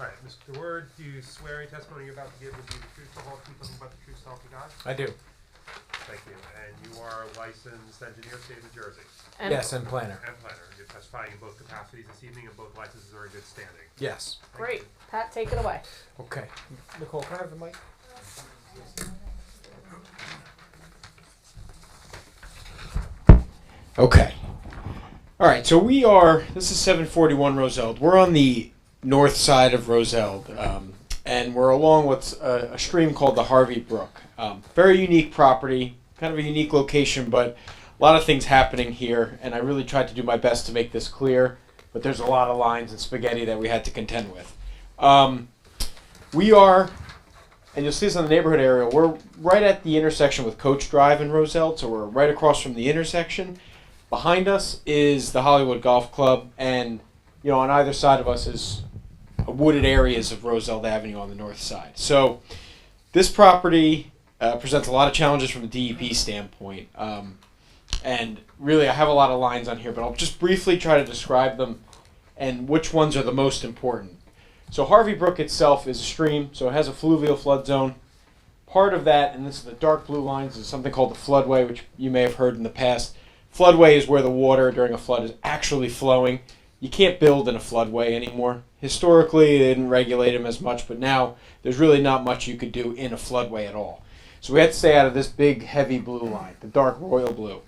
Speaker 4: All right, Mr. Word, do you swear any testimony you're about to give will be the truth, the whole truth, nothing but the truth, so help you God?
Speaker 21: I do.
Speaker 4: Thank you. And you are a licensed engineer, state of New Jersey?
Speaker 21: Yes, and planner.
Speaker 4: And planner. You're testifying in both capacities this evening, and both licenses are in good standing.
Speaker 21: Yes.
Speaker 5: Great, Pat, take it away.
Speaker 21: Okay. Nicole, can I have the mic? Okay. All right, so this is 741 Roselle. We're on the north side of Roselle, and we're along what's a stream called the Harvey Brook. Very unique property, kind of a unique location, but a lot of things happening here, and I really tried to do my best to make this clear, but there's a lot of lines and spaghetti that we had to contend with. We are and you'll see this on the neighborhood area. We're right at the intersection with Coach Drive in Roselle, so we're right across from the intersection. Behind us is the Hollywood Golf Club, and on either side of us is wooded areas of Roselle Avenue on the north side. So this property presents a lot of challenges from a DEP standpoint, and really I have a lot of lines on here, but I'll just briefly try to describe them and which ones are the most important. So Harvey Brook itself is a stream, so it has a fluvial flood zone. Part of that, and this is the dark blue lines, is something called the floodway, which you may have heard in the past. Floodway is where the water during a flood is actually flowing. You can't build in a floodway anymore. Historically, they didn't regulate them as much, but now there's really not much you could do in a floodway at all. So we had to stay out of this big, heavy blue line, the dark royal blue.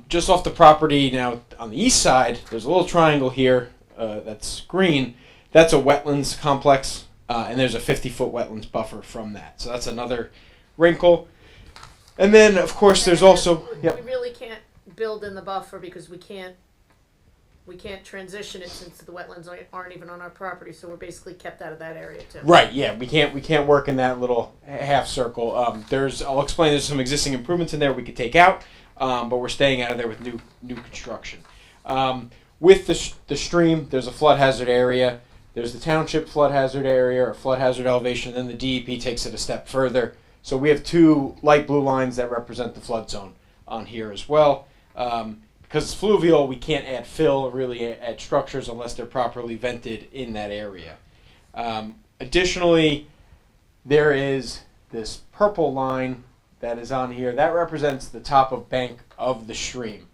Speaker 21: Just off the property now on the east side, there's a little triangle here that's green. That's a wetlands complex, and there's a 50-foot wetlands buffer from that. So that's another wrinkle. And then, of course, there's also...
Speaker 5: We really can't build in the buffer because we can't transition it since the wetlands aren't even on our property, so we're basically kept out of that area too.
Speaker 21: Right, yeah, we can't work in that little half circle. I'll explain, there's some existing improvements in there we could take out, but we're staying out of there with new construction. With the stream, there's a flood hazard area. There's the township flood hazard area or flood hazard elevation, and then the DEP takes it a step further. So we have two light blue lines that represent the flood zone on here as well. Because it's fluvial, we can't add fill, really add structures unless they're properly vented in that area. Additionally, there is this purple line that is on here. That represents the top of bank of the stream.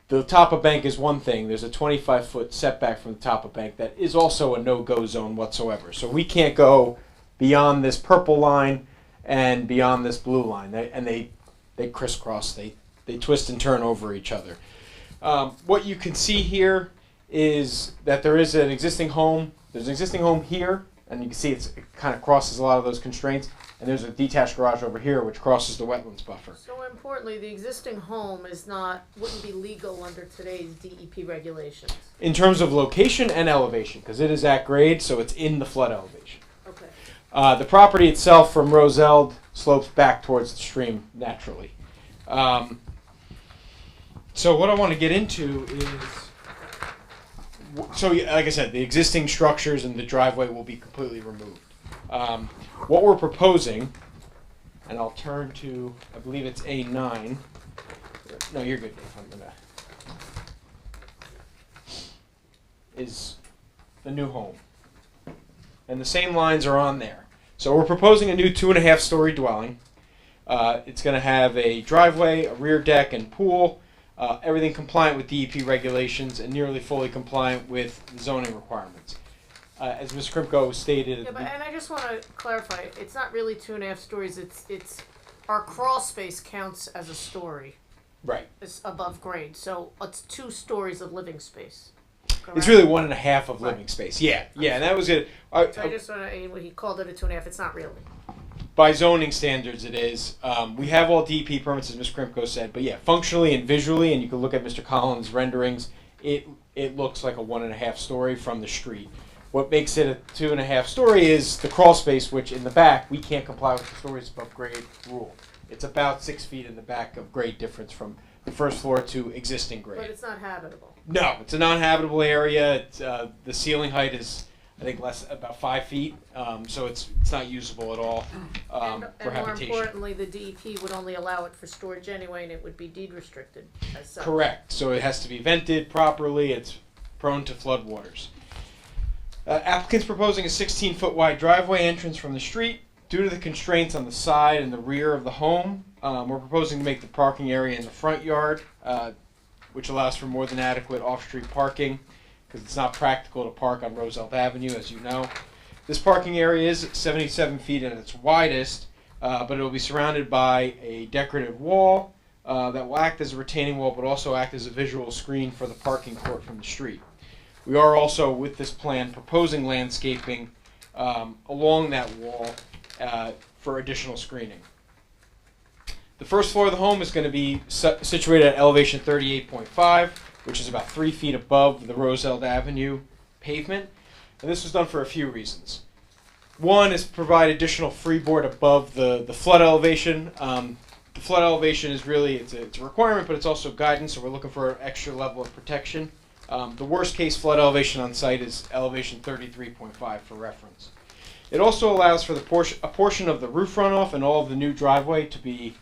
Speaker 21: The top of bank is one thing. There's a 25-foot setback from the top of bank that is also a no-go zone whatsoever. So we can't go beyond this purple line and beyond this blue line. They crisscross. They twist and turn over each other. What you can see here is that there is an existing home. There's an existing home here, and you can see it kind of crosses a lot of those constraints. And there's a detached garage over here, which crosses the wetlands buffer.
Speaker 5: So importantly, the existing home wouldn't be legal under today's DEP regulations.
Speaker 21: In terms of location and elevation, because it is at grade, so it's in the flood elevation.
Speaker 5: Okay.
Speaker 21: The property itself from Roselle slopes back towards the stream naturally. So what I want to get into is, like I said, the existing structures and the driveway will be completely removed. What we're proposing, and I'll turn to, I believe it's A9. No, you're good, Dave. Is the new home. And the same lines are on there. So we're proposing a new 2.5-story dwelling. It's going to have a driveway, a rear deck, and pool. Everything compliant with DEP regulations and nearly fully compliant with the zoning requirements. As Ms. Krimko stated.
Speaker 5: Yeah, and I just want to clarify, it's not really 2.5 stories. It's our crawl space counts as a story.
Speaker 21: Right.
Speaker 5: It's above grade, so it's 2 stories of living space. Correct?
Speaker 21: It's really 1.5 of living space. Yeah, and that was it.
Speaker 5: So I just want to. He called it a 2.5. It's not really.
Speaker 21: By zoning standards, it is. We have all DEP permits, as Ms. Krimko said, but yeah, functionally and visually, and you can look at Mr. Collins' renderings. It looks like a 1.5 story from the street. What makes it a 2.5 story is the crawl space, which in the back we can't comply with the stories above grade rule. It's about 6 feet in the back of grade difference from the first floor to existing grade.
Speaker 5: But it's not habitable.
Speaker 21: No, it's a non-habitable area. The ceiling height is, I think, about 5 feet, so it's not usable at all for habitation.
Speaker 5: More importantly, the DEP would only allow it for storage anyway, and it would be deed restricted as such.
Speaker 21: Correct. So it has to be vented properly. It's prone to floodwaters. Applicant's proposing a 16-foot wide driveway entrance from the street. Due to the constraints on the side and the rear of the home, we're proposing to make the parking area in the front yard, which allows for more than adequate off-street parking, because it's not practical to park on Roselle Avenue, as you know. This parking area is 77 feet at its widest, but it will be surrounded by a decorative wall that will act as a retaining wall, but also act as a visual screen for the parking court from the street. We are also, with this plan, proposing landscaping along that wall for additional screening. The first floor of the home is going to be situated at elevation 38.5, which is about 3 feet above the Roselle Avenue pavement. And this was done for a few reasons. One is provide additional freeboard above the flood elevation. The flood elevation is really, it's a requirement, but it's also guidance, so we're looking for an extra level of protection. The worst case flood elevation on site is elevation 33.5 for reference. It also allows for a portion of the roof runoff and all of the new driveway to be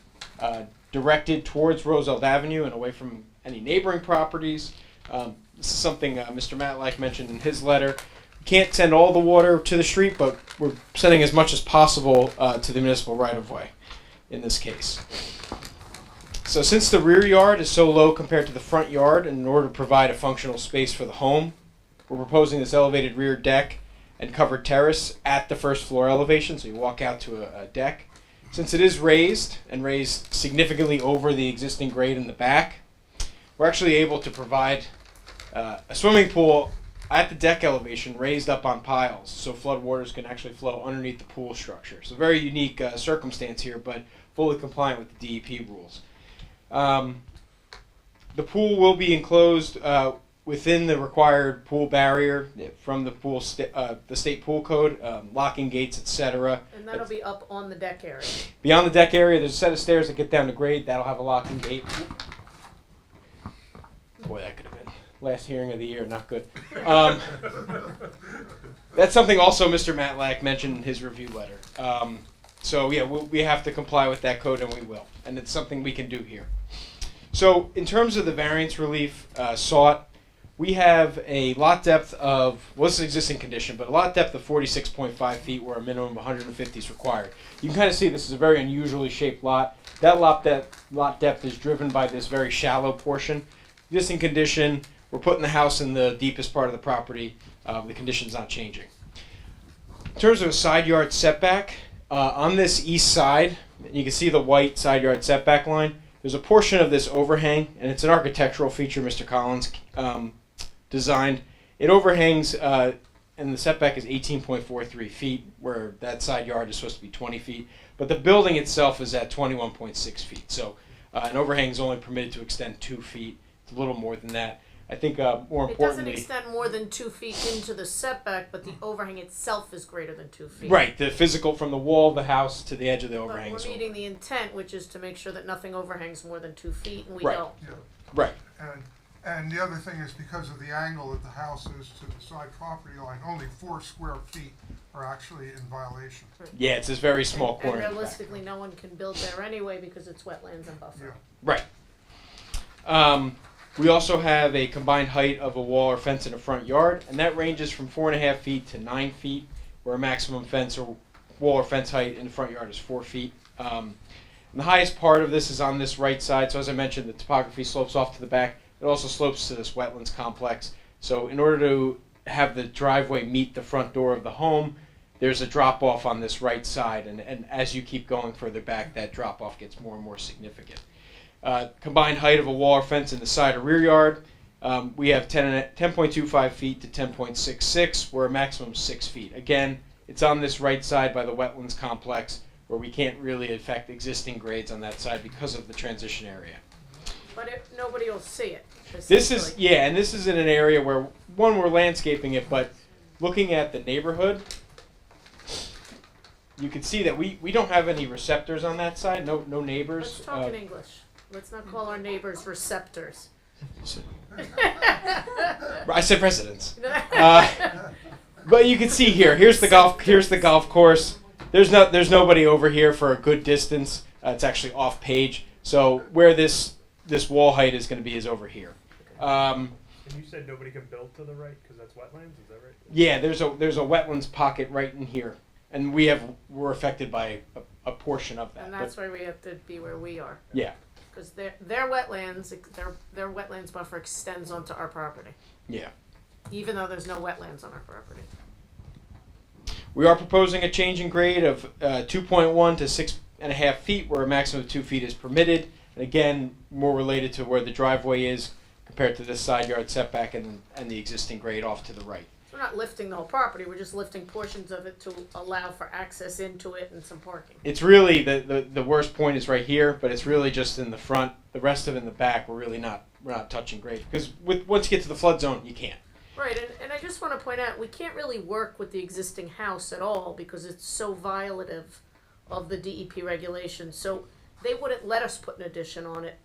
Speaker 21: directed towards Roosevelt Avenue and away from any neighboring properties. This is something Mr. Matlack mentioned in his letter. We can't send all the water to the street, but we're sending as much as possible to the municipal right-of-way in this case. So since the rear yard is so low compared to the front yard, and in order to provide a functional space for the home, we're proposing this elevated rear deck and covered terrace at the first floor elevation, so you walk out to a deck. Since it is raised, and raised significantly over the existing grade in the back, we're actually able to provide a swimming pool at the deck elevation raised up on piles, so flood waters can actually flow underneath the pool structure. So very unique circumstance here, but fully compliant with the DEP rules. The pool will be enclosed within the required pool barrier from the pool, the state pool code, locking gates, etc.
Speaker 5: And that'll be up on the deck area.
Speaker 21: Beyond the deck area, there's a set of stairs that get down to grade. That'll have a locking gate. Boy, that could have been last hearing of the year. Not good. That's something also Mr. Matlack mentioned in his review letter. So yeah, we have to comply with that code, and we will. And it's something we can do here. So in terms of the variance relief sought, we have a lot depth of, well, this is existing condition, but a lot depth of 46.5 feet where a minimum of 150 is required. You can kind of see this is a very unusually shaped lot. That lot depth is driven by this very shallow portion. Existing condition, we're putting the house in the deepest part of the property. The condition's not changing. In terms of a side yard setback, on this east side, you can see the white side yard setback line. There's a portion of this overhang, and it's an architectural feature Mr. Collins designed. It overhangs, and the setback is 18.43 feet, where that side yard is supposed to be 20 feet. But the building itself is at 21.6 feet. So an overhang is only permitted to extend 2 feet. It's a little more than that. I think more importantly,
Speaker 5: It doesn't extend more than 2 feet into the setback, but the overhang itself is greater than 2 feet.
Speaker 21: right, the physical from the wall of the house to the edge of the overhang.
Speaker 5: But we're meeting the intent, which is to make sure that nothing overhangs more than 2 feet, and we
Speaker 21: Right.
Speaker 5: don't.
Speaker 12: Yeah.
Speaker 21: Right.
Speaker 12: And the other thing is because of the angle that the house is to the side property line, only 4 square feet are actually in violation.
Speaker 21: Yeah, it's this very small
Speaker 5: And
Speaker 21: corner.
Speaker 5: realistically, no one can build there anyway because it's wetlands and buffer.
Speaker 21: Right. We also have a combined height of a wall or fence in a front yard, and that ranges from 4.5 feet to 9 feet, where a maximum fence or wall or fence height in the front yard is 4 feet. And the highest part of this is on this right side. So as I mentioned, the topography slopes off to the back. It also slopes to this wetlands complex. So in order to have the driveway meet the front door of the home, there's a drop off on this right side, and as you keep going further back, that drop off gets more and more significant. Combined height of a wall or fence in the side or rear yard, we have 10.25 feet to 10.66, where a maximum is 6 feet. Again, it's on this right side by the wetlands complex, where we can't really affect existing grades on that side because of the transition area.
Speaker 5: But nobody will see it.
Speaker 21: This is, yeah, and this is in an area where, one, we're landscaping it, but looking at the neighborhood, you can see that we don't have any receptors on that side, no neighbors.
Speaker 5: Let's talk in English. Let's not call our neighbors receptors.
Speaker 21: I said residents. But you can see here. Here's the golf course. There's nobody over here for a good distance. It's actually off page. So where this wall height is going to be is over here.
Speaker 6: And you said nobody can build to the right because that's wetlands. Is that right?
Speaker 21: Yeah, there's a wetlands pocket right in here, and we're affected by a portion of that.
Speaker 5: And that's why we have to be where we are.
Speaker 21: Yeah.
Speaker 5: Because their wetlands, their wetlands buffer extends onto our property.
Speaker 21: Yeah.
Speaker 5: Even though there's no wetlands on our property.
Speaker 21: We are proposing a change in grade of 2.1 to 6.5 feet, where a maximum of 2 feet is permitted. And again, more related to where the driveway is compared to this side yard setback and the existing grade off to the right.
Speaker 5: We're not lifting the whole property, we're just lifting portions of it to allow for access into it and some parking.
Speaker 21: It's really, the worst point is right here, but it's really just in the front. The rest of it in the back, we're not touching grade. Because once you get to the flood zone, you can't.
Speaker 5: Right, and I just want to point out, we can't really work with the existing house at all because it's so violative of the DEP regulations. So they wouldn't let us put an addition on it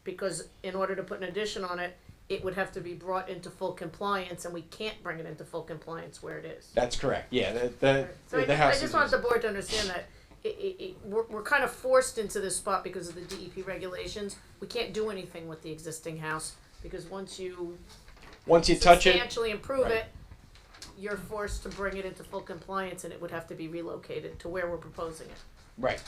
Speaker 5: because in order to put an addition on it, it would have to be brought into full compliance, and we can't bring it into full compliance where it is.
Speaker 21: That's correct. Yeah,
Speaker 5: So
Speaker 21: the house
Speaker 5: I just
Speaker 21: is
Speaker 5: want the board to understand that we're kind of forced into this spot because of the DEP regulations. We can't do anything with the existing house because once you
Speaker 21: touch it,
Speaker 5: substantially improve
Speaker 21: right.
Speaker 5: it, you're forced to bring it into full compliance, and it would have to be relocated to where we're proposing it.
Speaker 21: Right.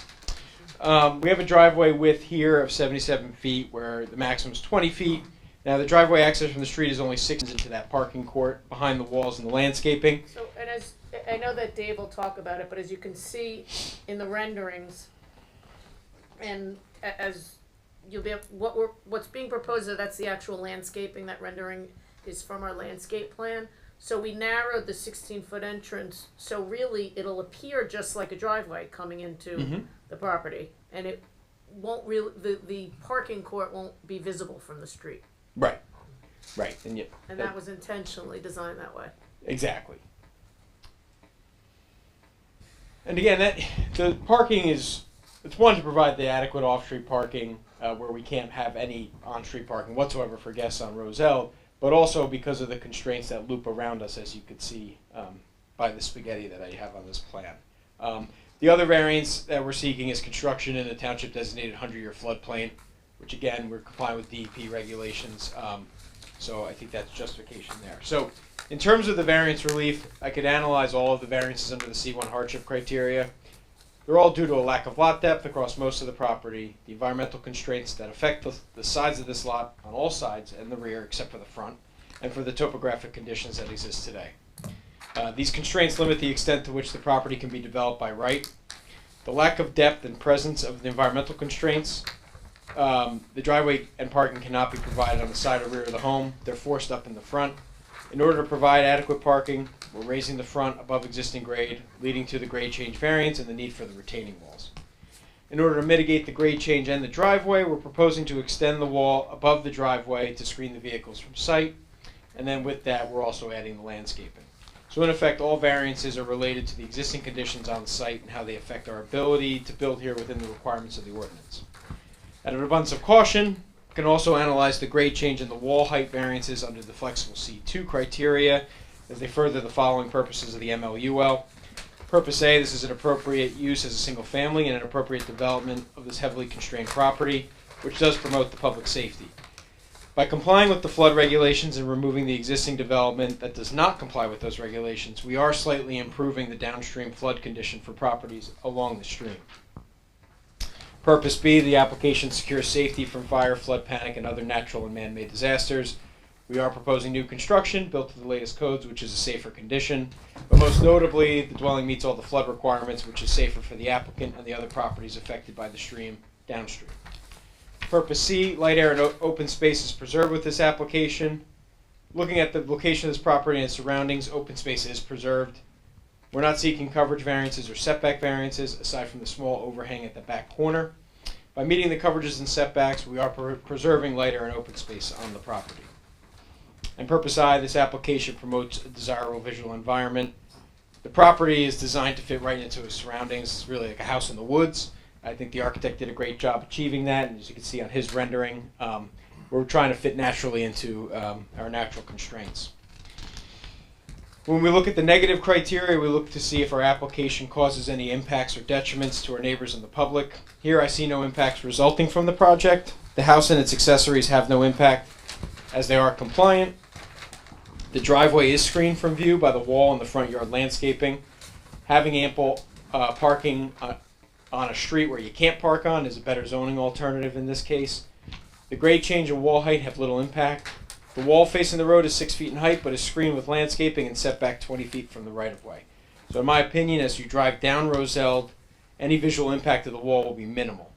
Speaker 21: We have a driveway width here of 77 feet where the maximum is 20 feet. Now the driveway access from the street is only 6 into that parking court behind the walls and the landscaping.
Speaker 5: So, and as I know that Dave will talk about it, but as you can see in the renderings, and as you'll be what's being proposed, that's the actual landscaping. That rendering is from our landscape plan. So we narrowed the 16-foot entrance, so really it'll appear just like a driveway coming into the property, and it won't really the parking court won't be visible from the street.
Speaker 21: Right.
Speaker 5: And that was intentionally designed that way.
Speaker 21: Exactly. And again, the parking it's one to provide the adequate off-street parking where we can't have any on-street parking whatsoever for guests on Roselle, but also because of the constraints that loop around us, as you could see by the spaghetti that I have on this plan. The other variance that we're seeking is construction in a township designated 100-year floodplain, which again, we're complying with DEP regulations, so I think that's justification there. So in terms of the variance relief, I could analyze all of the variances under the C1 hardship criteria. They're all due to a lack of lot depth across most of the property, the environmental constraints that affect the sides of this lot on all sides and the rear except for the front, and for the topographic conditions that exist today. These constraints limit the extent to which the property can be developed by right. The lack of depth and presence of the environmental constraints, the driveway and parking cannot be provided on the side or rear of the home. They're forced up in the front. In order to provide adequate parking, we're raising the front above existing grade, leading to the grade change variance and the need for the retaining walls. In order to mitigate the grade change and the driveway, we're proposing to extend the wall above the driveway to screen the vehicles from sight. And then with that, we're also adding the landscaping. So in effect, all variances are related to the existing conditions on the site and how they affect our ability to build here within the requirements of the ordinance. Out of an abundance of caution, we can also analyze the grade change in the wall height variances under the flexible C2 criteria as they further the following purposes of the MLUL. Purpose A, this is an appropriate use as a single family and an appropriate development of this heavily constrained property, which does promote the public safety. By complying with the flood regulations and removing the existing development that does not comply with those regulations, we are slightly improving the downstream flood condition for properties along the stream. Purpose B, the application secures safety from fire, flood, panic, and other natural and man-made disasters. We are proposing new construction built to the latest codes, which is a safer condition. But most notably, the dwelling meets all the flood requirements, which is safer for the applicant and the other properties affected by the stream downstream. Purpose C, light, air, and open space is preserved with this application. Looking at the location of this property and its surroundings, open space is preserved. We're not seeking coverage variances or setback variances, aside from the small overhang at the back corner. By meeting the coverages and setbacks, we are preserving light, air, and open space on the property. And purpose I, this application promotes a desirable visual environment. The property is designed to fit right into its surroundings. It's really like a house in the woods. I think the architect did a great job achieving that, and as you can see on his rendering, we're trying to fit naturally into our natural constraints. When we look at the negative criteria, we look to see if our application causes any impacts or detriments to our neighbors and the public. Here I see no impacts resulting from the project. The house and its accessories have no impact as they are compliant. The driveway is screened from view by the wall and the front yard landscaping. Having ample parking on a street where you can't park on is a better zoning alternative in this case. The grade change and wall height have little impact. The wall facing the road is 6 feet in height, but is screened with landscaping and set back 20 feet from the right-of-way. So in my opinion, as you drive down Roselle, any visual impact of the wall will be minimal.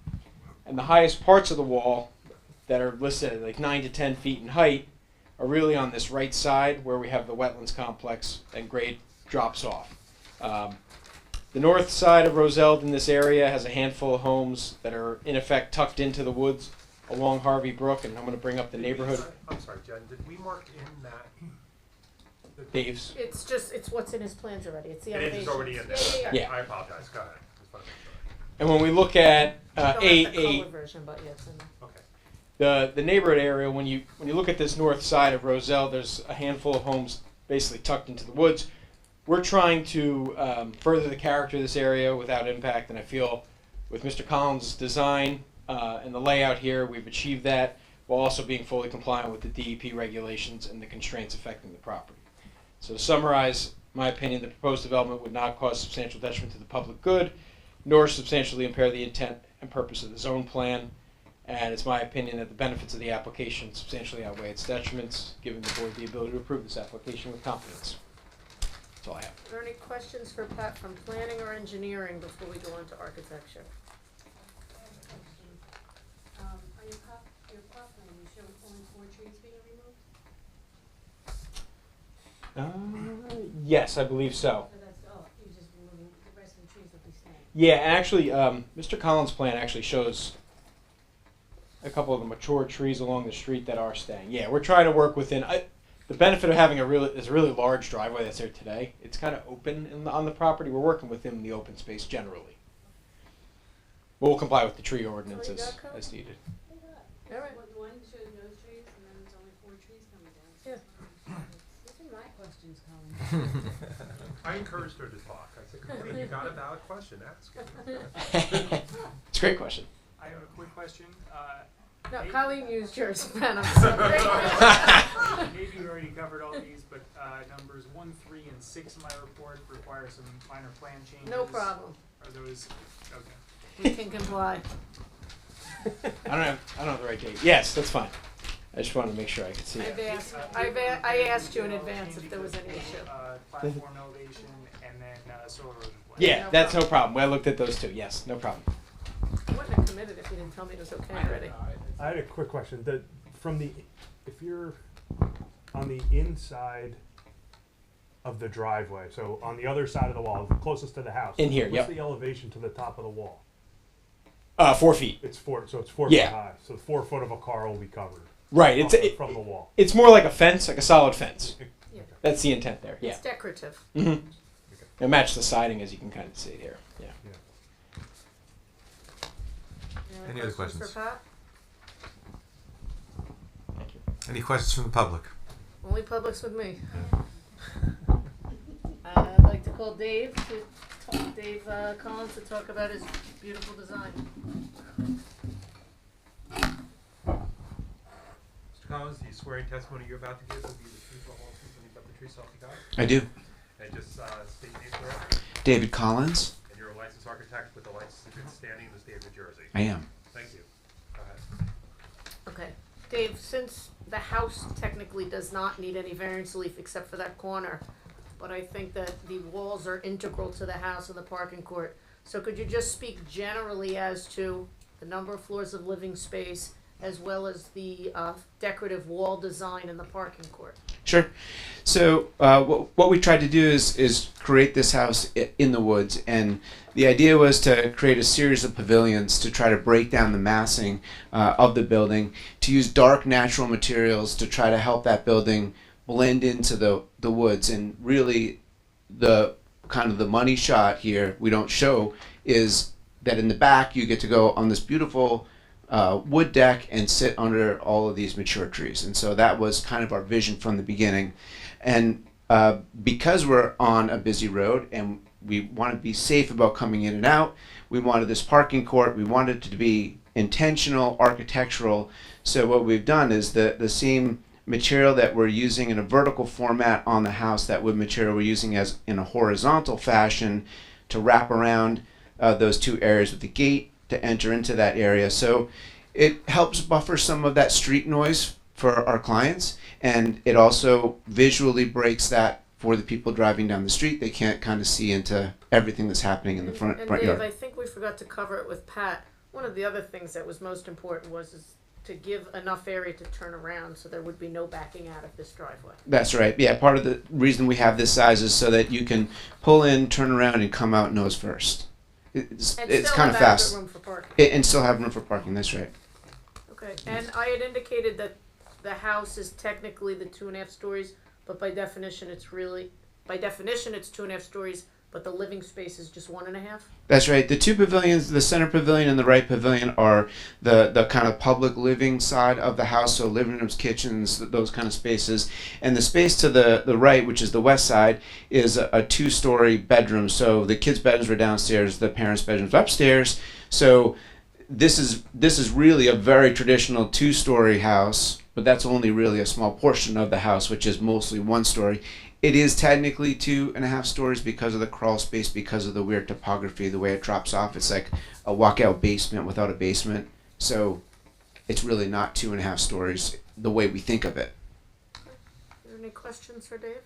Speaker 21: And the highest parts of the wall that are listed at like 9 to 10 feet in height are really on this right side where we have the wetlands complex and grade drops off. The north side of Roselle in this area has a handful of homes that are in effect tucked into the woods along Harvey Brook, and I'm going to bring up the neighborhood.
Speaker 4: I'm sorry, Jen, did we mark in that
Speaker 21: Dave's.
Speaker 5: It's just, it's what's in his plans already, it's the
Speaker 4: It
Speaker 5: elevation.
Speaker 4: is already in there.
Speaker 5: Yeah, yeah, yeah.
Speaker 4: I apologize. Go ahead. Just wanna make sure.
Speaker 21: And when we look at
Speaker 5: Don't have the
Speaker 21: A8,
Speaker 5: color version, but yeah, it's in there.
Speaker 4: Okay.
Speaker 21: the neighborhood area, when you look at this north side of Roselle, there's a handful of homes basically tucked into the woods. We're trying to further the character of this area without impact, and I feel with Mr. Collins' design and the layout here, we've achieved that while also being fully compliant with the DEP regulations and the constraints affecting the property. So to summarize, my opinion, the proposed development would not cause substantial detriment to the public good, nor substantially impair the intent and purpose of the zone plan. And it's my opinion that the benefits of the application substantially outweigh its detriments, giving the board the ability to approve this application with confidence. That's all I have.
Speaker 5: Are there any questions for Pat from planning or engineering before we go on to architecture? On your plot plan, you show only 4 trees being removed?
Speaker 21: Yes, I believe so.
Speaker 5: So that's, you just removing, the rest of the trees will be staying?
Speaker 21: Yeah, and actually, Mr. Collins' plan actually shows a couple of the mature trees along the street that are staying. Yeah, we're trying to work within. The benefit of having a really large driveway that's there today, it's kind of open on the property. We're working within the open space generally. We'll comply with the tree ordinance as needed.
Speaker 5: All right.
Speaker 3: One shows no trees, and then it's only 4 trees coming down.
Speaker 5: Yeah.
Speaker 3: These are my questions, Colin.
Speaker 4: I encouraged her to talk. I said, come on, you got a valid question, ask it.
Speaker 21: It's a great question.
Speaker 15: I have a quick question.
Speaker 5: No,
Speaker 15: maybe-
Speaker 5: Colleen used yours, Ben, I'm sorry.
Speaker 15: Maybe you already covered all these, but numbers 1, 3, and 6 in my report require some minor plan changes.
Speaker 5: No problem.
Speaker 15: Are those, okay.
Speaker 5: We can comply.
Speaker 21: I don't have the right date. Yes, that's fine. I just wanted to make sure I could see it.
Speaker 5: I asked you in advance if there was any issue.
Speaker 15: Platform elevation and then soil erosion plan.
Speaker 21: Yeah,
Speaker 5: No
Speaker 21: that's no problem. I looked at those two. Yes, no problem.
Speaker 5: I wouldn't have committed if you didn't tell me it was okay already.
Speaker 6: I had a quick question. If you're on the inside of the driveway, so on the other side of the wall, closest to the house.
Speaker 21: In here,
Speaker 6: what's
Speaker 21: yep.
Speaker 6: the elevation to the top of the wall?
Speaker 21: 4 feet.
Speaker 6: It's 4
Speaker 21: Yeah.
Speaker 6: foot high. So 4 foot of a car will be covered.
Speaker 21: Right.
Speaker 6: From the wall.
Speaker 21: It's more like a fence, like a solid fence.
Speaker 5: Yeah.
Speaker 21: That's the intent there. Yeah.
Speaker 5: It's decorative.
Speaker 21: Mm-hmm. It matches the siding as you can kind of see here. Yeah.
Speaker 1: Any other questions?
Speaker 5: For Pat?
Speaker 1: Any questions from the public?
Speaker 5: Only public's with me. I'd like to call Dave Collins to talk about his beautiful design.
Speaker 4: Mr. Collins, do you swear in testimony you're about to give will be the truth, the whole truth, and nothing but the truth, so help you God?
Speaker 8: I do.
Speaker 4: And just state your name for the record.
Speaker 8: David Collins.
Speaker 4: And you're a licensed architect with a license in good standing in the state of New Jersey.
Speaker 8: I am.
Speaker 4: Thank you. Go ahead.
Speaker 5: Okay, Dave, since the house technically does not need any variance relief except for that corner, but I think that the walls are integral to the house and the parking court. So could you just speak generally as to the number of floors of living space as well as the decorative wall design in the parking court?
Speaker 8: Sure. So what we tried to do is create this house in the woods, and the idea was to create a series of pavilions to try to break down the massing of the building, to use dark natural materials to try to help that building blend into the woods. And really the kind of the money shot here we don't show is that in the back you get to go on this beautiful wood deck and sit under all of these mature trees. And so that was kind of our vision from the beginning. And because we're on a busy road and we want to be safe about coming in and out, we wanted this parking court, we wanted it to be intentional, architectural. So what we've done is the same material that we're using in a vertical format on the house, that wood material we're using as in a horizontal fashion to wrap around those two areas with the gate to enter into that area. So it helps buffer some of that street noise for our clients, and it also visually breaks that for the people driving down the street. They can't kind of see into everything that's happening in the front
Speaker 5: Dave,
Speaker 8: yard.
Speaker 5: I think we forgot to cover it with Pat. One of the other things that was most important was to give enough area to turn around so there would be no backing out of this driveway.
Speaker 8: That's right. Yeah, part of the reason we have this size is so that you can pull in, turn around, and come out nose first. It's kind of fast.
Speaker 5: Room for parking.
Speaker 8: And still have room for parking. That's right.
Speaker 5: Okay, and I had indicated that the house is technically the 2.5 stories, but by definition, it's 2.5 stories, but the living space is just 1.5?
Speaker 8: That's right. The two pavilions, the center pavilion and the right pavilion, are the kind of public living side of the house, so living rooms, kitchens, those kind of spaces. And the space to the right, which is the west side, is a 2-story bedroom. So the kids' bedrooms were downstairs, the parents' bedrooms upstairs. So this is really a very traditional 2-story house, but that's only really a small portion of the house, which is mostly 1 story. It is technically 2.5 stories because of the crawl space, because of the weird topography, the way it drops off. It's like a walkout basement without a basement. So it's really not 2.5 stories the way we think of it.
Speaker 5: Are there any questions for Dave?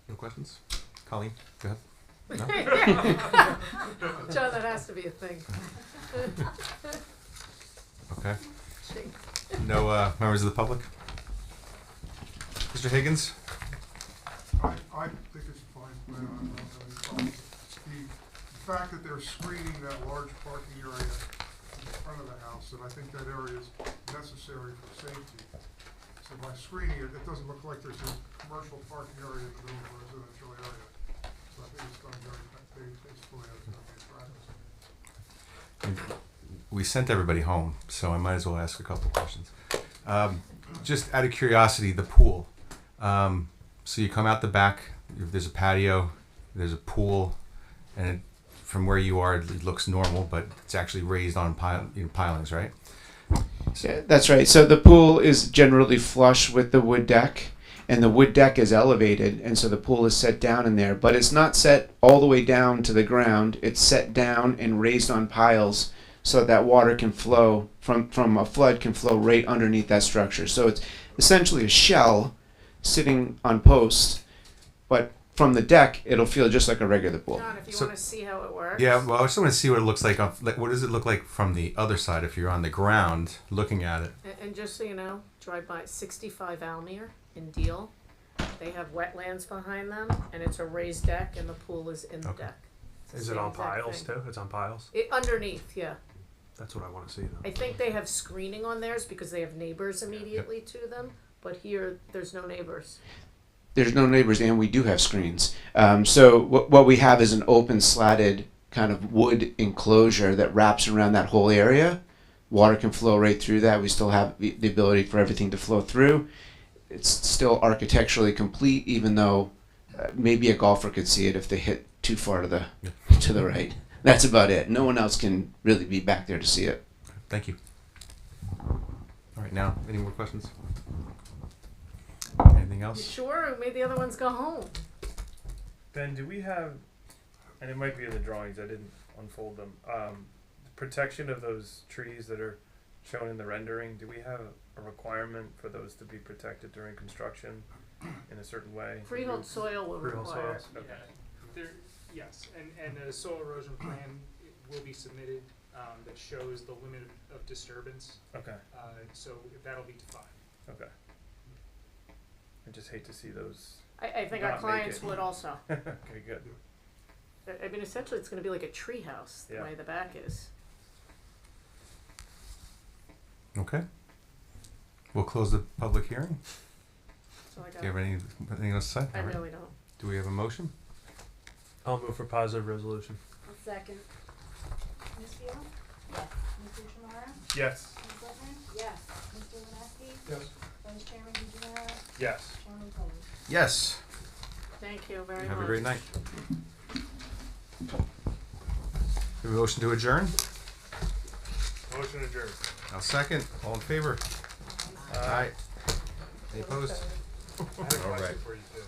Speaker 1: No questions? Colleen, go ahead. No?
Speaker 5: John, that has to be a thing.
Speaker 1: Okay. No members of the public? Mr. Higgins?
Speaker 12: I think it's a fine plan. I don't have any problems. The fact that they're screening that large parking area in front of the house, and I think that area is necessary for safety. So by screening it, it doesn't look like there's a commercial parking area in the middle of a residential area. So I think it's done very tastefully. It's going to be attractive.
Speaker 1: We sent everybody home, so I might as well ask a couple questions. Just out of curiosity, the pool. So you come out the back, there's a patio, there's a pool, and from where you are, it looks normal, but it's actually raised on pilings, right?
Speaker 8: Yeah, that's right. So the pool is generally flush with the wood deck, and the wood deck is elevated, and so the pool is set down in there. But it's not set all the way down to the ground. It's set down and raised on piles so that water can flow from a flood can flow right underneath that structure. So it's essentially a shell sitting on posts, but from the deck, it'll feel just like a regular pool.
Speaker 5: John, if you want to see how it works.
Speaker 1: Yeah, well, I just want to see what it looks like. What does it look like from the other side if you're on the ground looking at it?
Speaker 5: And just so you know, drive by 65 Almere in Deal. They have wetlands behind them, and it's a raised deck, and the pool is in the deck.
Speaker 6: Is it on piles too? It's on piles?
Speaker 5: Underneath, yeah.
Speaker 6: That's what I want to see though.
Speaker 5: I think they have screening on theirs because they have neighbors immediately to them, but here there's no neighbors.
Speaker 8: There's no neighbors, and we do have screens. So what we have is an open slatted kind of wood enclosure that wraps around that whole area. Water can flow right through that. We still have the ability for everything to flow through. It's still architecturally complete, even though maybe a golfer could see it if they hit too far to the right. That's about it. No one else can really be back there to see it.
Speaker 1: Thank you. All right, now, any more questions? Anything else?
Speaker 5: You sure? Who made the other ones go home?
Speaker 18: Ben, do we have, and it might be in the drawings, I didn't unfold them, protection of those trees that are shown in the rendering? Do we have a requirement for those to be protected during construction in a certain way?
Speaker 5: Freehold soil will
Speaker 18: Freehold
Speaker 5: require.
Speaker 18: soils? Okay.
Speaker 15: Yes, and a soil erosion plan will be submitted that shows the limit of disturbance.
Speaker 18: Okay.
Speaker 15: So that'll be defined.
Speaker 18: Okay. I just hate to see those.
Speaker 5: I think our clients would also.
Speaker 18: Okay, good.
Speaker 5: I mean, essentially, it's going to be like a tree house the way the back is.
Speaker 1: Okay. We'll close the public hearing.
Speaker 5: So I got
Speaker 1: Do you have anything else to say?
Speaker 5: I
Speaker 1: All right.
Speaker 5: really don't.
Speaker 1: Do we have a motion?
Speaker 6: I'll move for positive resolution.
Speaker 3: A second. Ms. Field? Yes. Mr. Chamara?
Speaker 18: Yes.
Speaker 3: Ms. Whitman?
Speaker 5: Yes.
Speaker 3: Mr. Linaski?
Speaker 12: Yes.
Speaker 3: Vice Chairman DeGenaro?
Speaker 18: Yes.
Speaker 3: Chairman Cole?
Speaker 1: Yes.
Speaker 5: Thank you very much.
Speaker 1: Have a great night. Do we motion to adjourn?
Speaker 18: Motion adjourned.
Speaker 1: I'll second. All in favor? Aye. Any opposed?
Speaker 18: I had a
Speaker 1: All
Speaker 18: question
Speaker 1: right.
Speaker 18: for you too.